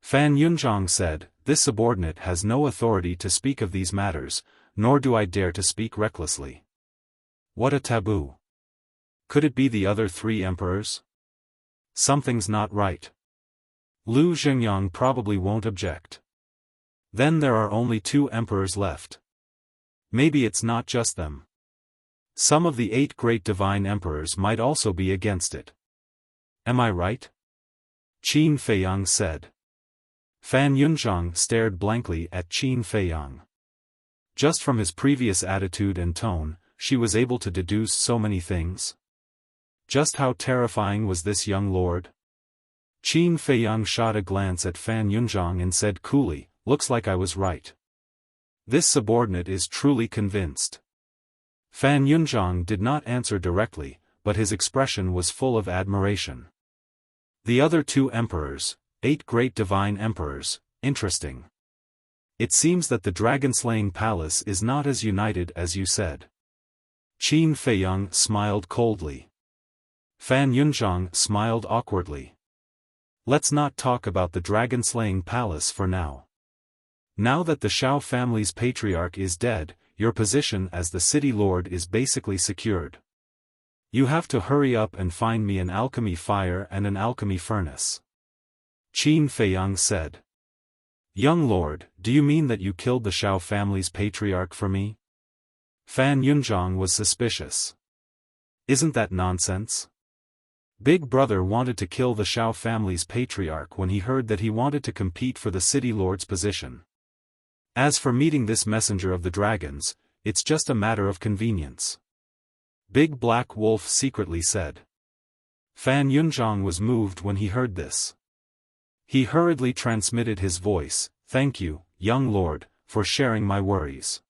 Fan Yunzhang said, this subordinate has no authority to speak of these matters, nor do I dare to speak recklessly. What a taboo. Could it be the other 3 emperors? Something's not right. Lu Xingyang probably won't object. Then there are only 2 emperors left. Maybe it's not just them. Some of the 8 great divine emperors might also be against it. Am I right? Qin Feiyang said. Fan Yunzhang stared blankly at Qin Feiyang. Just from his previous attitude and tone, she was able to deduce so many things. Just how terrifying was this young lord? Qin Feiyang shot a glance at Fan Yunzhang and said coolly, looks like I was right. This subordinate is truly convinced. Fan Yunzhang did not answer directly, but his expression was full of admiration. The other 2 emperors, 8 great divine emperors, interesting. It seems that the dragon-slaying palace is not as united as you said. Qin Feiyang smiled coldly. Fan Yunzhang smiled awkwardly. Let's not talk about the dragon-slaying palace for now. Now that the Xiao family's patriarch is dead, your position as the city lord is basically secured. You have to hurry up and find me an alchemy fire and an alchemy furnace. Qin Feiyang said. Young lord, do you mean that you killed the Xiao family's patriarch for me? Fan Yunzhang was suspicious. Isn't that nonsense? Big brother wanted to kill the Xiao family's patriarch when he heard that he wanted to compete for the city lord's position. As for meeting this messenger of the dragons, it's just a matter of convenience. Big Black Wolf secretly said. Fan Yunzhang was moved when he heard this. He hurriedly transmitted his voice, thank you, young lord, for sharing my worries.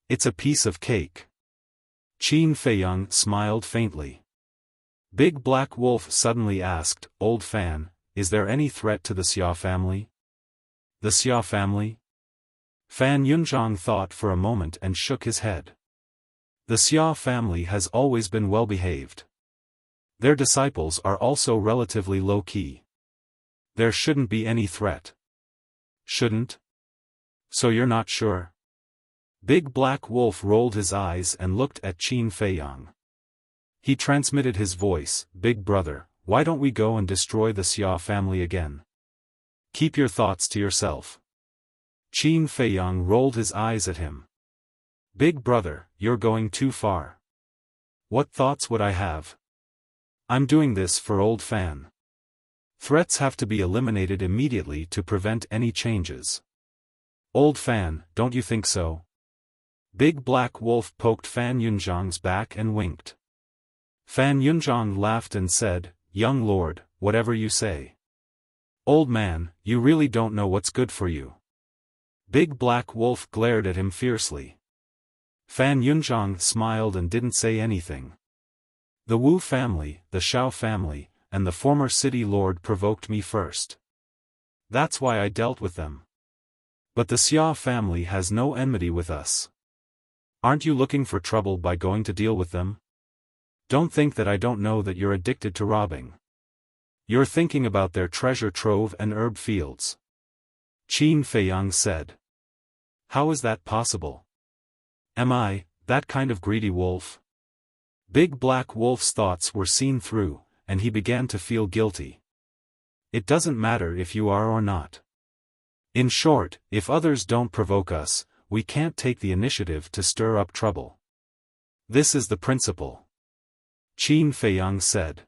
It's a piece of cake. Qin Feiyang smiled faintly. Big Black Wolf suddenly asked, Old Fan, is there any threat to the Xia family? The Xia family? Fan Yunzhang thought for a moment and shook his head. The Xia family has always been well-behaved. Their disciples are also relatively low-key. There shouldn't be any threat. Shouldn't? So you're not sure? Big Black Wolf rolled his eyes and looked at Qin Feiyang. He transmitted his voice, Big brother, why don't we go and destroy the Xia family again? Keep your thoughts to yourself. Qin Feiyang rolled his eyes at him. Big brother, you're going too far. What thoughts would I have? I'm doing this for Old Fan. Threats have to be eliminated immediately to prevent any changes. Old Fan, don't you think so? Big Black Wolf poked Fan Yunzhang's back and winked. Fan Yunzhang laughed and said, Young lord, whatever you say. Old man, you really don't know what's good for you. Big Black Wolf glared at him fiercely. Fan Yunzhang smiled and didn't say anything. The Wu family, the Xiao family, and the former city lord provoked me first. That's why I dealt with them. But the Xia family has no enmity with us. Aren't you looking for trouble by going to deal with them? Don't think that I don't know that you're addicted to robbing. You're thinking about their treasure trove and herb fields. Qin Feiyang said. How is that possible? Am I, that kind of greedy wolf? Big Black Wolf's thoughts were seen through, and he began to feel guilty. It doesn't matter if you are or not. In short, if others don't provoke us, we can't take the initiative to stir up trouble. This is the principle. Qin Feiyang said.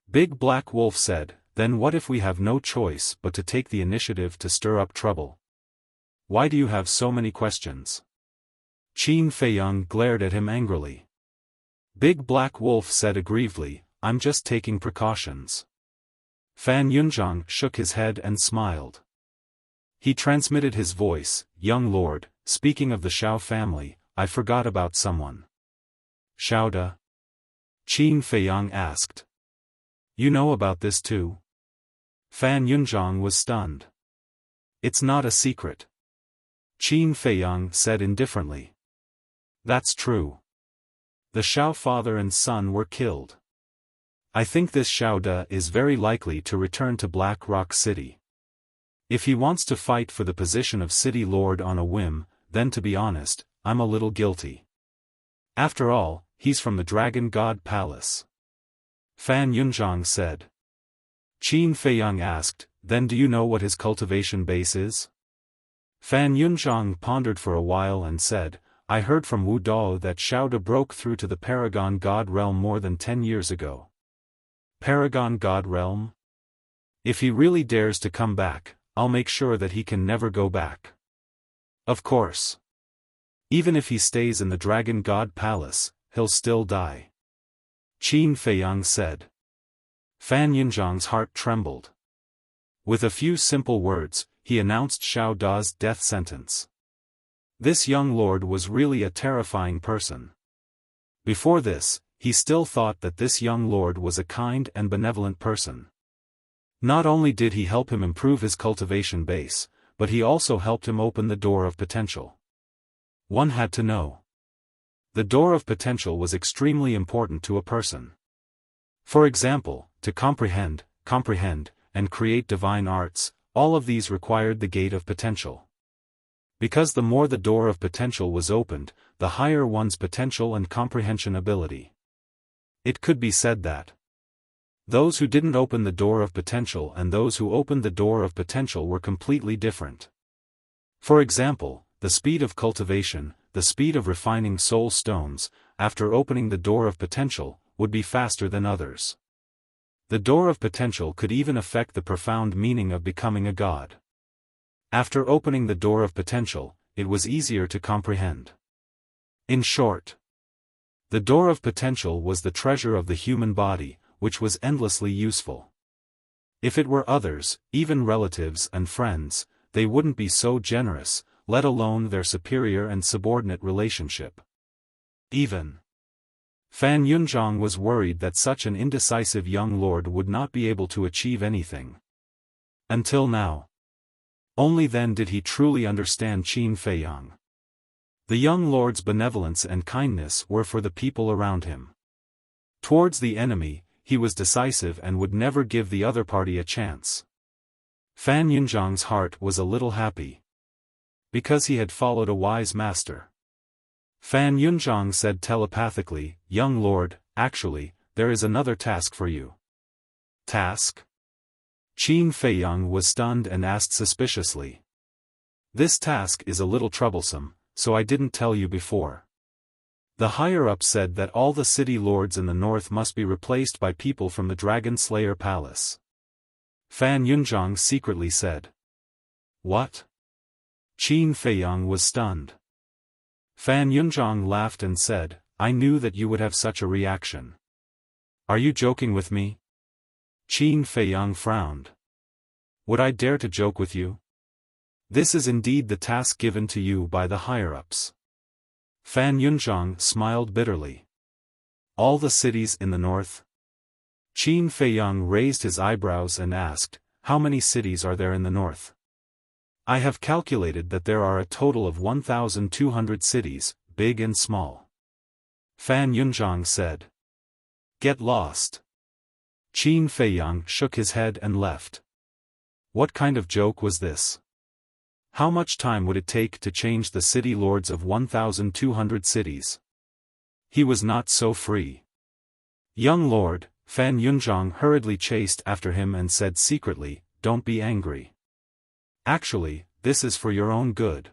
Big Black Wolf said, then what if we have no choice but to take the initiative to stir up trouble? Why do you have so many questions? Qin Feiyang glared at him angrily. Big Black Wolf said aggrievedly, I'm just taking precautions. Fan Yunzhang shook his head and smiled. He transmitted his voice, young lord, speaking of the Xiao family, I forgot about someone. Xiao De? Qin Feiyang asked. You know about this too? Fan Yunzhang was stunned. It's not a secret. Qin Feiyang said indifferently. That's true. The Xiao father and son were killed. I think this Xiao De is very likely to return to Black Rock City. If he wants to fight for the position of city lord on a whim, then to be honest, I'm a little guilty. After all, he's from the Dragon God Palace. Fan Yunzhang said. Qin Feiyang asked, then do you know what his cultivation base is? Fan Yunzhang pondered for a while and said, I heard from Wu Dao that Xiao De broke through to the Paragon God Realm more than 10 years ago. Paragon God Realm? If he really dares to come back, I'll make sure that he can never go back. Of course. Even if he stays in the Dragon God Palace, he'll still die. Qin Feiyang said. Fan Yunzhang's heart trembled. With a few simple words, he announced Xiao Da's death sentence. This young lord was really a terrifying person. Before this, he still thought that this young lord was a kind and benevolent person. Not only did he help him improve his cultivation base, but he also helped him open the door of potential. One had to know. The door of potential was extremely important to a person. For example, to comprehend, and create divine arts, all of these required the gate of potential. Because the more the door of potential was opened, the higher one's potential and comprehension ability. It could be said that those who didn't open the door of potential and those who opened the door of potential were completely different. For example, the speed of cultivation, the speed of refining soul stones, after opening the door of potential, would be faster than others. The door of potential could even affect the profound meaning of becoming a god. After opening the door of potential, it was easier to comprehend. In short, the door of potential was the treasure of the human body, which was endlessly useful. If it were others, even relatives and friends, they wouldn't be so generous, let alone their superior and subordinate relationship. Even Fan Yunzhang was worried that such an indecisive young lord would not be able to achieve anything. Until now. Only then did he truly understand Qin Feiyang. The young lord's benevolence and kindness were for the people around him. Towards the enemy, he was decisive and would never give the other party a chance. Fan Yunzhang's heart was a little happy. Because he had followed a wise master. Fan Yunzhang said telepathically, young lord, actually, there is another task for you. Task? Qin Feiyang was stunned and asked suspiciously. This task is a little troublesome, so I didn't tell you before. The higher-up said that all the city lords in the north must be replaced by people from the Dragon Slayer Palace. Fan Yunzhang secretly said. What? Qin Feiyang was stunned. Fan Yunzhang laughed and said, I knew that you would have such a reaction. Are you joking with me? Qin Feiyang frowned. Would I dare to joke with you? This is indeed the task given to you by the higher-ups. Fan Yunzhang smiled bitterly. All the cities in the north? Qin Feiyang raised his eyebrows and asked, how many cities are there in the north? I have calculated that there are a total of 1,200 cities, big and small. Fan Yunzhang said. Get lost. Qin Feiyang shook his head and left. What kind of joke was this? How much time would it take to change the city lords of 1,200 cities? He was not so free. Young lord, Fan Yunzhang hurriedly chased after him and said secretly, don't be angry. Actually, this is for your own good.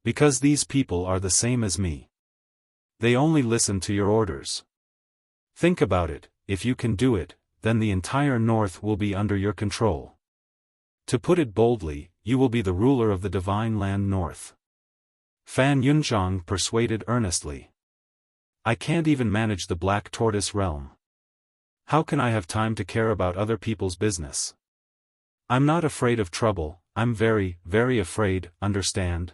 Because these people are the same as me. They only listen to your orders. Think about it, if you can do it, then the entire north will be under your control. To put it boldly, you will be the ruler of the divine land north. Fan Yunzhang persuaded earnestly. I can't even manage the Black Tortoise realm. How can I have time to care about other people's business? I'm not afraid of trouble, I'm very, very afraid, understand?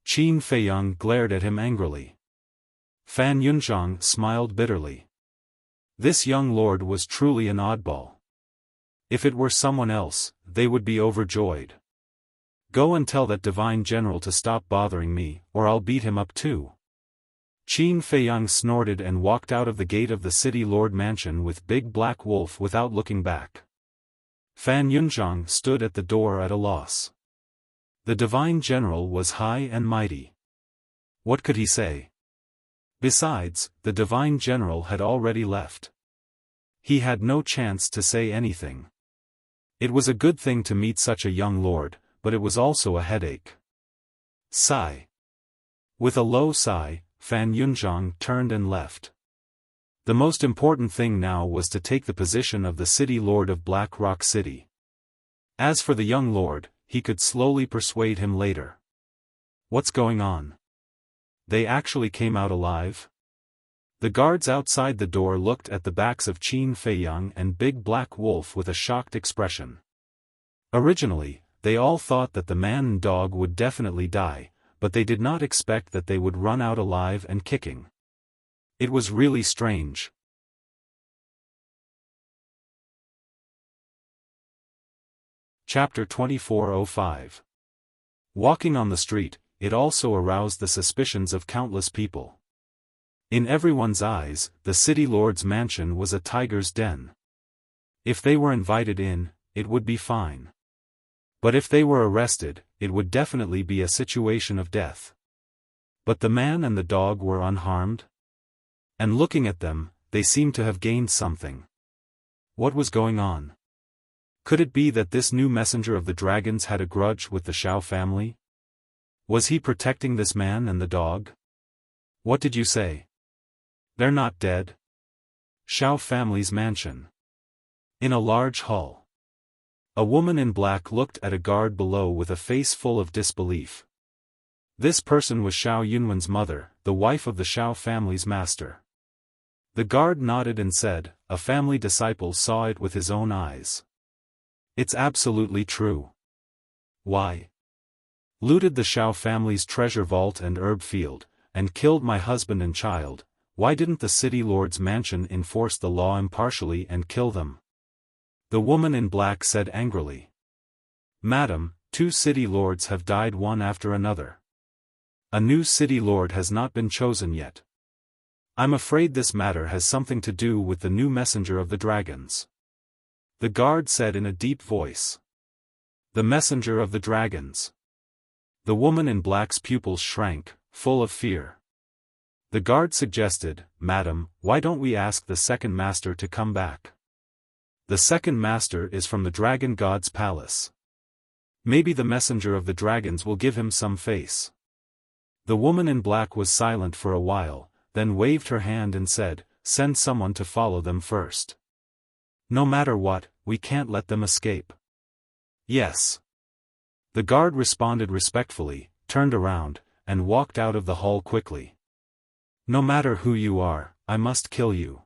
Qin Feiyang glared at him angrily. Fan Yunzhang smiled bitterly. This young lord was truly an oddball. If it were someone else, they would be overjoyed. Go and tell that divine general to stop bothering me, or I'll beat him up too. Qin Feiyang snorted and walked out of the gate of the city lord mansion with Big Black Wolf without looking back. Fan Yunzhang stood at the door at a loss. The divine general was high and mighty. What could he say? Besides, the divine general had already left. He had no chance to say anything. It was a good thing to meet such a young lord, but it was also a headache. Sigh. With a low sigh, Fan Yunzhang turned and left. The most important thing now was to take the position of the city lord of Black Rock City. As for the young lord, he could slowly persuade him later. What's going on? They actually came out alive? The guards outside the door looked at the backs of Qin Feiyang and Big Black Wolf with a shocked expression. Originally, they all thought that the man and dog would definitely die, but they did not expect that they would run out alive and kicking. It was really strange. Chapter 2405. Walking on the street, it also aroused the suspicions of countless people. In everyone's eyes, the city lord's mansion was a tiger's den. If they were invited in, it would be fine. But if they were arrested, it would definitely be a situation of death. But the man and the dog were unharmed? And looking at them, they seemed to have gained something. What was going on? Could it be that this new messenger of the dragons had a grudge with the Xiao family? Was he protecting this man and the dog? What did you say? They're not dead? Xiao family's mansion. In a large hall. A woman in black looked at a guard below with a face full of disbelief. This person was Xiao Yunwen's mother, the wife of the Xiao family's master. The guard nodded and said, a family disciple saw it with his own eyes. It's absolutely true. Why? Looted the Xiao family's treasure vault and herb field, and killed my husband and child. Why didn't the city lord's mansion enforce the law impartially and kill them? The woman in black said angrily. Madam, 2 city lords have died one after another. A new city lord has not been chosen yet. I'm afraid this matter has something to do with the new messenger of the dragons. The guard said in a deep voice. The messenger of the dragons. The woman in black's pupils shrank, full of fear. The guard suggested, Madam, why don't we ask the second master to come back? The second master is from the dragon god's palace. Maybe the messenger of the dragons will give him some face. The woman in black was silent for a while, then waved her hand and said, send someone to follow them first. No matter what, we can't let them escape. Yes. The guard responded respectfully, turned around, and walked out of the hall quickly. No matter who you are, I must kill you.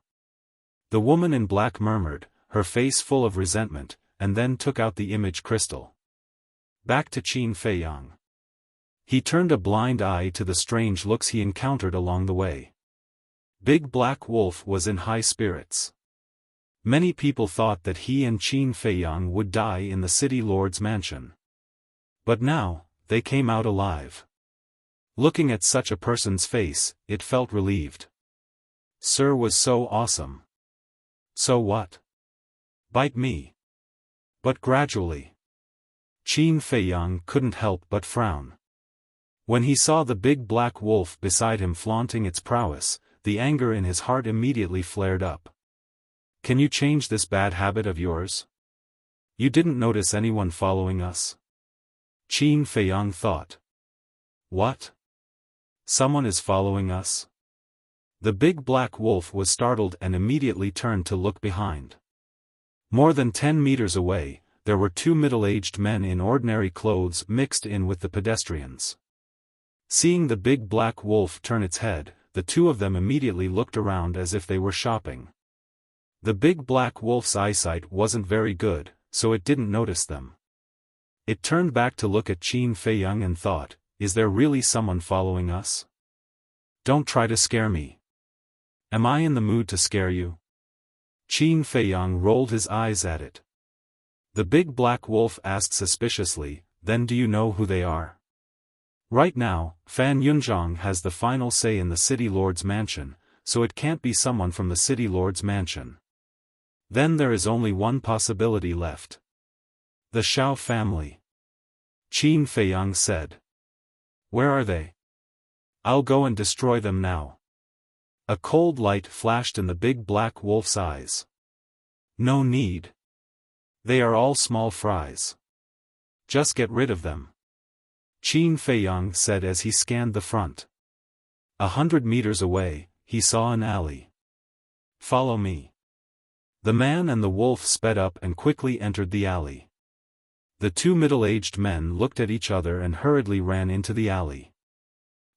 The woman in black murmured, her face full of resentment, and then took out the image crystal. Back to Qin Feiyang. He turned a blind eye to the strange looks he encountered along the way. Big Black Wolf was in high spirits. Many people thought that he and Qin Feiyang would die in the city lord's mansion. But now, they came out alive. Looking at such a person's face, it felt relieved. Sir was so awesome. So what? Bite me. But gradually. Qin Feiyang couldn't help but frown. When he saw the big black wolf beside him flaunting its prowess, the anger in his heart immediately flared up. Can you change this bad habit of yours? You didn't notice anyone following us? Qin Feiyang thought. What? Someone is following us? The big black wolf was startled and immediately turned to look behind. More than 10 meters away, there were two middle-aged men in ordinary clothes mixed in with the pedestrians. Seeing the big black wolf turn its head, the two of them immediately looked around as if they were shopping. The big black wolf's eyesight wasn't very good, so it didn't notice them. It turned back to look at Qin Feiyang and thought, is there really someone following us? Don't try to scare me. Am I in the mood to scare you? Qin Feiyang rolled his eyes at it. The big black wolf asked suspiciously, then do you know who they are? Right now, Fan Yunzhang has the final say in the city lord's mansion, so it can't be someone from the city lord's mansion. Then there is only one possibility left. The Xiao family. Qin Feiyang said. Where are they? I'll go and destroy them now. A cold light flashed in the big black wolf's eyes. No need. They are all small fries. Just get rid of them. Qin Feiyang said as he scanned the front. 100 meters away, he saw an alley. Follow me. The man and the wolf sped up and quickly entered the alley. The two middle-aged men looked at each other and hurriedly ran into the alley.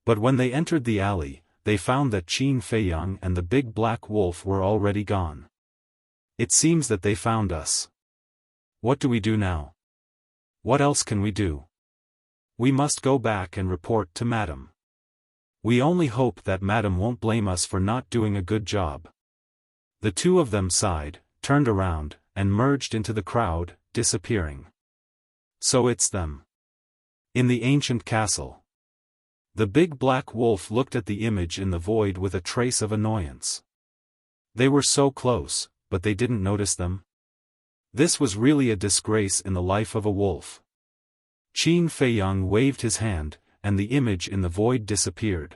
But when they entered the alley, they found that Qin Feiyang and the big black wolf were already gone. It seems that they found us. What do we do now? What else can we do? We must go back and report to Madam. We only hope that Madam won't blame us for not doing a good job. The two of them sighed, turned around, and merged into the crowd, disappearing. So it's them. In the ancient castle. The big black wolf looked at the image in the void with a trace of annoyance. They were so close, but they didn't notice them. This was really a disgrace in the life of a wolf. Qin Feiyang waved his hand, and the image in the void disappeared.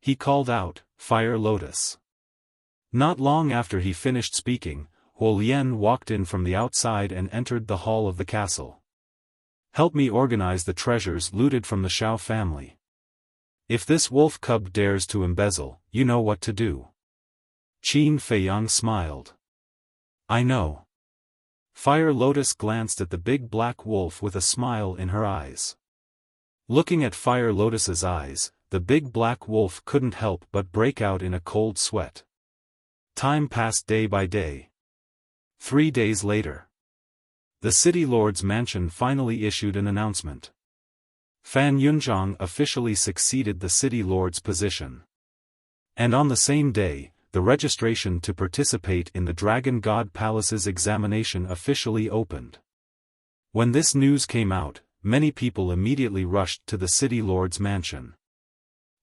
He called out, Fire Lotus. Not long after he finished speaking, Huo Lian walked in from the outside and entered the hall of the castle. Help me organize the treasures looted from the Xiao family. If this wolf cub dares to embezzle, you know what to do. Qin Feiyang smiled. I know. Fire Lotus glanced at the big black wolf with a smile in her eyes. Looking at Fire Lotus's eyes, the big black wolf couldn't help but break out in a cold sweat. Time passed day by day. 3 days later. The city lord's mansion finally issued an announcement. Fan Yunzhang officially succeeded the city lord's position. And on the same day, the registration to participate in the Dragon God Palace's examination officially opened. When this news came out, many people immediately rushed to the city lord's mansion.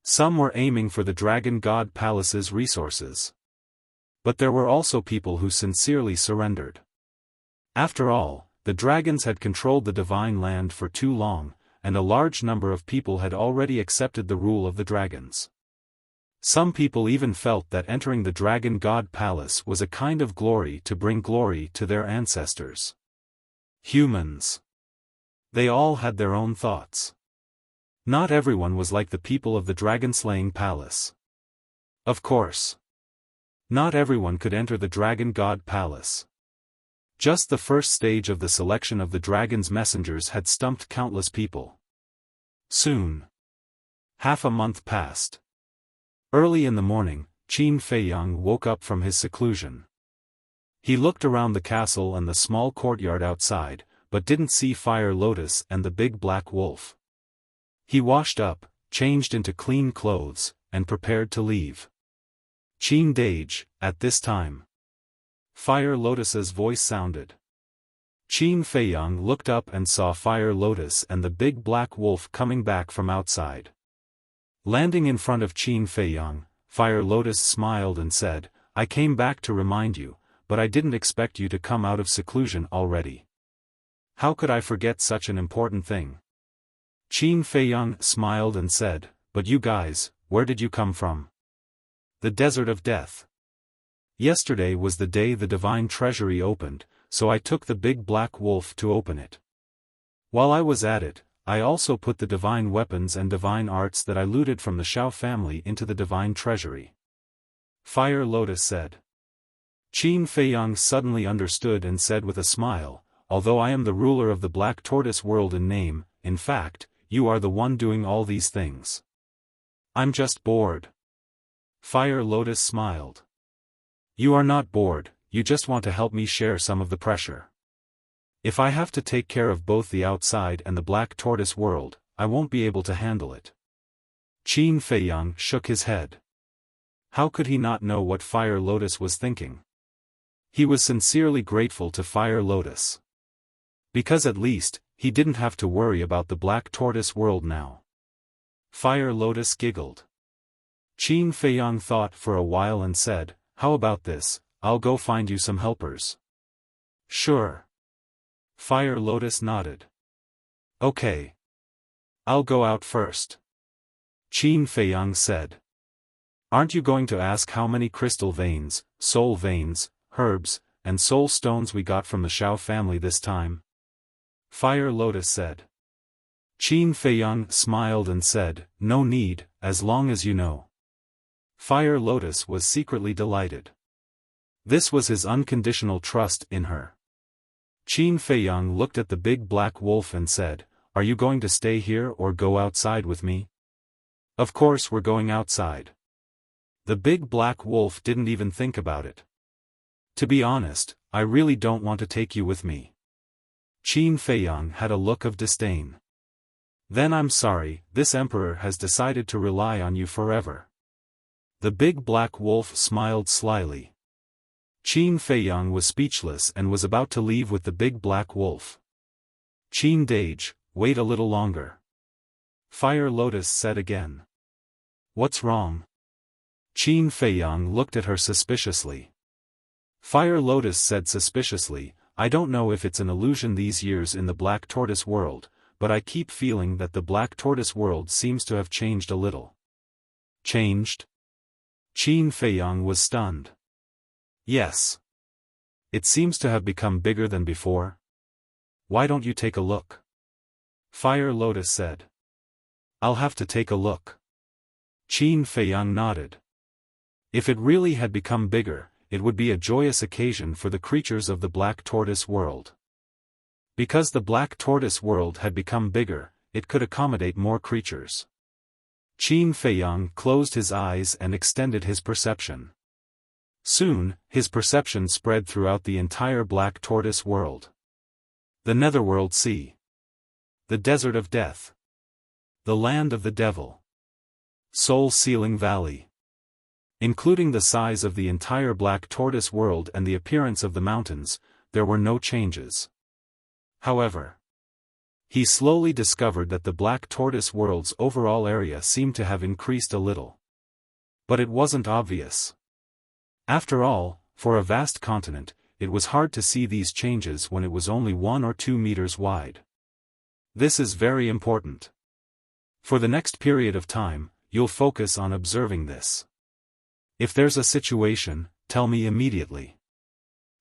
Some were aiming for the Dragon God Palace's resources. But there were also people who sincerely surrendered. After all, the dragons had controlled the divine land for too long, and a large number of people had already accepted the rule of the dragons. Some people even felt that entering the Dragon God Palace was a kind of glory to bring glory to their ancestors. Humans. They all had their own thoughts. Not everyone was like the people of the dragon-slaying palace. Of course. Not everyone could enter the Dragon God Palace. Just the first stage of the selection of the dragon's messengers had stumped countless people. Soon. Half a month passed. Early in the morning, Qin Feiyang woke up from his seclusion. He looked around the castle and the small courtyard outside, but didn't see Fire Lotus and the big black wolf. He washed up, changed into clean clothes, and prepared to leave. Qin Dage, at this time. Fire Lotus's voice sounded. Qin Feiyang looked up and saw Fire Lotus and the big black wolf coming back from outside. Landing in front of Qin Feiyang, Fire Lotus smiled and said, I came back to remind you, but I didn't expect you to come out of seclusion already. How could I forget such an important thing? Qin Feiyang smiled and said, but you guys, where did you come from? The Desert of Death. Yesterday was the day the Divine Treasury opened, so I took the big black wolf to open it. While I was at it, I also put the divine weapons and divine arts that I looted from the Xiao family into the divine treasury. Fire Lotus said. Qin Feiyang suddenly understood and said with a smile, although I am the ruler of the Black Tortoise world in name, in fact, you are the one doing all these things. I'm just bored. Fire Lotus smiled. You are not bored, you just want to help me share some of the pressure. If I have to take care of both the outside and the Black Tortoise world, I won't be able to handle it. Qin Feiyang shook his head. How could he not know what Fire Lotus was thinking? He was sincerely grateful to Fire Lotus. Because at least, he didn't have to worry about the Black Tortoise world now. Fire Lotus giggled. Qin Feiyang thought for a while and said, how about this, I'll go find you some helpers. Sure. Fire Lotus nodded. Okay. I'll go out first. Qin Feiyang said. Aren't you going to ask how many crystal veins, soul veins, herbs, and soul stones we got from the Xiao family this time? Fire Lotus said. Qin Feiyang smiled and said, no need, as long as you know. Fire Lotus was secretly delighted. This was his unconditional trust in her. Qin Feiyang looked at the big black wolf and said, are you going to stay here or go outside with me? Of course we're going outside. The big black wolf didn't even think about it. To be honest, I really don't want to take you with me. Qin Feiyang had a look of disdain. Then I'm sorry, this emperor has decided to rely on you forever. The big black wolf smiled slyly. Qin Feiyang was speechless and was about to leave with the big black wolf. Qin Dage, wait a little longer. Fire Lotus said again. What's wrong? Qin Feiyang looked at her suspiciously. Fire Lotus said suspiciously, I don't know if it's an illusion these years in the Black Tortoise world, but I keep feeling that the Black Tortoise world seems to have changed a little. Changed? Qin Feiyang was stunned. Yes. It seems to have become bigger than before. Why don't you take a look? Fire Lotus said. I'll have to take a look. Qin Feiyang nodded. If it really had become bigger, it would be a joyous occasion for the creatures of the Black Tortoise world. Because the Black Tortoise world had become bigger, it could accommodate more creatures. Qin Feiyang closed his eyes and extended his perception. Soon, his perception spread throughout the entire Black Tortoise world. The Netherworld Sea. The Desert of Death. The Land of the Devil. Soul Sealing Valley. Including the size of the entire Black Tortoise world and the appearance of the mountains, there were no changes. However, he slowly discovered that the Black Tortoise world's overall area seemed to have increased a little. But it wasn't obvious. After all, for a vast continent, it was hard to see these changes when it was only 1 or 2 meters wide. This is very important. For the next period of time, you'll focus on observing this. If there's a situation, tell me immediately.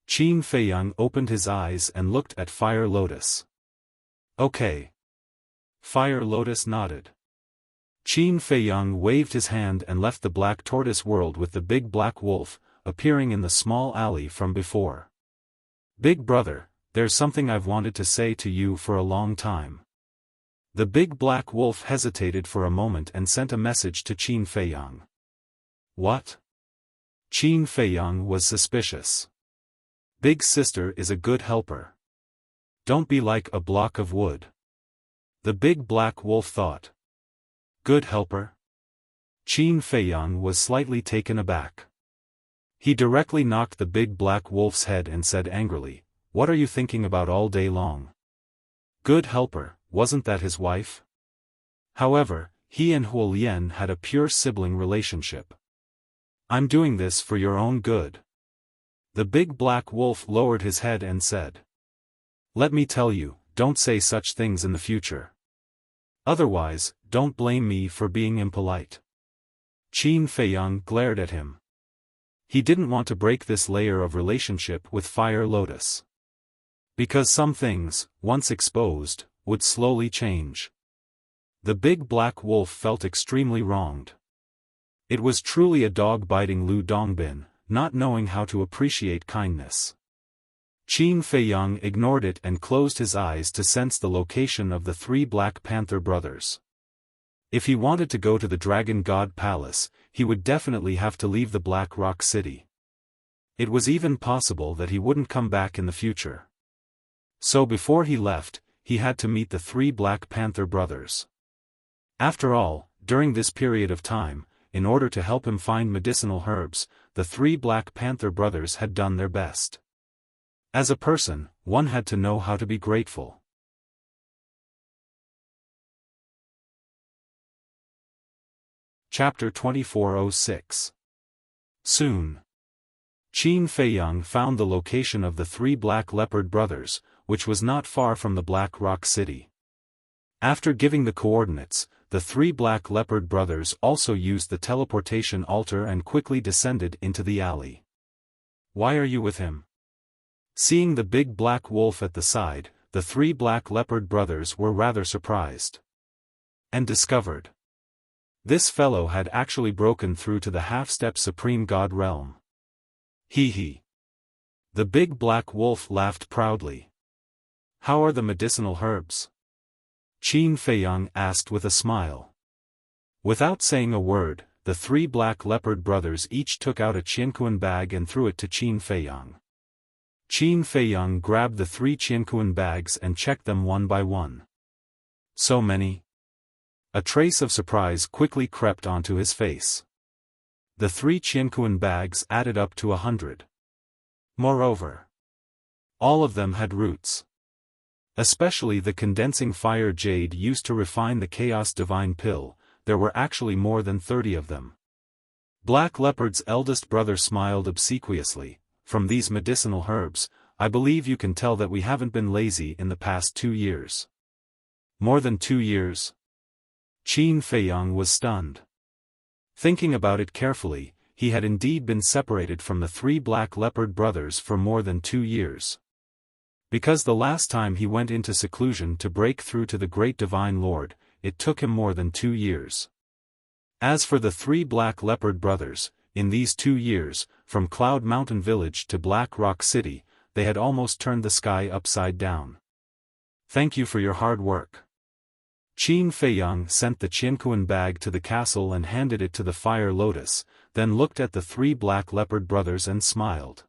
Qin Feiyang opened his eyes and looked at Fire Lotus. Okay. Fire Lotus nodded. Qin Feiyang waved his hand and left the Black Tortoise world with the big black wolf, appearing in the small alley from before. Big brother, there's something I've wanted to say to you for a long time. The big black wolf hesitated for a moment and sent a message to Qin Feiyang. What? Qin Feiyang was suspicious. Big sister is a good helper. Don't be like a block of wood. The big black wolf thought. Good helper? Qin Feiyang was slightly taken aback. He directly knocked the big black wolf's head and said angrily, what are you thinking about all day long? Good helper, wasn't that his wife? However, he and Huo Lian had a pure sibling relationship. I'm doing this for your own good. The big black wolf lowered his head and said. Let me tell you, don't say such things in the future. Otherwise, don't blame me for being impolite. Qin Feiyang glared at him. He didn't want to break this layer of relationship with Fire Lotus. Because some things, once exposed, would slowly change. The big black wolf felt extremely wronged. It was truly a dog biting Lu Dongbin, not knowing how to appreciate kindness. Qin Feiyang ignored it and closed his eyes to sense the location of the three Black Panther brothers. If he wanted to go to the Dragon God Palace, he would definitely have to leave the Black Rock City. It was even possible that he wouldn't come back in the future. So before he left, he had to meet the three Black Panther brothers. After all, during this period of time, in order to help him find medicinal herbs, the three Black Panther brothers had done their best. As a person, one had to know how to be grateful. Chapter 2406. Soon. Qin Feiyang found the location of the three Black Leopard brothers, which was not far from the Black Rock City. After giving the coordinates, the three Black Leopard brothers also used the teleportation altar and quickly descended into the alley. "Why are you with him?" Seeing the big black wolf at the side, the three Black Leopard brothers were rather surprised. And discovered. This fellow had actually broken through to the half-step Supreme God realm. Hee. The big black wolf laughed proudly. "How are the medicinal herbs?" Qin Feiyang asked with a smile. Without saying a word, the three Black Leopard brothers each took out a qiankuan bag and threw it to Qin Feiyang. Qin Feiyang grabbed the three qiankuan bags and checked them one by one. So many? A trace of surprise quickly crept onto his face. The three qiankuan bags added up to 100. Moreover, all of them had roots. Especially the condensing fire jade used to refine the Chaos Divine Pill, there were actually more than 30 of them. Black Leopard's eldest brother smiled obsequiously. "From these medicinal herbs, I believe you can tell that we haven't been lazy in the past 2 years." "More than 2 years?" Qin Feiyang was stunned. Thinking about it carefully, he had indeed been separated from the three Black Leopard brothers for more than 2 years. Because the last time he went into seclusion to break through to the Great Divine Lord, it took him more than 2 years. As for the three Black Leopard brothers, in these 2 years, from Cloud Mountain Village to Black Rock City, they had almost turned the sky upside down. "Thank you for your hard work." Qin Feiyang sent the qiankuan bag to the castle and handed it to the Fire Lotus, then looked at the three Black Leopard brothers and smiled.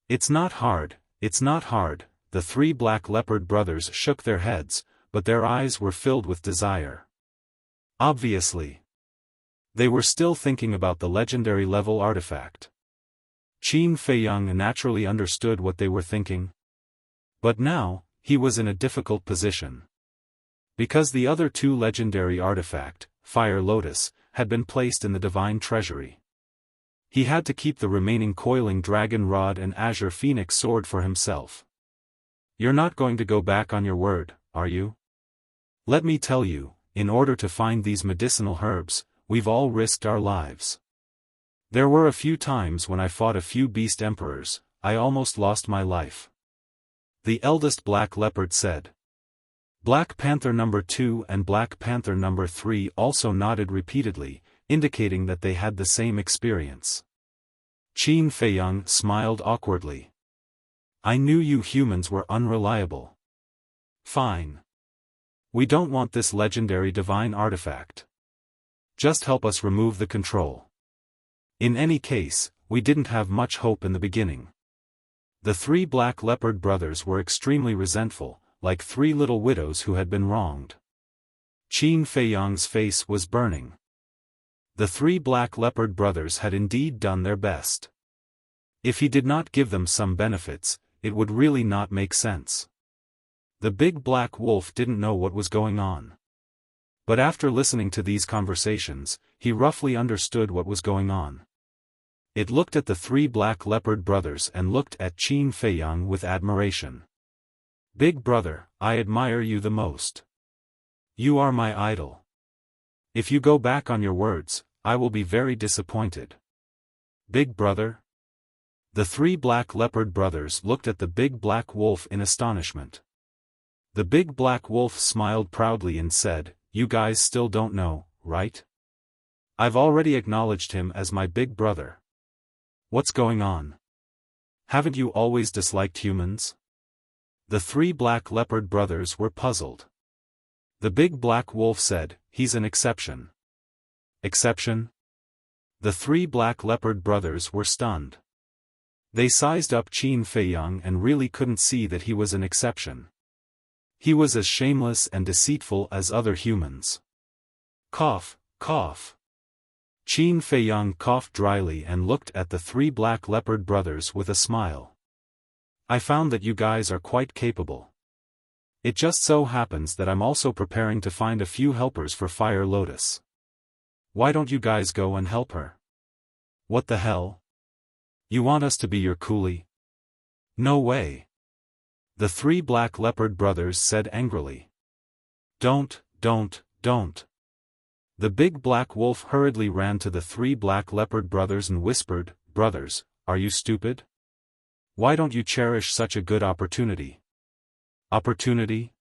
It's not hard. The three Black Leopard brothers shook their heads, but their eyes were filled with desire. Obviously, they were still thinking about the legendary level artifact. Qin Feiyang naturally understood what they were thinking. But now, he was in a difficult position. Because the other two legendary artifact, Fire Lotus, had been placed in the Divine Treasury. He had to keep the remaining Coiling Dragon Rod and Azure Phoenix Sword for himself. "You're not going to go back on your word, are you?" "Let me tell you, in order to find these medicinal herbs, we've all risked our lives. There were a few times when I fought a few beast emperors, I almost lost my life." The eldest Black Leopard said. Black Panther number 2 and Black Panther number 3 also nodded repeatedly, indicating that they had the same experience. Qin Feiyang smiled awkwardly. "I knew you humans were unreliable." "Fine. We don't want this legendary divine artifact. Just help us remove the control." In any case, we didn't have much hope in the beginning. The three Black Leopard brothers were extremely resentful, like 3 little widows who had been wronged. Qin Feiyang's face was burning. The 3 Black Leopard brothers had indeed done their best. If he did not give them some benefits, it would really not make sense. The big black wolf didn't know what was going on. But after listening to these conversations, he roughly understood what was going on. It looked at the 3 Black Leopard brothers and looked at Qin Feiyang with admiration. "Big brother, I admire you the most. You are my idol. If you go back on your words, I will be very disappointed." "Big brother?" The 3 Black Leopard brothers looked at the big black wolf in astonishment. The big black wolf smiled proudly and said, "You guys still don't know, right? I've already acknowledged him as my big brother. What's going on? Haven't you always disliked humans?" The three black leopard brothers were puzzled. The big black wolf said, "He's an exception." Exception? The three black leopard brothers were stunned. They sized up Qin Feiyang and really couldn't see that he was an exception. He was as shameless and deceitful as other humans. Cough, cough. Qin Feiyang coughed dryly and looked at the three black leopard brothers with a smile. "I found that you guys are quite capable. It just so happens that I'm also preparing to find a few helpers for Fire Lotus. Why don't you guys go and help her?" "What the hell? You want us to be your coolie?" "No way." The three black leopard brothers said angrily. Don't. The big black wolf hurriedly ran to the three black leopard brothers and whispered, "Brothers, are you stupid? Why don't you cherish such a good opportunity?" "Opportunity?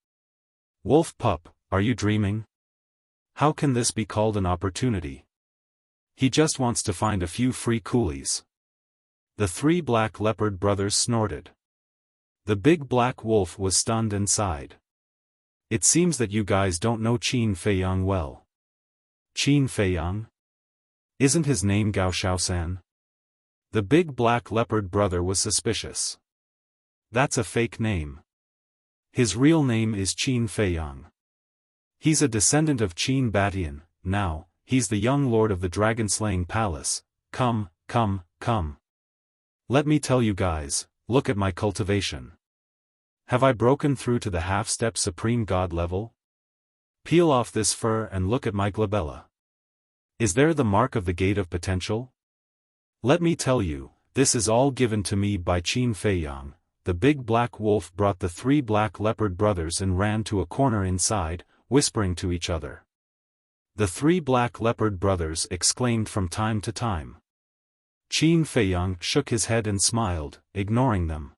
Wolf pup, are you dreaming? How can this be called an opportunity? He just wants to find a few free coolies." The three black leopard brothers snorted. The big black wolf was stunned and sighed. "It seems that you guys don't know Qin Feiyang well." "Qin Feiyang? Isn't his name Gao Xiaofan?" The big black leopard brother was suspicious. "That's a fake name. His real name is Qin Feiyang. He's a descendant of Qin Batian. Now, he's the young lord of the dragon-slaying palace. Come. Let me tell you guys, look at my cultivation. Have I broken through to the half-step supreme god level? Peel off this fur and look at my glabella. Is there the mark of the gate of potential? Let me tell you, this is all given to me by Qin Feiyang." The big black wolf brought the three black leopard brothers and ran to a corner inside, whispering to each other. The three black leopard brothers exclaimed from time to time. Qin Feiyang shook his head and smiled, ignoring them.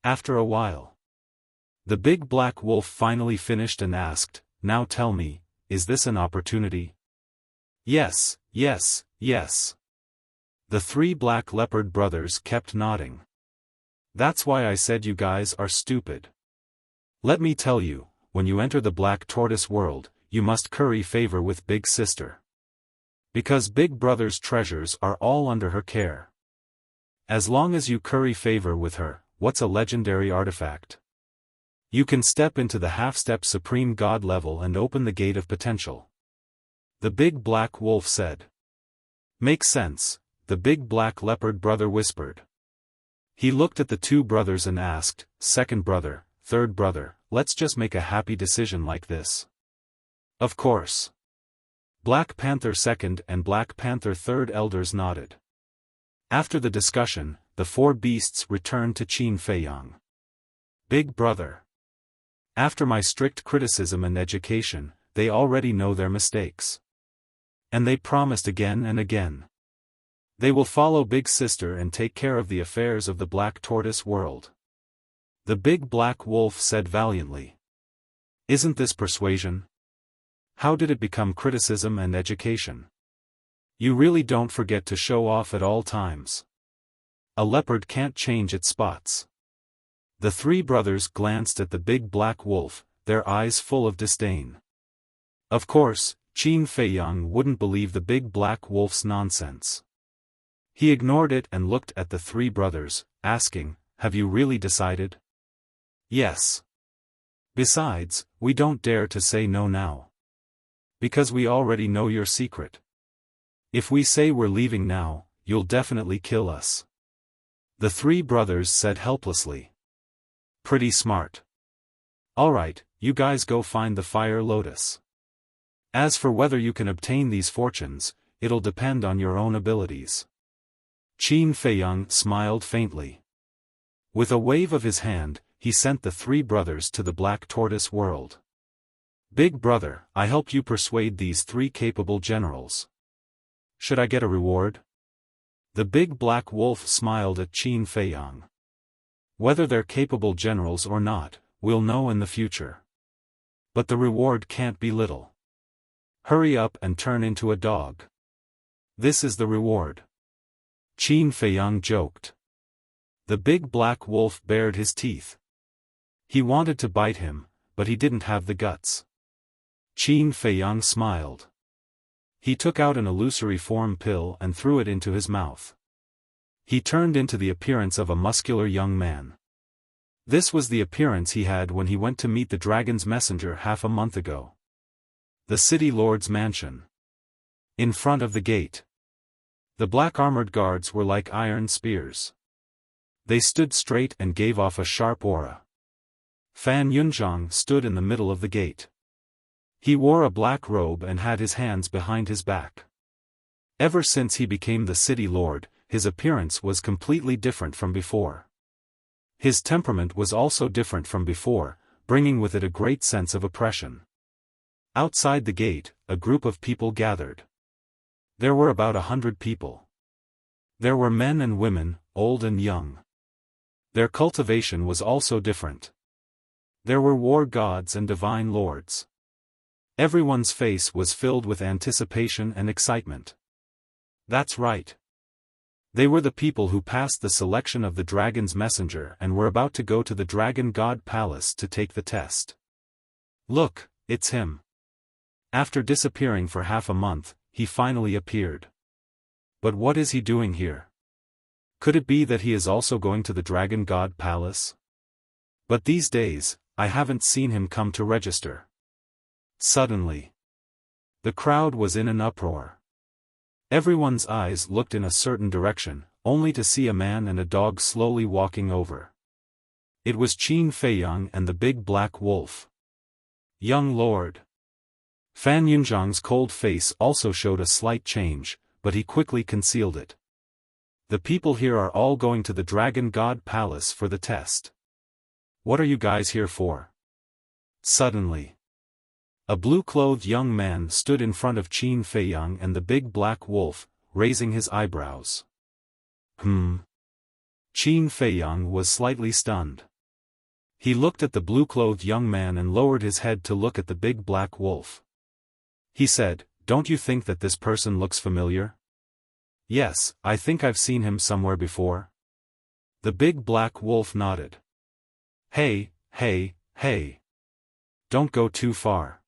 After a while, the big black wolf finally finished and asked, "Now tell me, is this an opportunity?" Yes. The three black leopard brothers kept nodding. "That's why I said you guys are stupid. Let me tell you, when you enter the black tortoise world, you must curry favor with Big Sister. Because Big Brother's treasures are all under her care. As long as you curry favor with her, what's a legendary artifact? You can step into the half-step supreme god level and open the gate of potential." The big black wolf said. "Makes sense," the big black leopard brother whispered. He looked at the two brothers and asked, "Second brother, third brother, let's just make a happy decision like this." "Of course." Black Panther second and Black Panther third elders nodded. After the discussion, the four beasts returned to Qin Feiyang. "Big brother. After my strict criticism and education, they already know their mistakes. And they promised again and again. They will follow Big Sister and take care of the affairs of the black tortoise world." The big black wolf said valiantly. "Isn't this persuasion? How did it become criticism and education? You really don't forget to show off at all times. A leopard can't change its spots." The three brothers glanced at the big black wolf, their eyes full of disdain. Of course, Qin Feiyang wouldn't believe the big black wolf's nonsense. He ignored it and looked at the three brothers, asking, "Have you really decided?" "Yes. Besides, we don't dare to say no now. Because we already know your secret. If we say we're leaving now, you'll definitely kill us." The three brothers said helplessly. "Pretty smart. Alright, you guys go find the Fire Lotus. As for whether you can obtain these fortunes, it'll depend on your own abilities." Qin Feiyang smiled faintly. With a wave of his hand, he sent the three brothers to the black tortoise world. "Big brother, I helped you persuade these three capable generals. Should I get a reward?" The big black wolf smiled at Qin Feiyang. "Whether they're capable generals or not, we'll know in the future. But the reward can't be little. Hurry up and turn into a dog. This is the reward. Qin Feiyang joked. The big black wolf bared his teeth. He wanted to bite him, but he didn't have the guts. Qin Feiyang smiled. He took out an illusory form pill and threw it into his mouth. He turned into the appearance of a muscular young man. This was the appearance he had when he went to meet the dragon's messenger half a month ago. The city lord's mansion. In front of the gate. The black armored guards were like iron spears. They stood straight and gave off a sharp aura. Fan Yunzhang stood in the middle of the gate. He wore a black robe and had his hands behind his back. Ever since he became the city lord, his appearance was completely different from before. His temperament was also different from before, bringing with it a great sense of oppression. Outside the gate, a group of people gathered. There were about 100 people. There were men and women, old and young. Their cultivation was also different. There were war gods and divine lords. Everyone's face was filled with anticipation and excitement. That's right. They were the people who passed the selection of the dragon's messenger and were about to go to the Dragon God Palace to take the test. Look, it's him. After disappearing for half a month, he finally appeared. But what is he doing here? Could it be that he is also going to the Dragon God Palace? But these days, I haven't seen him come to register. Suddenly, the crowd was in an uproar. Everyone's eyes looked in a certain direction, only to see a man and a dog slowly walking over. It was Qin Feiyang and the big black wolf. Young lord. Fan Yunzhang's cold face also showed a slight change, but he quickly concealed it. The people here are all going to the Dragon God Palace for the test. What are you guys here for? Suddenly, a blue-clothed young man stood in front of Qin Feiyang and the big black wolf, raising his eyebrows. Qin Feiyang was slightly stunned. He looked at the blue-clothed young man and lowered his head to look at the big black wolf. He said, "Don't you think that this person looks familiar?" "Yes, I think I've seen him somewhere before." The big black wolf nodded. Hey, hey. Don't go too far.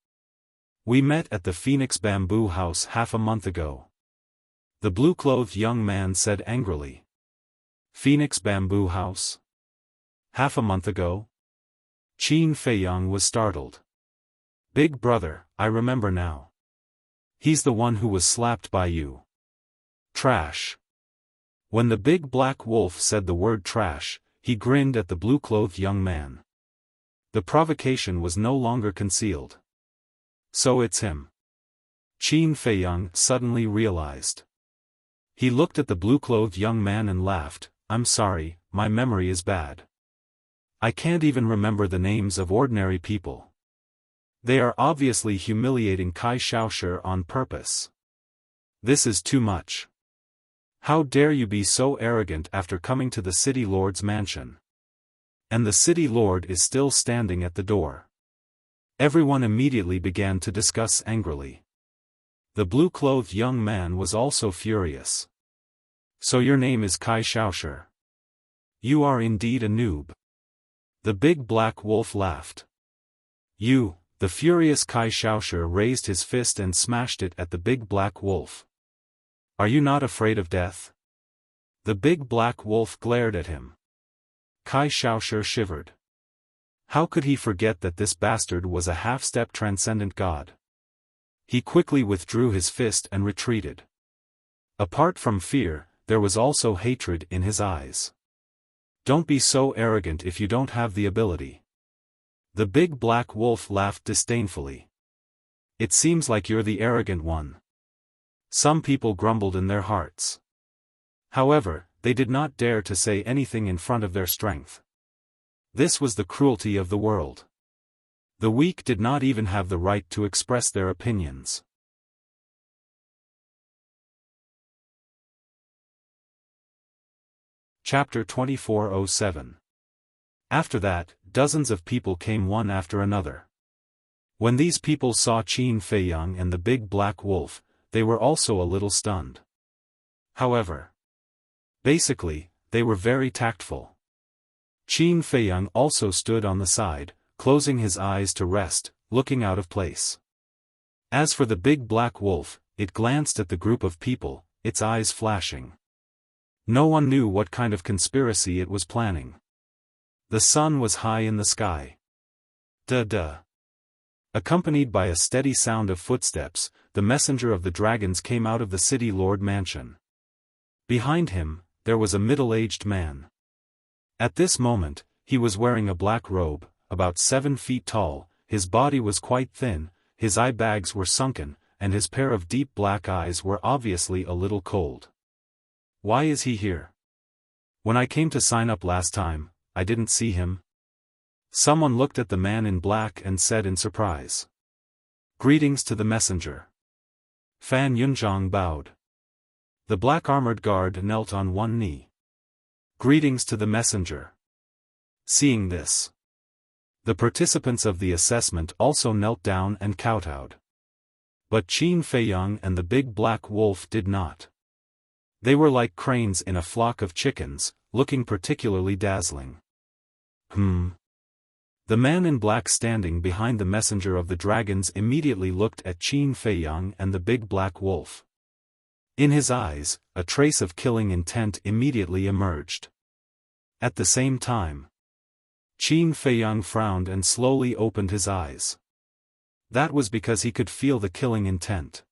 We met at the Phoenix Bamboo House half a month ago. The blue-clothed young man said angrily. Phoenix Bamboo House? Half a month ago? Qin Feiyang was startled. Big brother, I remember now. He's the one who was slapped by you. Trash. When the big black wolf said the word trash, he grinned at the blue-clothed young man. The provocation was no longer concealed. So it's him. Qin Feiyang suddenly realized. He looked at the blue-clothed young man and laughed. I'm sorry, my memory is bad. I can't even remember the names of ordinary people. They are obviously humiliating Kai Xiaoshi on purpose. This is too much. How dare you be so arrogant after coming to the city lord's mansion? And the city lord is still standing at the door. Everyone immediately began to discuss angrily. The blue-clothed young man was also furious. So your name is Kai Xiaoshi? You are indeed a noob. The big black wolf laughed. You, the furious Kai Xiaoshi raised his fist and smashed it at the big black wolf. Are you not afraid of death? The big black wolf glared at him. Kai Xiaoshi shivered. How could he forget that this bastard was a half-step transcendent god? He quickly withdrew his fist and retreated. Apart from fear, there was also hatred in his eyes. Don't be so arrogant if you don't have the ability. The big black wolf laughed disdainfully. It seems like you're the arrogant one. Some people grumbled in their hearts. However, they did not dare to say anything in front of their strength. This was the cruelty of the world. The weak did not even have the right to express their opinions. Chapter 2407. After that, dozens of people came one after another. When these people saw Qin Feiyang and the big black wolf, they were also a little stunned. However, basically, they were very tactful. Qin Feiyang also stood on the side, closing his eyes to rest, looking out of place. As for the big black wolf, it glanced at the group of people, its eyes flashing. No one knew what kind of conspiracy it was planning. The sun was high in the sky. Duh. Accompanied by a steady sound of footsteps, the messenger of the dragons came out of the city lord mansion. Behind him, there was a middle-aged man. At this moment, he was wearing a black robe, about 7 feet tall, his body was quite thin, his eye bags were sunken, and his pair of deep black eyes were obviously a little cold. Why is he here? When I came to sign up last time, I didn't see him. Someone looked at the man in black and said in surprise. Greetings to the messenger. Fan Yunzhang bowed. The black armored guard knelt on one knee. Greetings to the messenger. Seeing this, the participants of the assessment also knelt down and kowtowed. But Qin Feiyang and the big black wolf did not. They were like cranes in a flock of chickens, looking particularly dazzling. The man in black standing behind the messenger of the dragons immediately looked at Qin Feiyang and the big black wolf. In his eyes, a trace of killing intent immediately emerged. At the same time, Qin Feiyang frowned and slowly opened his eyes. That was because he could feel the killing intent.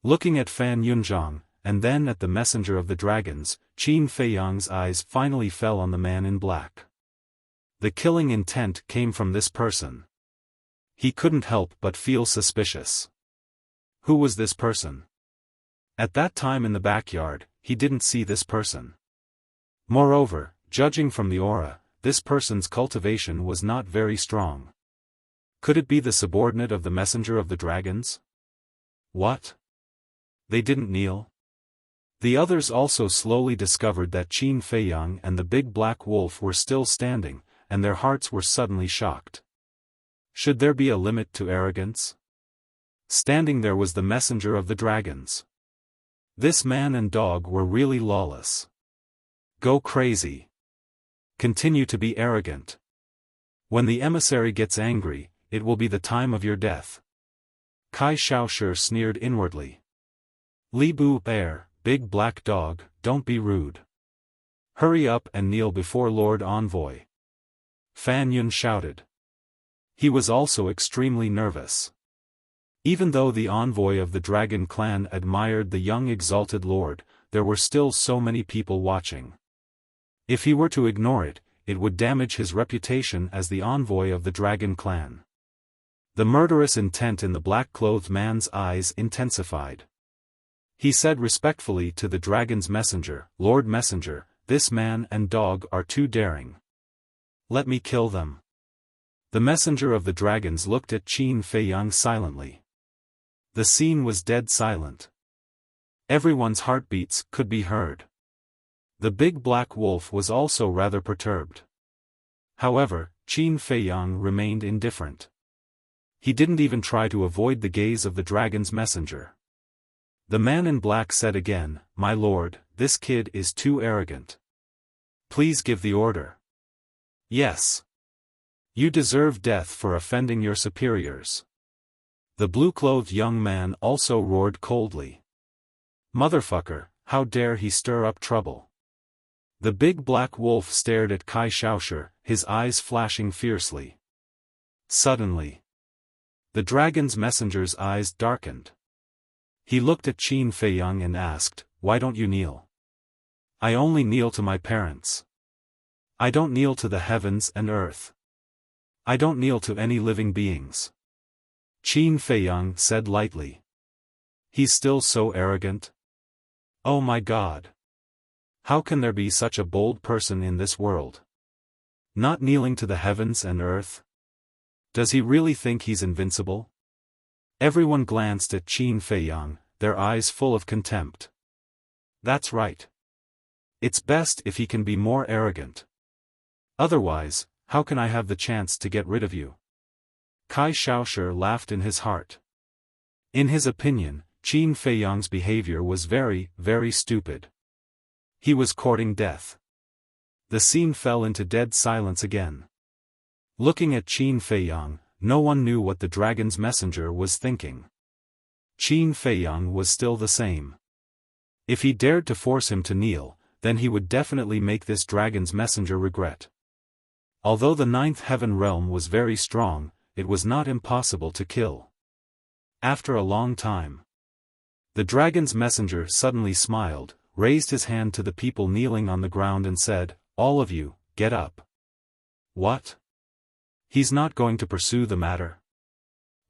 Looking at Fan Yunzhang, and then at the messenger of the dragons, Qin Feiyang's eyes finally fell on the man in black. The killing intent came from this person. He couldn't help but feel suspicious. Who was this person? At that time in the backyard, he didn't see this person. Moreover, judging from the aura, this person's cultivation was not very strong. Could it be the subordinate of the messenger of the dragons? What? They didn't kneel? The others also slowly discovered that Qin Feiyang and the big black wolf were still standing, and their hearts were suddenly shocked. Should there be a limit to arrogance? Standing there was the messenger of the dragons. This man and dog were really lawless. Go crazy. Continue to be arrogant. When the emissary gets angry, it will be the time of your death. Kai Xiaofan sneered inwardly. Li Bu Bear, big black dog, don't be rude. Hurry up and kneel before Lord Envoy. Fan Yun shouted. He was also extremely nervous. Even though the envoy of the dragon clan admired the young exalted lord, there were still so many people watching. If he were to ignore it, it would damage his reputation as the envoy of the dragon clan. The murderous intent in the black-clothed man's eyes intensified. He said respectfully to the dragon's messenger, Lord Messenger, this man and dog are too daring. Let me kill them. The messenger of the dragons looked at Qin Feiyang silently. The scene was dead silent. Everyone's heartbeats could be heard. The big black wolf was also rather perturbed. However, Qin Feiyang remained indifferent. He didn't even try to avoid the gaze of the dragon's messenger. The man in black said again, My lord, this kid is too arrogant. Please give the order. Yes. You deserve death for offending your superiors. The blue-clothed young man also roared coldly. Motherfucker, how dare he stir up trouble? The big black wolf stared at Kai Xiaofan, his eyes flashing fiercely. Suddenly, the dragon's messenger's eyes darkened. He looked at Qin Feiyang and asked, Why don't you kneel? I only kneel to my parents. I don't kneel to the heavens and earth. I don't kneel to any living beings. Qin Feiyang said lightly. He's still so arrogant. Oh my God. How can there be such a bold person in this world? Not kneeling to the heavens and earth? Does he really think he's invincible? Everyone glanced at Qin Feiyang, their eyes full of contempt. That's right. It's best if he can be more arrogant. Otherwise, how can I have the chance to get rid of you? Kai Xiaoshi laughed in his heart. In his opinion, Qin Feiyang's behavior was very, very stupid. He was courting death. The scene fell into dead silence again. Looking at Qin Feiyang, no one knew what the dragon's messenger was thinking. Qin Feiyang was still the same. If he dared to force him to kneel, then he would definitely make this dragon's messenger regret. Although the ninth heaven realm was very strong, it was not impossible to kill. After a long time, the dragon's messenger suddenly smiled, raised his hand to the people kneeling on the ground and said, "All of you, get up." What? He's not going to pursue the matter?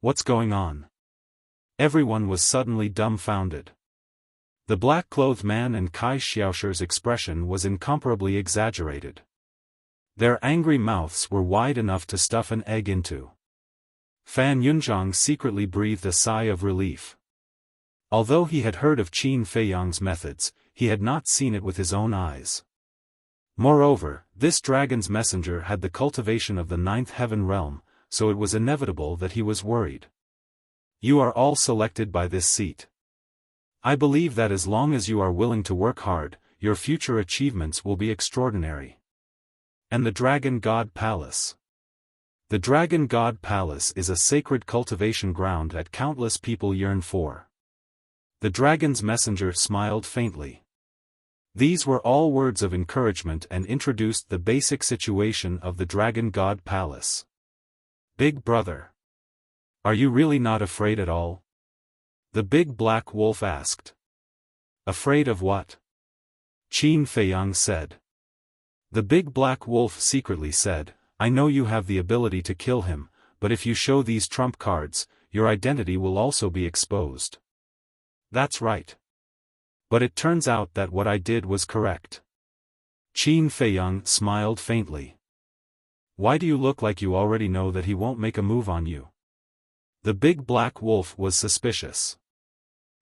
What's going on? Everyone was suddenly dumbfounded. The black-clothed man and Kai Xiaoshi's expression was incomparably exaggerated. Their angry mouths were wide enough to stuff an egg into. Fan Yunzhang secretly breathed a sigh of relief. Although he had heard of Qin Feiyang's methods, he had not seen it with his own eyes. Moreover, this dragon's messenger had the cultivation of the ninth heaven realm, so it was inevitable that he was worried. You are all selected by this seat. I believe that as long as you are willing to work hard, your future achievements will be extraordinary. And the Dragon God Palace. The Dragon God Palace is a sacred cultivation ground that countless people yearn for. The dragon's messenger smiled faintly. These were all words of encouragement and introduced the basic situation of the Dragon God Palace. Big brother. Are you really not afraid at all? The big black wolf asked. Afraid of what? Qin Feiyang said. The big black wolf secretly said, I know you have the ability to kill him, but if you show these trump cards, your identity will also be exposed. That's right. But it turns out that what I did was correct. Qin Feiyang smiled faintly. Why do you look like you already know that he won't make a move on you? The big black wolf was suspicious.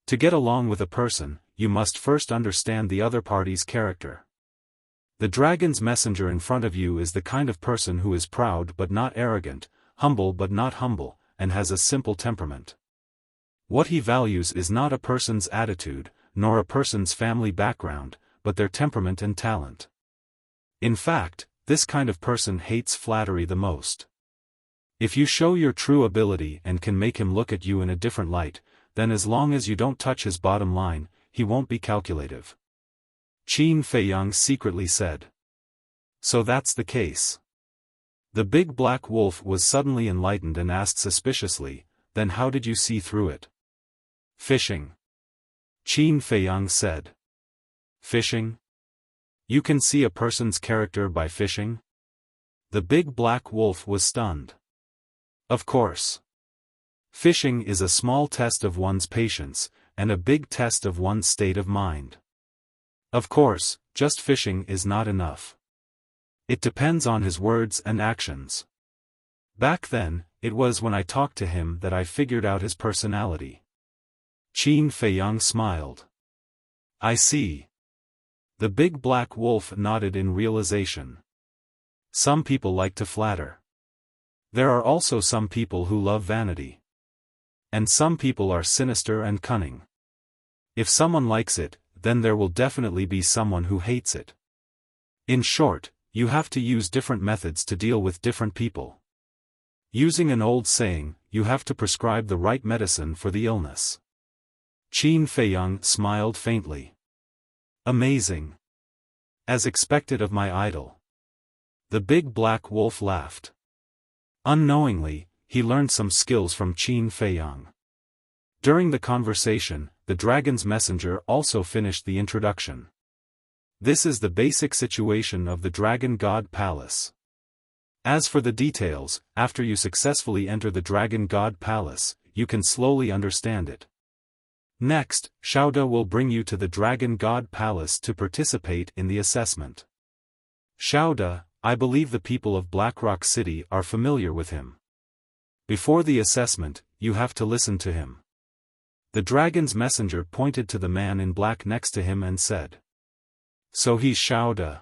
To get along with a person, you must first understand the other party's character. The dragon's messenger in front of you is the kind of person who is proud but not arrogant, humble but not humble, and has a simple temperament. What he values is not a person's attitude, nor a person's family background, but their temperament and talent. In fact, this kind of person hates flattery the most. If you show your true ability and can make him look at you in a different light, then as long as you don't touch his bottom line, he won't be calculative. Qin Feiyang secretly said. So that's the case. The big black wolf was suddenly enlightened and asked suspiciously, then how did you see through it? Fishing. Qin Feiyang said. Fishing? You can see a person's character by fishing? The big black wolf was stunned. Of course. Fishing is a small test of one's patience, and a big test of one's state of mind. Of course, just fishing is not enough. It depends on his words and actions. Back then, it was when I talked to him that I figured out his personality. Qin Feiyang smiled. I see. The big black wolf nodded in realization. Some people like to flatter. There are also some people who love vanity. And some people are sinister and cunning. If someone likes it, then there will definitely be someone who hates it. In short, you have to use different methods to deal with different people. Using an old saying, you have to prescribe the right medicine for the illness. Qin Feiyang smiled faintly. Amazing. As expected of my idol. The big black wolf laughed. Unknowingly, he learned some skills from Qin Feiyang. During the conversation, the dragon's messenger also finished the introduction. This is the basic situation of the Dragon God Palace. As for the details, after you successfully enter the Dragon God Palace, you can slowly understand it. Next, Xiaoda will bring you to the Dragon God Palace to participate in the assessment. Xiaoda, I believe the people of Blackrock City are familiar with him. Before the assessment, you have to listen to him. The dragon's messenger pointed to the man in black next to him and said. So he's Xiaoda.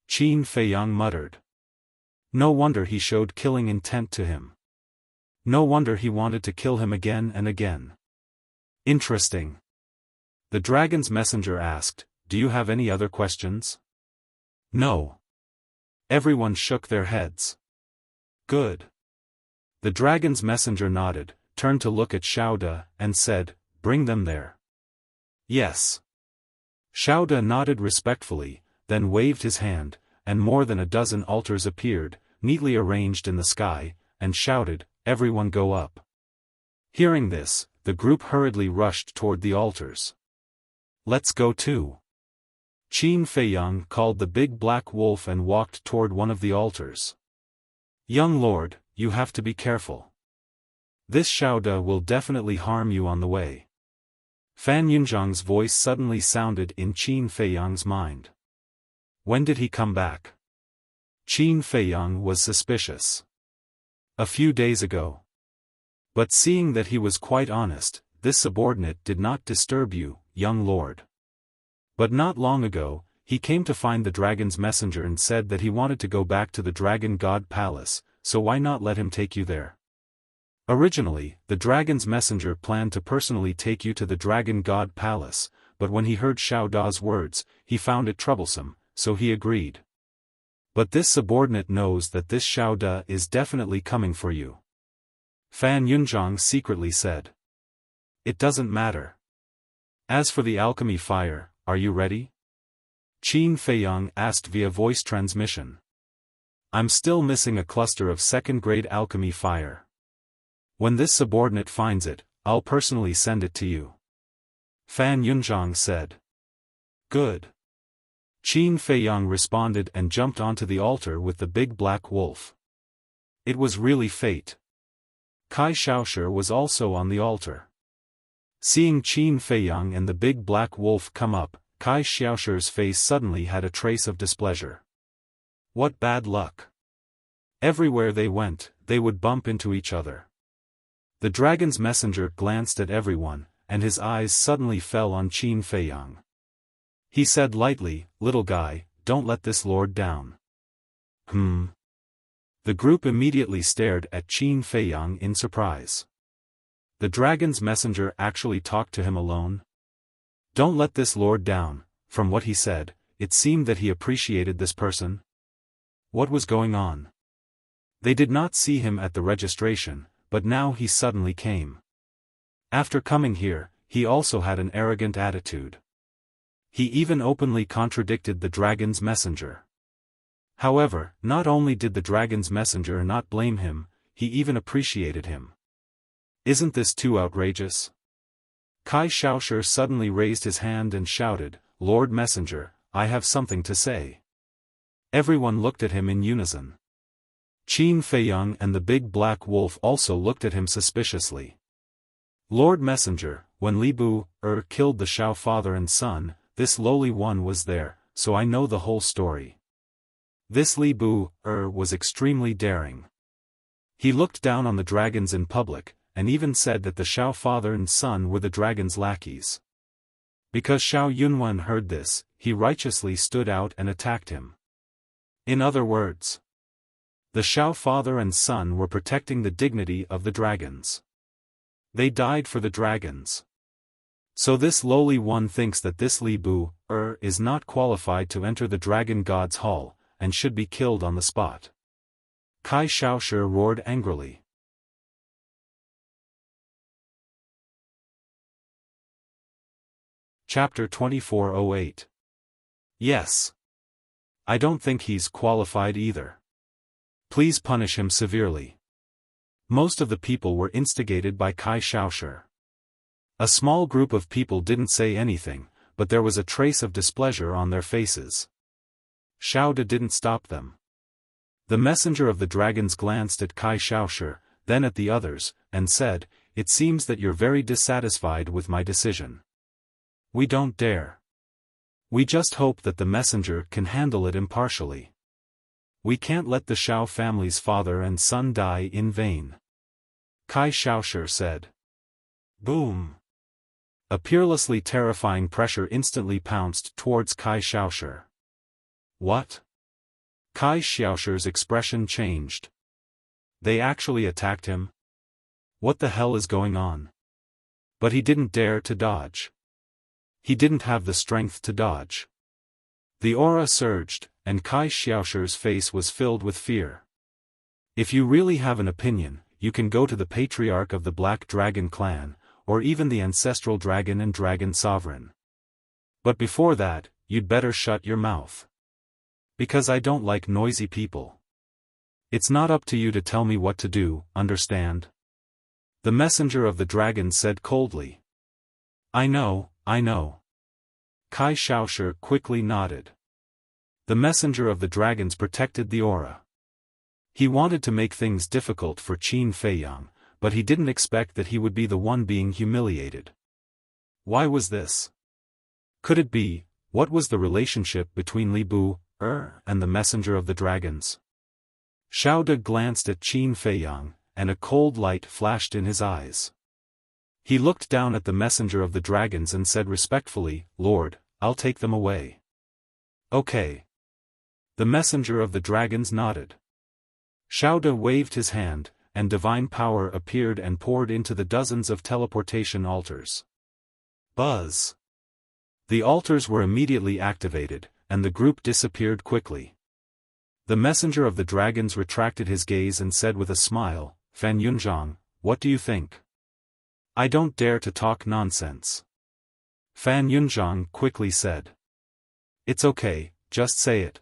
Qin Feiyang muttered. No wonder he showed killing intent to him. No wonder he wanted to kill him again and again. Interesting. The dragon's messenger asked, "Do you have any other questions?" No. Everyone shook their heads. Good. The dragon's messenger nodded, turned to look at Xiaoda, and said, "Bring them there." Yes. Xiaoda nodded respectfully, then waved his hand, and more than a dozen altars appeared, neatly arranged in the sky, and shouted, "Everyone go up." Hearing this, the group hurriedly rushed toward the altars. "Let's go too." Qin Feiyang called the big black wolf and walked toward one of the altars. "Young lord, you have to be careful. This Xiaoda will definitely harm you on the way." Fan Yunzhang's voice suddenly sounded in Qin Feiyang's mind. When did he come back? Qin Feiyang was suspicious. A few days ago. But seeing that he was quite honest, this subordinate did not disturb you, young lord. But not long ago, he came to find the dragon's messenger and said that he wanted to go back to the Dragon God Palace, so why not let him take you there? Originally, the dragon's messenger planned to personally take you to the Dragon God Palace, but when he heard Xiao Da's words, he found it troublesome, so he agreed. But this subordinate knows that this Xiao Da is definitely coming for you. Fan Yunzhang secretly said. It doesn't matter. As for the alchemy fire, are you ready? Qin Feiyang asked via voice transmission. I'm still missing a cluster of second-grade alchemy fire. When this subordinate finds it, I'll personally send it to you. Fan Yunzhang said. Good. Qin Feiyang responded and jumped onto the altar with the big black wolf. It was really fate. Kai Xiaoshi was also on the altar. Seeing Qin Feiyang and the big black wolf come up, Kai Xiaoshi's face suddenly had a trace of displeasure. What bad luck. Everywhere they went, they would bump into each other. The dragon's messenger glanced at everyone, and his eyes suddenly fell on Qin Feiyang. He said lightly, "Little guy, don't let this lord down." The group immediately stared at Qin Feiyang in surprise. The dragon's messenger actually talked to him alone? Don't let this lord down. From what he said, it seemed that he appreciated this person. What was going on? They did not see him at the registration, but now he suddenly came. After coming here, he also had an arrogant attitude. He even openly contradicted the dragon's messenger. However, not only did the dragon's messenger not blame him, he even appreciated him. Isn't this too outrageous? Kai Xiaoshi suddenly raised his hand and shouted, "Lord Messenger, I have something to say." Everyone looked at him in unison. Qin Feiyang and the big black wolf also looked at him suspiciously. Lord Messenger, when Li Bu killed the Xiao father and son, this lowly one was there, so I know the whole story. This Li Bu was extremely daring. He looked down on the dragons in public, and even said that the Xiao father and son were the dragon's lackeys. Because Xiao Yunwan heard this, he righteously stood out and attacked him. In other words, the Xiao father and son were protecting the dignity of the dragons. They died for the dragons. So this lowly one thinks that this Li Bu is not qualified to enter the dragon god's hall, and should be killed on the spot. Kai Xiaoshi roared angrily. Chapter 2408. Yes. I don't think he's qualified either. Please punish him severely. Most of the people were instigated by Kai Xiaoshi. A small group of people didn't say anything, but there was a trace of displeasure on their faces. Xiaoda didn't stop them. The messenger of the dragons glanced at Kai Xiaoshi, then at the others, and said, "It seems that you're very dissatisfied with my decision. We don't dare. We just hope that the messenger can handle it impartially. We can't let the Xiao family's father and son die in vain." Kai Xiaoshi said. Boom. A peerlessly terrifying pressure instantly pounced towards Kai Xiaoshi. What? Kai Xiaoshi's expression changed. They actually attacked him? What the hell is going on? But he didn't dare to dodge. He didn't have the strength to dodge. The aura surged, and Kai Xiaoshi's face was filled with fear. If you really have an opinion, you can go to the patriarch of the Black Dragon clan, or even the ancestral dragon and dragon sovereign. But before that, you'd better shut your mouth. Because I don't like noisy people. It's not up to you to tell me what to do, understand? The messenger of the dragon said coldly. I know. Kai Xiaoshi quickly nodded. The messenger of the dragons protected the aura. He wanted to make things difficult for Qin Feiyang, but he didn't expect that he would be the one being humiliated. Why was this? Could it be, what was the relationship between Li Bu, and the messenger of the dragons? Xiao De glanced at Qin Feiyang, and a cold light flashed in his eyes. He looked down at the messenger of the dragons and said respectfully, Lord, I'll take them away. Okay. The messenger of the dragons nodded. Xiao De waved his hand, and divine power appeared and poured into the dozens of teleportation altars. Buzz! The altars were immediately activated, and the group disappeared quickly. The messenger of the dragons retracted his gaze and said with a smile, Fan Yunzhang, what do you think? I don't dare to talk nonsense. Fan Yunzhang quickly said. It's okay, just say it.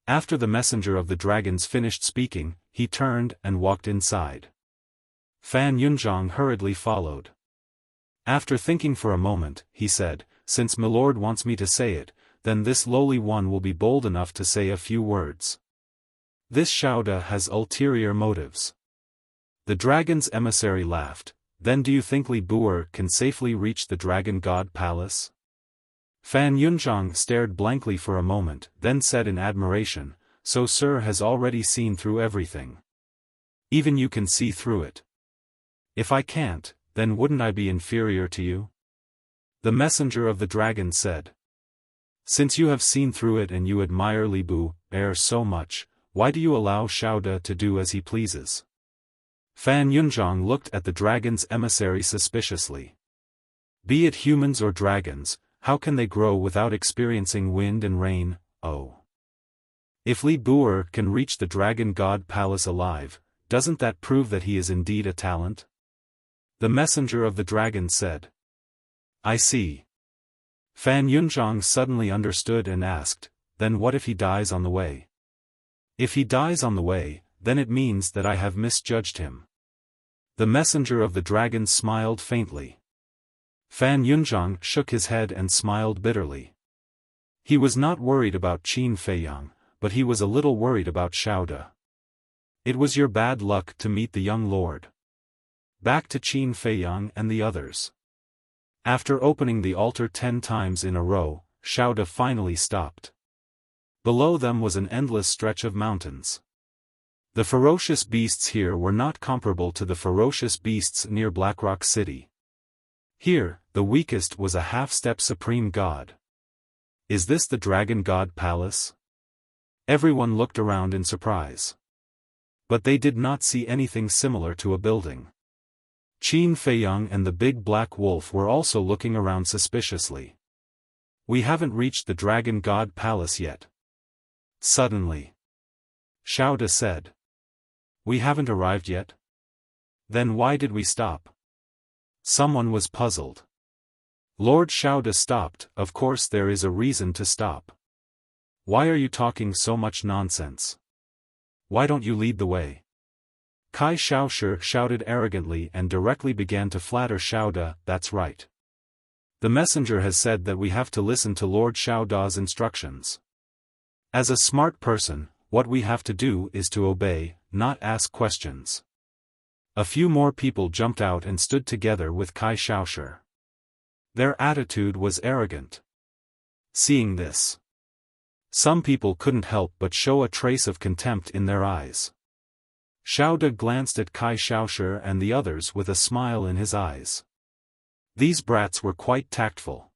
After the messenger of the dragons finished speaking, he turned and walked inside. Fan Yunzhang hurriedly followed. After thinking for a moment, he said, Since Milord wants me to say it, then this lowly one will be bold enough to say a few words. This Xiao De has ulterior motives. The dragon's emissary laughed. Then do you think Li Bu can safely reach the Dragon God Palace? Fan Yunzhang stared blankly for a moment, then said in admiration, So Sir has already seen through everything. Even you can see through it. If I can't, then wouldn't I be inferior to you? The messenger of the dragon said. Since you have seen through it and you admire Li Bu so much, why do you allow Xiao De to do as he pleases? Fan Yunzhang looked at the dragon's emissary suspiciously. Be it humans or dragons, how can they grow without experiencing wind and rain? Oh. If Li Bu can reach the Dragon God Palace alive, doesn't that prove that he is indeed a talent? The messenger of the dragon said. I see. Fan Yunzhang suddenly understood and asked, then what if he dies on the way? If he dies on the way, then it means that I have misjudged him. The messenger of the dragon smiled faintly. Fan Yunzhang shook his head and smiled bitterly. He was not worried about Qin Feiyang, but he was a little worried about Xiao De. It was your bad luck to meet the young lord. Back to Qin Feiyang and the others. After opening the altar 10 times in a row, Xiao De finally stopped. Below them was an endless stretch of mountains. The ferocious beasts here were not comparable to the ferocious beasts near Blackrock City. Here, the weakest was a half-step supreme god. Is this the Dragon God Palace? Everyone looked around in surprise. But they did not see anything similar to a building. Qin Feiyang and the big black wolf were also looking around suspiciously. We haven't reached the Dragon God Palace yet. Suddenly. Xiao De said. We haven't arrived yet? Then why did we stop? Someone was puzzled. Lord Xiao De stopped. Of course there is a reason to stop. Why are you talking so much nonsense? Why don't you lead the way? Kai Xiaoshi shouted arrogantly and directly began to flatter Xiao De. That's right. The messenger has said that we have to listen to Lord Xiao De's instructions. As a smart person, what we have to do is to obey, not ask questions. A few more people jumped out and stood together with Kai Xiaoshi. Their attitude was arrogant. Seeing this, some people couldn't help but show a trace of contempt in their eyes. Xiao De glanced at Kai Xiaoshi and the others with a smile in his eyes. These brats were quite tactful.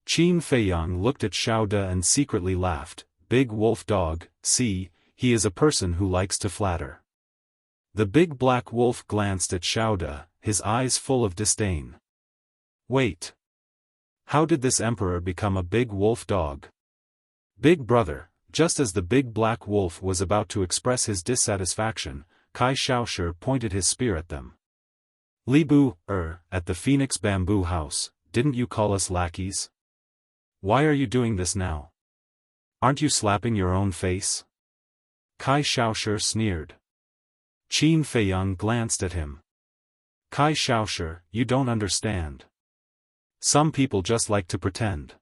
Qin Feiyang looked at Xiao De and secretly laughed. Big wolf dog, see, he is a person who likes to flatter. The big black wolf glanced at Xiaoda, his eyes full of disdain. Wait. How did this emperor become a big wolf dog? Big brother, just as the big black wolf was about to express his dissatisfaction, Kai Xiaoshu pointed his spear at them. Libu, at the Phoenix Bamboo House, didn't you call us lackeys? Why are you doing this now? Aren't you slapping your own face? Kai Xiaoshu sneered. Qin Feiyang glanced at him. Kai Xiaoshu, you don't understand. Some people just like to pretend.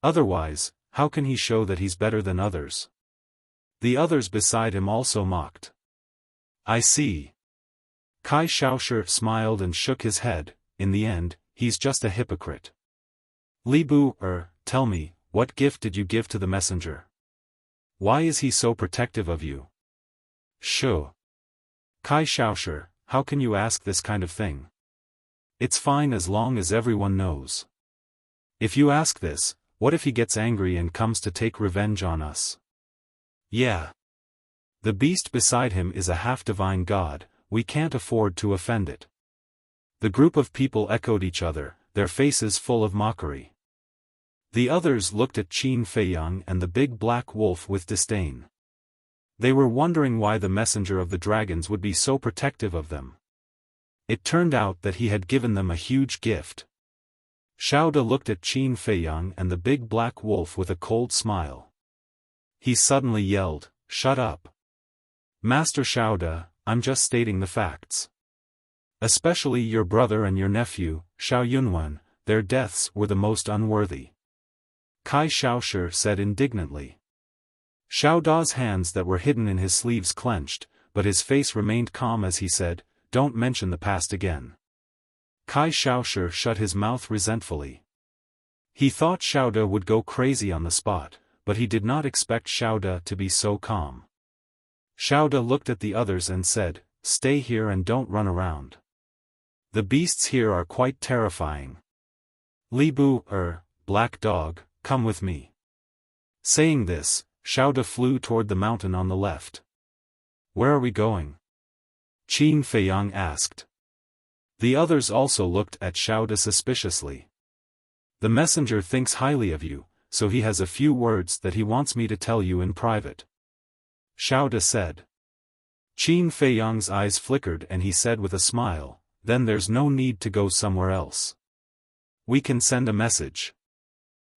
Otherwise, how can he show that he's better than others? The others beside him also mocked. I see. Kai Xiaoshu smiled and shook his head. In the end, he's just a hypocrite. Libu, tell me, what gift did you give to the messenger? Why is he so protective of you? Shu. Kai Xiaoshu, how can you ask this kind of thing? It's fine as long as everyone knows. If you ask this, what if he gets angry and comes to take revenge on us? Yeah. The beast beside him is a half-divine god, we can't afford to offend it. The group of people echoed each other, their faces full of mockery. The others looked at Qin Feiyang and the big black wolf with disdain. They were wondering why the messenger of the dragons would be so protective of them. It turned out that he had given them a huge gift. Xiaoda looked at Qin Feiyang and the big black wolf with a cold smile. He suddenly yelled, "Shut up! Master Xiaoda, I'm just stating the facts. Especially your brother and your nephew, Xiao Yunwan, their deaths were the most unworthy." Kai Xiaoshu said indignantly. Xiaoda's hands that were hidden in his sleeves clenched, but his face remained calm as he said, "Don't mention the past again." Kai Xiaoshu shut his mouth resentfully. He thought Xiaoda would go crazy on the spot, but he did not expect Xiaoda to be so calm. Xiaoda looked at the others and said, "Stay here and don't run around. The beasts here are quite terrifying. Libu, black dog, come with me." Saying this, Xiaoda flew toward the mountain on the left. "Where are we going?" Qin Feiyang asked. The others also looked at Xiaoda suspiciously. "The messenger thinks highly of you, so he has a few words that he wants me to tell you in private," Xiaoda said. Qin Feiyang's eyes flickered and he said with a smile, "Then there's no need to go somewhere else. We can send a message.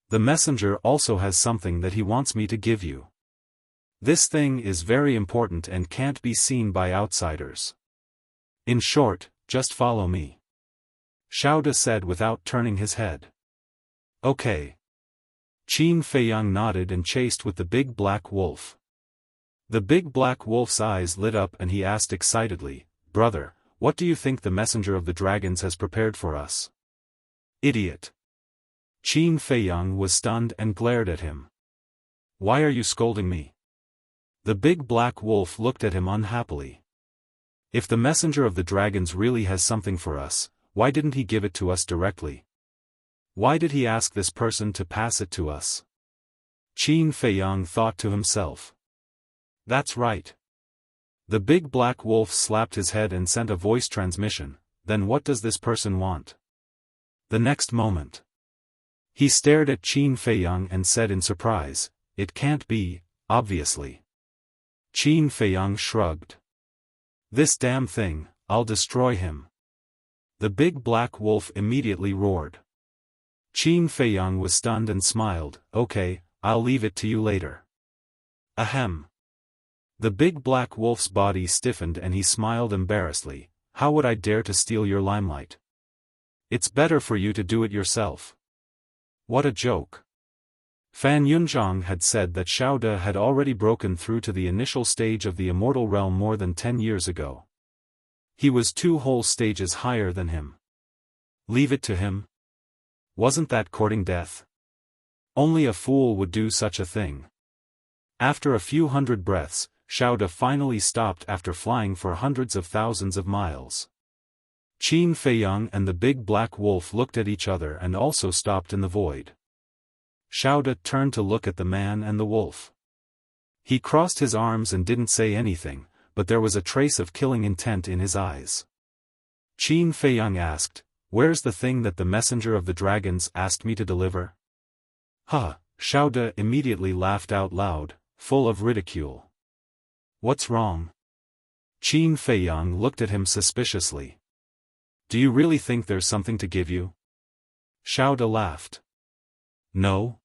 The messenger also has something that he wants me to give you. This thing is very important and can't be seen by outsiders. In short, just follow me," Xiaoda said without turning his head. "Okay." Qin Feiyang nodded and chased with the big black wolf. The big black wolf's eyes lit up and he asked excitedly, "Brother, what do you think the messenger of the dragons has prepared for us?" "Idiot." Qin Feiyang was stunned and glared at him. "Why are you scolding me?" The big black wolf looked at him unhappily. "If the messenger of the dragons really has something for us, why didn't he give it to us directly? Why did he ask this person to pass it to us?" Qin Feiyang thought to himself. "That's right." The big black wolf slapped his head and sent a voice transmission, "Then what does this person want?" The next moment, he stared at Qin Feiyang and said in surprise, "It can't be, obviously." Qin Feiyang shrugged. "This damn thing, I'll destroy him." The big black wolf immediately roared. Qin Feiyang was stunned and smiled, "Okay, I'll leave it to you later." Ahem. The big black wolf's body stiffened and he smiled embarrassedly, "How would I dare to steal your limelight? It's better for you to do it yourself." What a joke. Fan Yunzhang had said that Xiaoda had already broken through to the initial stage of the immortal realm more than 10 years ago. He was 2 whole stages higher than him. Leave it to him? Wasn't that courting death? Only a fool would do such a thing. After a few hundred breaths, Xiaoda finally stopped after flying for hundreds of thousands of miles. Qin Feiyang and the big black wolf looked at each other and also stopped in the void. Xiaoda turned to look at the man and the wolf. He crossed his arms and didn't say anything, but there was a trace of killing intent in his eyes. Qin Feiyang asked, "Where's the thing that the messenger of the dragons asked me to deliver?" "Huh," Xiao De immediately laughed out loud, full of ridicule. "What's wrong?" Qin Feiyang looked at him suspiciously. "Do you really think there's something to give you?" Xiao De laughed. "No."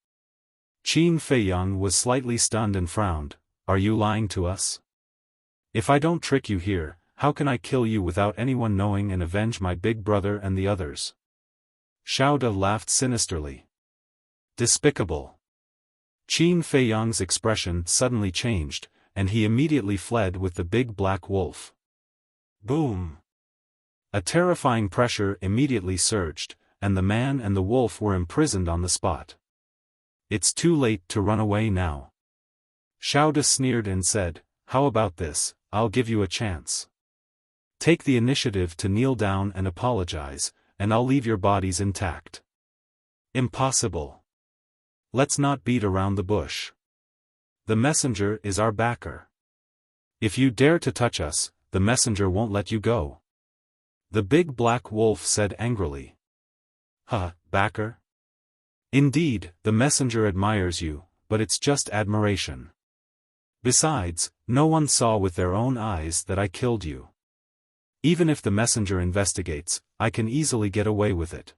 Qin Feiyang was slightly stunned and frowned. "Are you lying to us? If I don't trick you here, how can I kill you without anyone knowing and avenge my big brother and the others?" Xiao De laughed sinisterly. "Despicable." Qin Feiyang's expression suddenly changed, and he immediately fled with the big black wolf. Boom! A terrifying pressure immediately surged, and the man and the wolf were imprisoned on the spot. "It's too late to run away now." Xiao De sneered and said, "How about this? I'll give you a chance. Take the initiative to kneel down and apologize, and I'll leave your bodies intact." "Impossible. Let's not beat around the bush. The messenger is our backer. If you dare to touch us, the messenger won't let you go." The big black wolf said angrily. "Huh, backer? Indeed, the messenger admires you, but it's just admiration. Besides, no one saw with their own eyes that I killed you. Even if the messenger investigates, I can easily get away with it.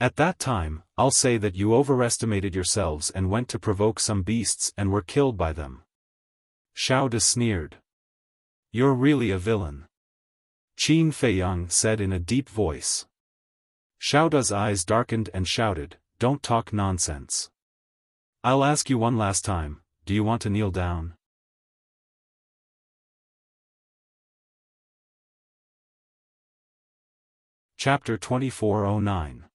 At that time, I'll say that you overestimated yourselves and went to provoke some beasts and were killed by them." Xiao De sneered. "You're really a villain," Qin Feiyang said in a deep voice. Xiao De's eyes darkened and shouted, "Don't talk nonsense. I'll ask you one last time, do you want to kneel down?" Chapter 2409.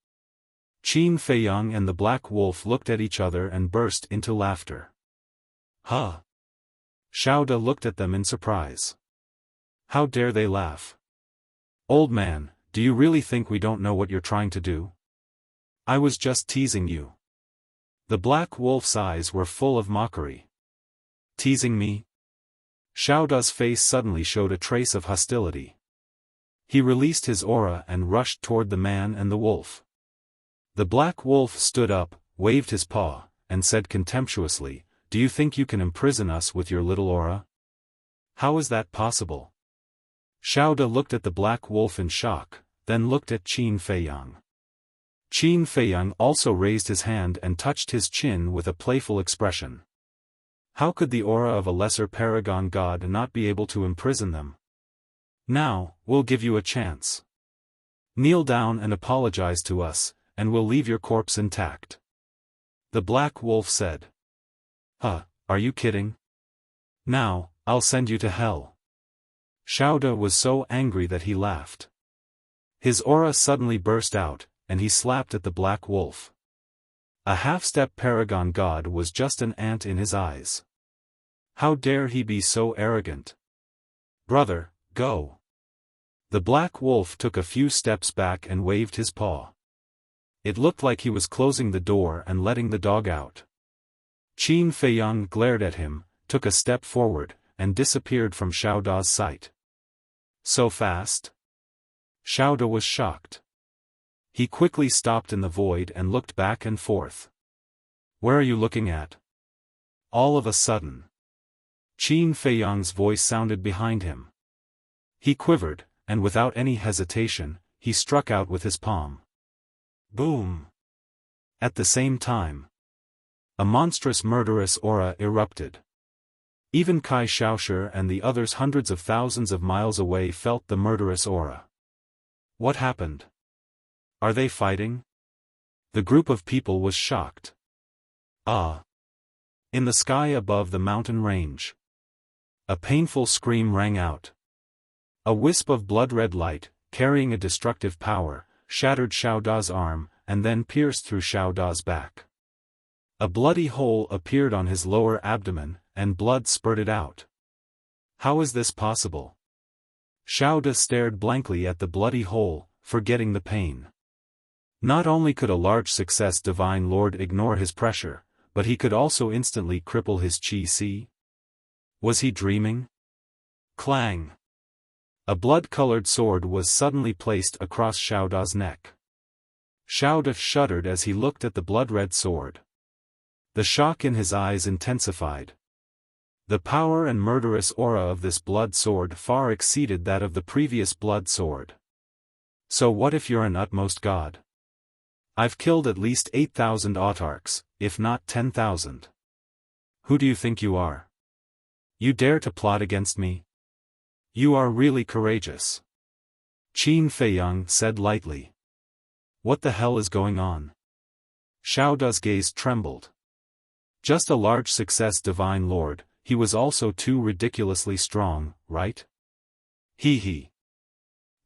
Qin Feiyang and the Black Wolf looked at each other and burst into laughter. "Huh?" Xiao De looked at them in surprise. "How dare they laugh? Old man, do you really think we don't know what you're trying to do? I was just teasing you." The Black Wolf's eyes were full of mockery. "Teasing me?" Xiao De's face suddenly showed a trace of hostility. He released his aura and rushed toward the man and the wolf. The Black Wolf stood up, waved his paw, and said contemptuously, "Do you think you can imprison us with your little aura? How is that possible?" Xiao De looked at the Black Wolf in shock, then looked at Qin Feiyang. Qin Feiyang also raised his hand and touched his chin with a playful expression. How could the aura of a lesser paragon god not be able to imprison them? "Now, we'll give you a chance. Kneel down and apologize to us, and we'll leave your corpse intact," the Black Wolf said. "Huh, are you kidding? Now, I'll send you to hell." Xiao De was so angry that he laughed. His aura suddenly burst out, and he slapped at the Black Wolf. A half-step paragon god was just an ant in his eyes. How dare he be so arrogant? "Brother, go." The Black Wolf took a few steps back and waved his paw. It looked like he was closing the door and letting the dog out. Qin Feiyang glared at him, took a step forward, and disappeared from Xiao De's sight. "So fast?" Xiao De was shocked. He quickly stopped in the void and looked back and forth. "Where are you looking at?" All of a sudden, Qin Feiyang's voice sounded behind him. He quivered, and without any hesitation, he struck out with his palm. Boom! At the same time, a monstrous murderous aura erupted. Even Kai Xiaoshi and the others hundreds of thousands of miles away felt the murderous aura. What happened? Are they fighting? The group of people was shocked. Ah! In the sky above the mountain range, a painful scream rang out. A wisp of blood-red light, carrying a destructive power, shattered Xiao De's arm, and then pierced through Xiao De's back. A bloody hole appeared on his lower abdomen, and blood spurted out. How is this possible? Xiao De stared blankly at the bloody hole, forgetting the pain. Not only could a large success Divine Lord ignore his pressure, but he could also instantly cripple his Qi. Was he dreaming? Clang! A blood-colored sword was suddenly placed across Xiao Da's neck. Xiao Da shuddered as he looked at the blood-red sword. The shock in his eyes intensified. The power and murderous aura of this blood sword far exceeded that of the previous blood sword. So what if you're an utmost god? I've killed at least 8,000 autarchs, if not 10,000. Who do you think you are? You dare to plot against me? You are really courageous. Qin Feiyang said lightly. What the hell is going on? Xiao Da's gaze trembled. Just a large success, Divine Lord, he was also too ridiculously strong, right? He.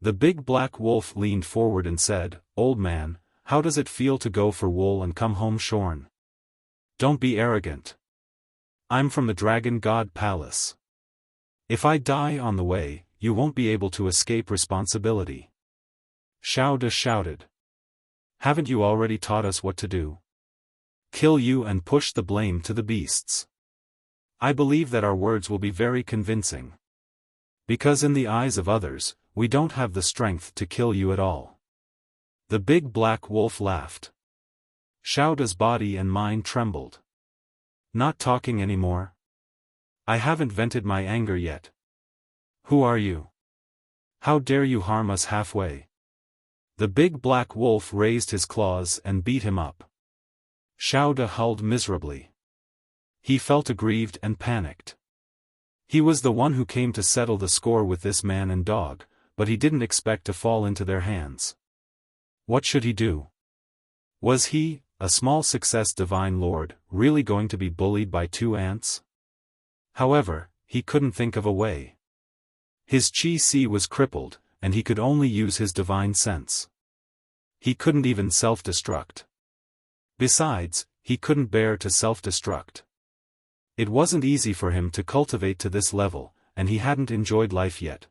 The big black wolf leaned forward and said, Old man, how does it feel to go for wool and come home shorn? Don't be arrogant. I'm from the Dragon God Palace. If I die on the way, you won't be able to escape responsibility. Xiao Da shouted. Haven't you already taught us what to do? Kill you and push the blame to the beasts. I believe that our words will be very convincing. Because in the eyes of others, we don't have the strength to kill you at all. The big black wolf laughed. Xiao Da's body and mind trembled. Not talking anymore? I haven't vented my anger yet. Who are you? How dare you harm us halfway? The big black wolf raised his claws and beat him up. Xiao Da howled miserably. He felt aggrieved and panicked. He was the one who came to settle the score with this man and dog, but he didn't expect to fall into their hands. What should he do? Was he, a small success Divine Lord, really going to be bullied by two ants? However, he couldn't think of a way. His Qi was crippled, and he could only use his divine sense. He couldn't even self-destruct. Besides, he couldn't bear to self-destruct. It wasn't easy for him to cultivate to this level, and he hadn't enjoyed life yet.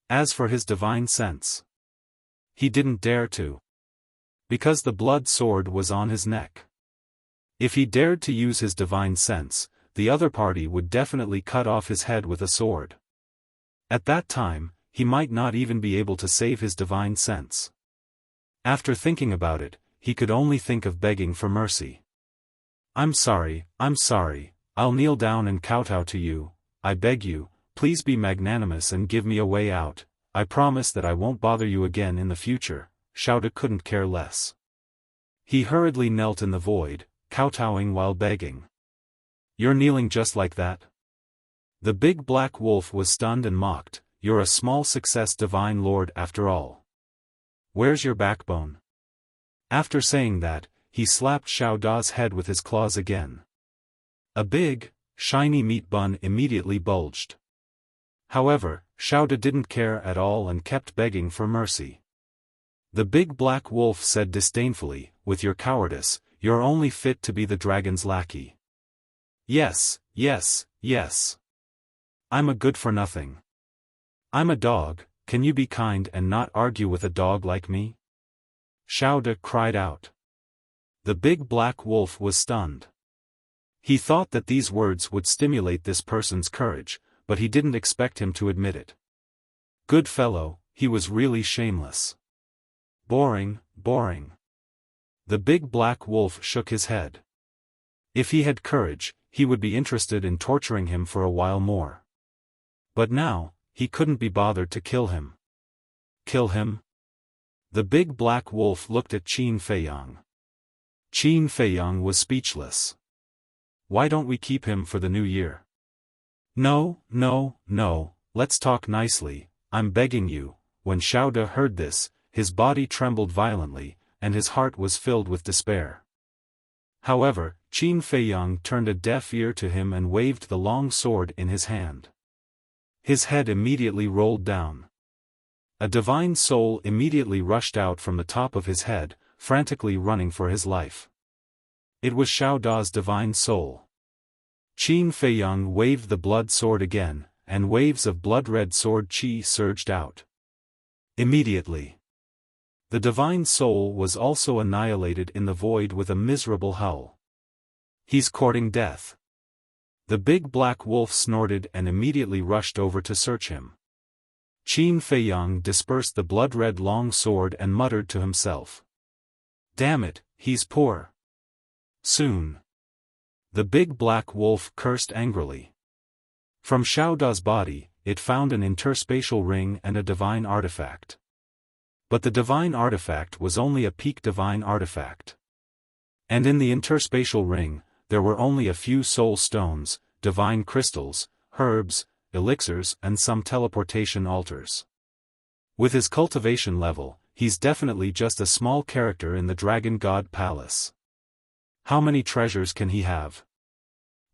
As for his divine sense, he didn't dare to. Because the blood sword was on his neck. If he dared to use his divine sense, the other party would definitely cut off his head with a sword. At that time, he might not even be able to save his divine sense. After thinking about it, he could only think of begging for mercy. I'm sorry, I'll kneel down and kowtow to you, I beg you, please be magnanimous and give me a way out, I promise that I won't bother you again in the future. Xiao Da couldn't care less. He hurriedly knelt in the void, kowtowing while begging. You're kneeling just like that? The big black wolf was stunned and mocked, you're a small success Divine Lord after all. Where's your backbone? After saying that, he slapped Xiao Da's head with his claws again. A big, shiny meat bun immediately bulged. However, Xiao Da didn't care at all and kept begging for mercy. The big black wolf said disdainfully, with your cowardice, you're only fit to be the dragon's lackey. Yes. I'm a good-for-nothing. I'm a dog, can you be kind and not argue with a dog like me? Xiao Da cried out. The big black wolf was stunned. He thought that these words would stimulate this person's courage, but he didn't expect him to admit it. Good fellow, he was really shameless. Boring. The big black wolf shook his head. If he had courage, he would be interested in torturing him for a while more. But now, he couldn't be bothered to kill him. Kill him? The big black wolf looked at Qin Feiyang. Qin Feiyang was speechless. Why don't we keep him for the new year? No, let's talk nicely, I'm begging you. When Xiao Da heard this, his body trembled violently, and his heart was filled with despair. However, Qin Feiyang turned a deaf ear to him and waved the long sword in his hand. His head immediately rolled down. A divine soul immediately rushed out from the top of his head, frantically running for his life. It was Xiao Da's divine soul. Qin Feiyang waved the blood sword again, and waves of blood-red sword qi surged out. Immediately, the divine soul was also annihilated in the void with a miserable howl. He's courting death. The big black wolf snorted and immediately rushed over to search him. Qin Feiyang dispersed the blood-red long sword and muttered to himself. Damn it, he's poor. Soon. The big black wolf cursed angrily. From Xiao Da's body, it found an interspatial ring and a divine artifact. But the divine artifact was only a peak divine artifact. And in the interspatial ring, there were only a few soul stones, divine crystals, herbs, elixirs and some teleportation altars. With his cultivation level, he's definitely just a small character in the Dragon God Palace. How many treasures can he have?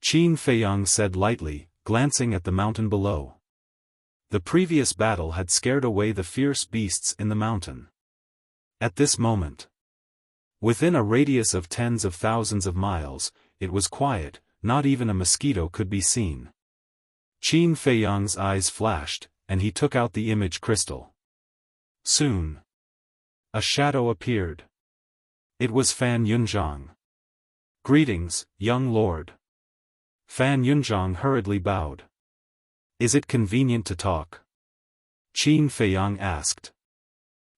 Qin Feiyang said lightly, glancing at the mountain below. The previous battle had scared away the fierce beasts in the mountain. At this moment, within a radius of tens of thousands of miles, it was quiet, not even a mosquito could be seen. Qin Feiyang's eyes flashed, and he took out the image crystal. Soon, a shadow appeared. It was Fan Yunzhang. Greetings, young lord. Fan Yunzhang hurriedly bowed. Is it convenient to talk? Qin Feiyang asked.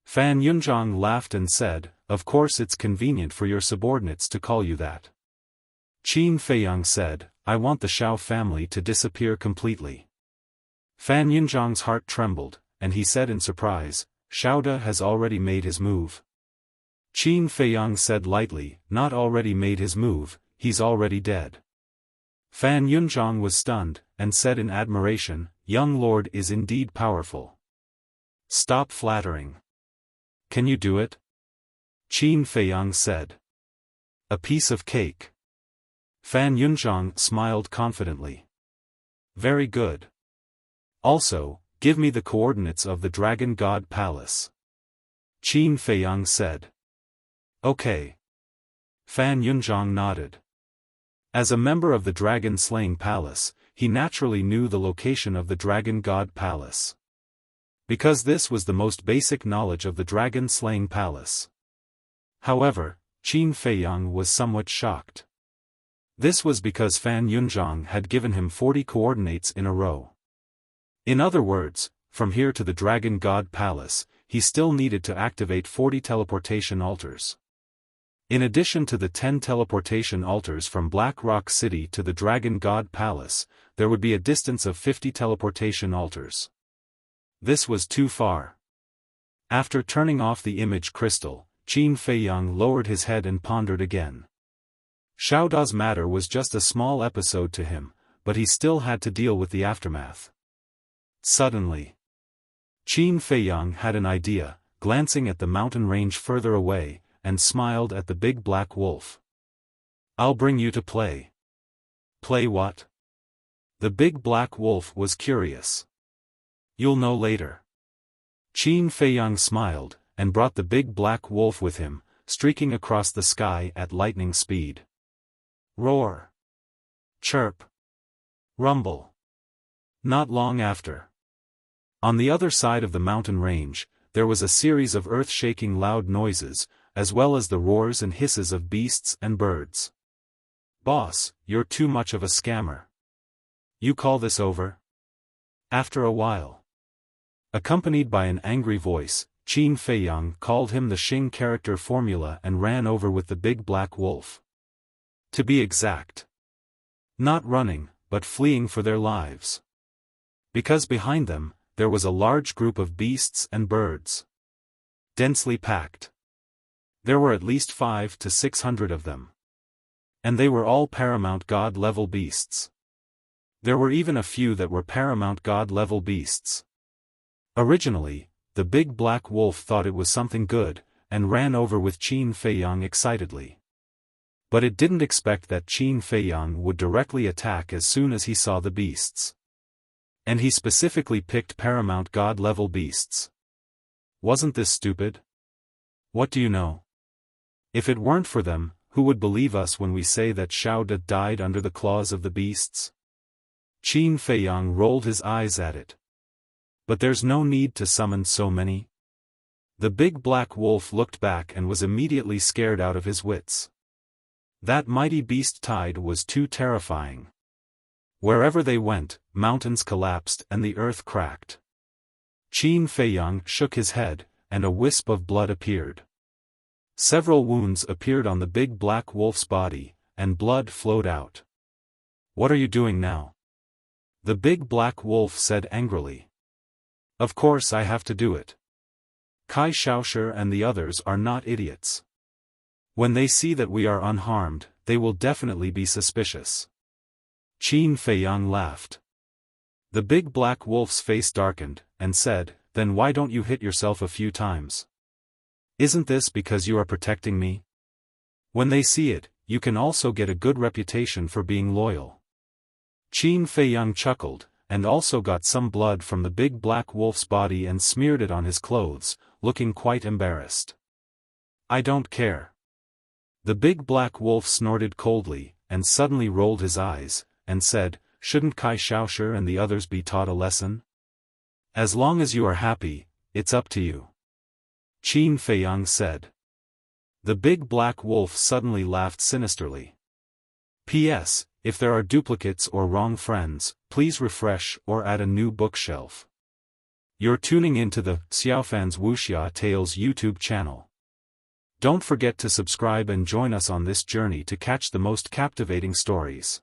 Fan Yunzhang laughed and said, Of course it's convenient for your subordinates to call you that. Qin Feiyang said, I want the Xiao family to disappear completely. Fan Yunzhang's heart trembled, and he said in surprise, Xiao Da has already made his move. Qin Feiyang said lightly, Not already made his move, he's already dead. Fan Yunzhang was stunned, and said in admiration, Young lord is indeed powerful. Stop flattering. Can you do it? Qin Feiyang said. A piece of cake. Fan Yunzhang smiled confidently. Very good. Also, give me the coordinates of the Dragon God Palace. Qin Feiyang said. Okay. Fan Yunzhang nodded. As a member of the Dragon Slaying Palace, he naturally knew the location of the Dragon God Palace. Because this was the most basic knowledge of the Dragon Slaying Palace. However, Qin Feiyang was somewhat shocked. This was because Fan Yunzhang had given him 40 coordinates in a row. In other words, from here to the Dragon God Palace, he still needed to activate 40 teleportation altars. In addition to the 10 teleportation altars from Black Rock City to the Dragon God Palace, there would be a distance of 50 teleportation altars. This was too far. After turning off the image crystal, Qin Feiyang lowered his head and pondered again. Xiao Da's matter was just a small episode to him, but he still had to deal with the aftermath. Suddenly, Qin Feiyang had an idea, glancing at the mountain range further away, and smiled at the big black wolf. I'll bring you to play. Play what? The big black wolf was curious. You'll know later. Qin Feiyang smiled, and brought the big black wolf with him, streaking across the sky at lightning speed. Roar. Chirp. Rumble. Not long after. On the other side of the mountain range, there was a series of earth-shaking loud noises, as well as the roars and hisses of beasts and birds. Boss, you're too much of a scammer. You call this over? After a while. Accompanied by an angry voice, Qin Feiyang called him the Xing character formula and ran over with the big black wolf. To be exact. Not running, but fleeing for their lives. Because behind them, there was a large group of beasts and birds. Densely packed. There were at least 500 to 600 of them. And they were all Paramount God level beasts. There were even a few that were Paramount God level beasts. Originally, the big black wolf thought it was something good, and ran over with Qin Feiyang excitedly. But it didn't expect that Qin Feiyang would directly attack as soon as he saw the beasts. And he specifically picked Paramount God level beasts. Wasn't this stupid? What do you know? If it weren't for them, who would believe us when we say that Xiao Da died under the claws of the beasts? Qin Feiyang rolled his eyes at it. But there's no need to summon so many. The big black wolf looked back and was immediately scared out of his wits. That mighty beast tide was too terrifying. Wherever they went, mountains collapsed and the earth cracked. Qin Feiyang shook his head, and a wisp of blood appeared. Several wounds appeared on the big black wolf's body, and blood flowed out. "What are you doing now?" the big black wolf said angrily. "Of course I have to do it. Kai Xiaoshi and the others are not idiots. When they see that we are unharmed, they will definitely be suspicious." Qin Feiyang laughed. The big black wolf's face darkened, and said, "Then why don't you hit yourself a few times? Isn't this because you are protecting me? When they see it, you can also get a good reputation for being loyal." Qin Feiyang chuckled, and also got some blood from the big black wolf's body and smeared it on his clothes, looking quite embarrassed. "I don't care." The big black wolf snorted coldly, and suddenly rolled his eyes, and said, "Shouldn't Kai Xiaoshi and the others be taught a lesson? As long as you are happy, it's up to you." Qin Feiyang said. The big black wolf suddenly laughed sinisterly. P.S. If there are duplicates or wrong friends, please refresh or add a new bookshelf. You're tuning into the Xiaofan's Wuxia Tales YouTube channel. Don't forget to subscribe and join us on this journey to catch the most captivating stories.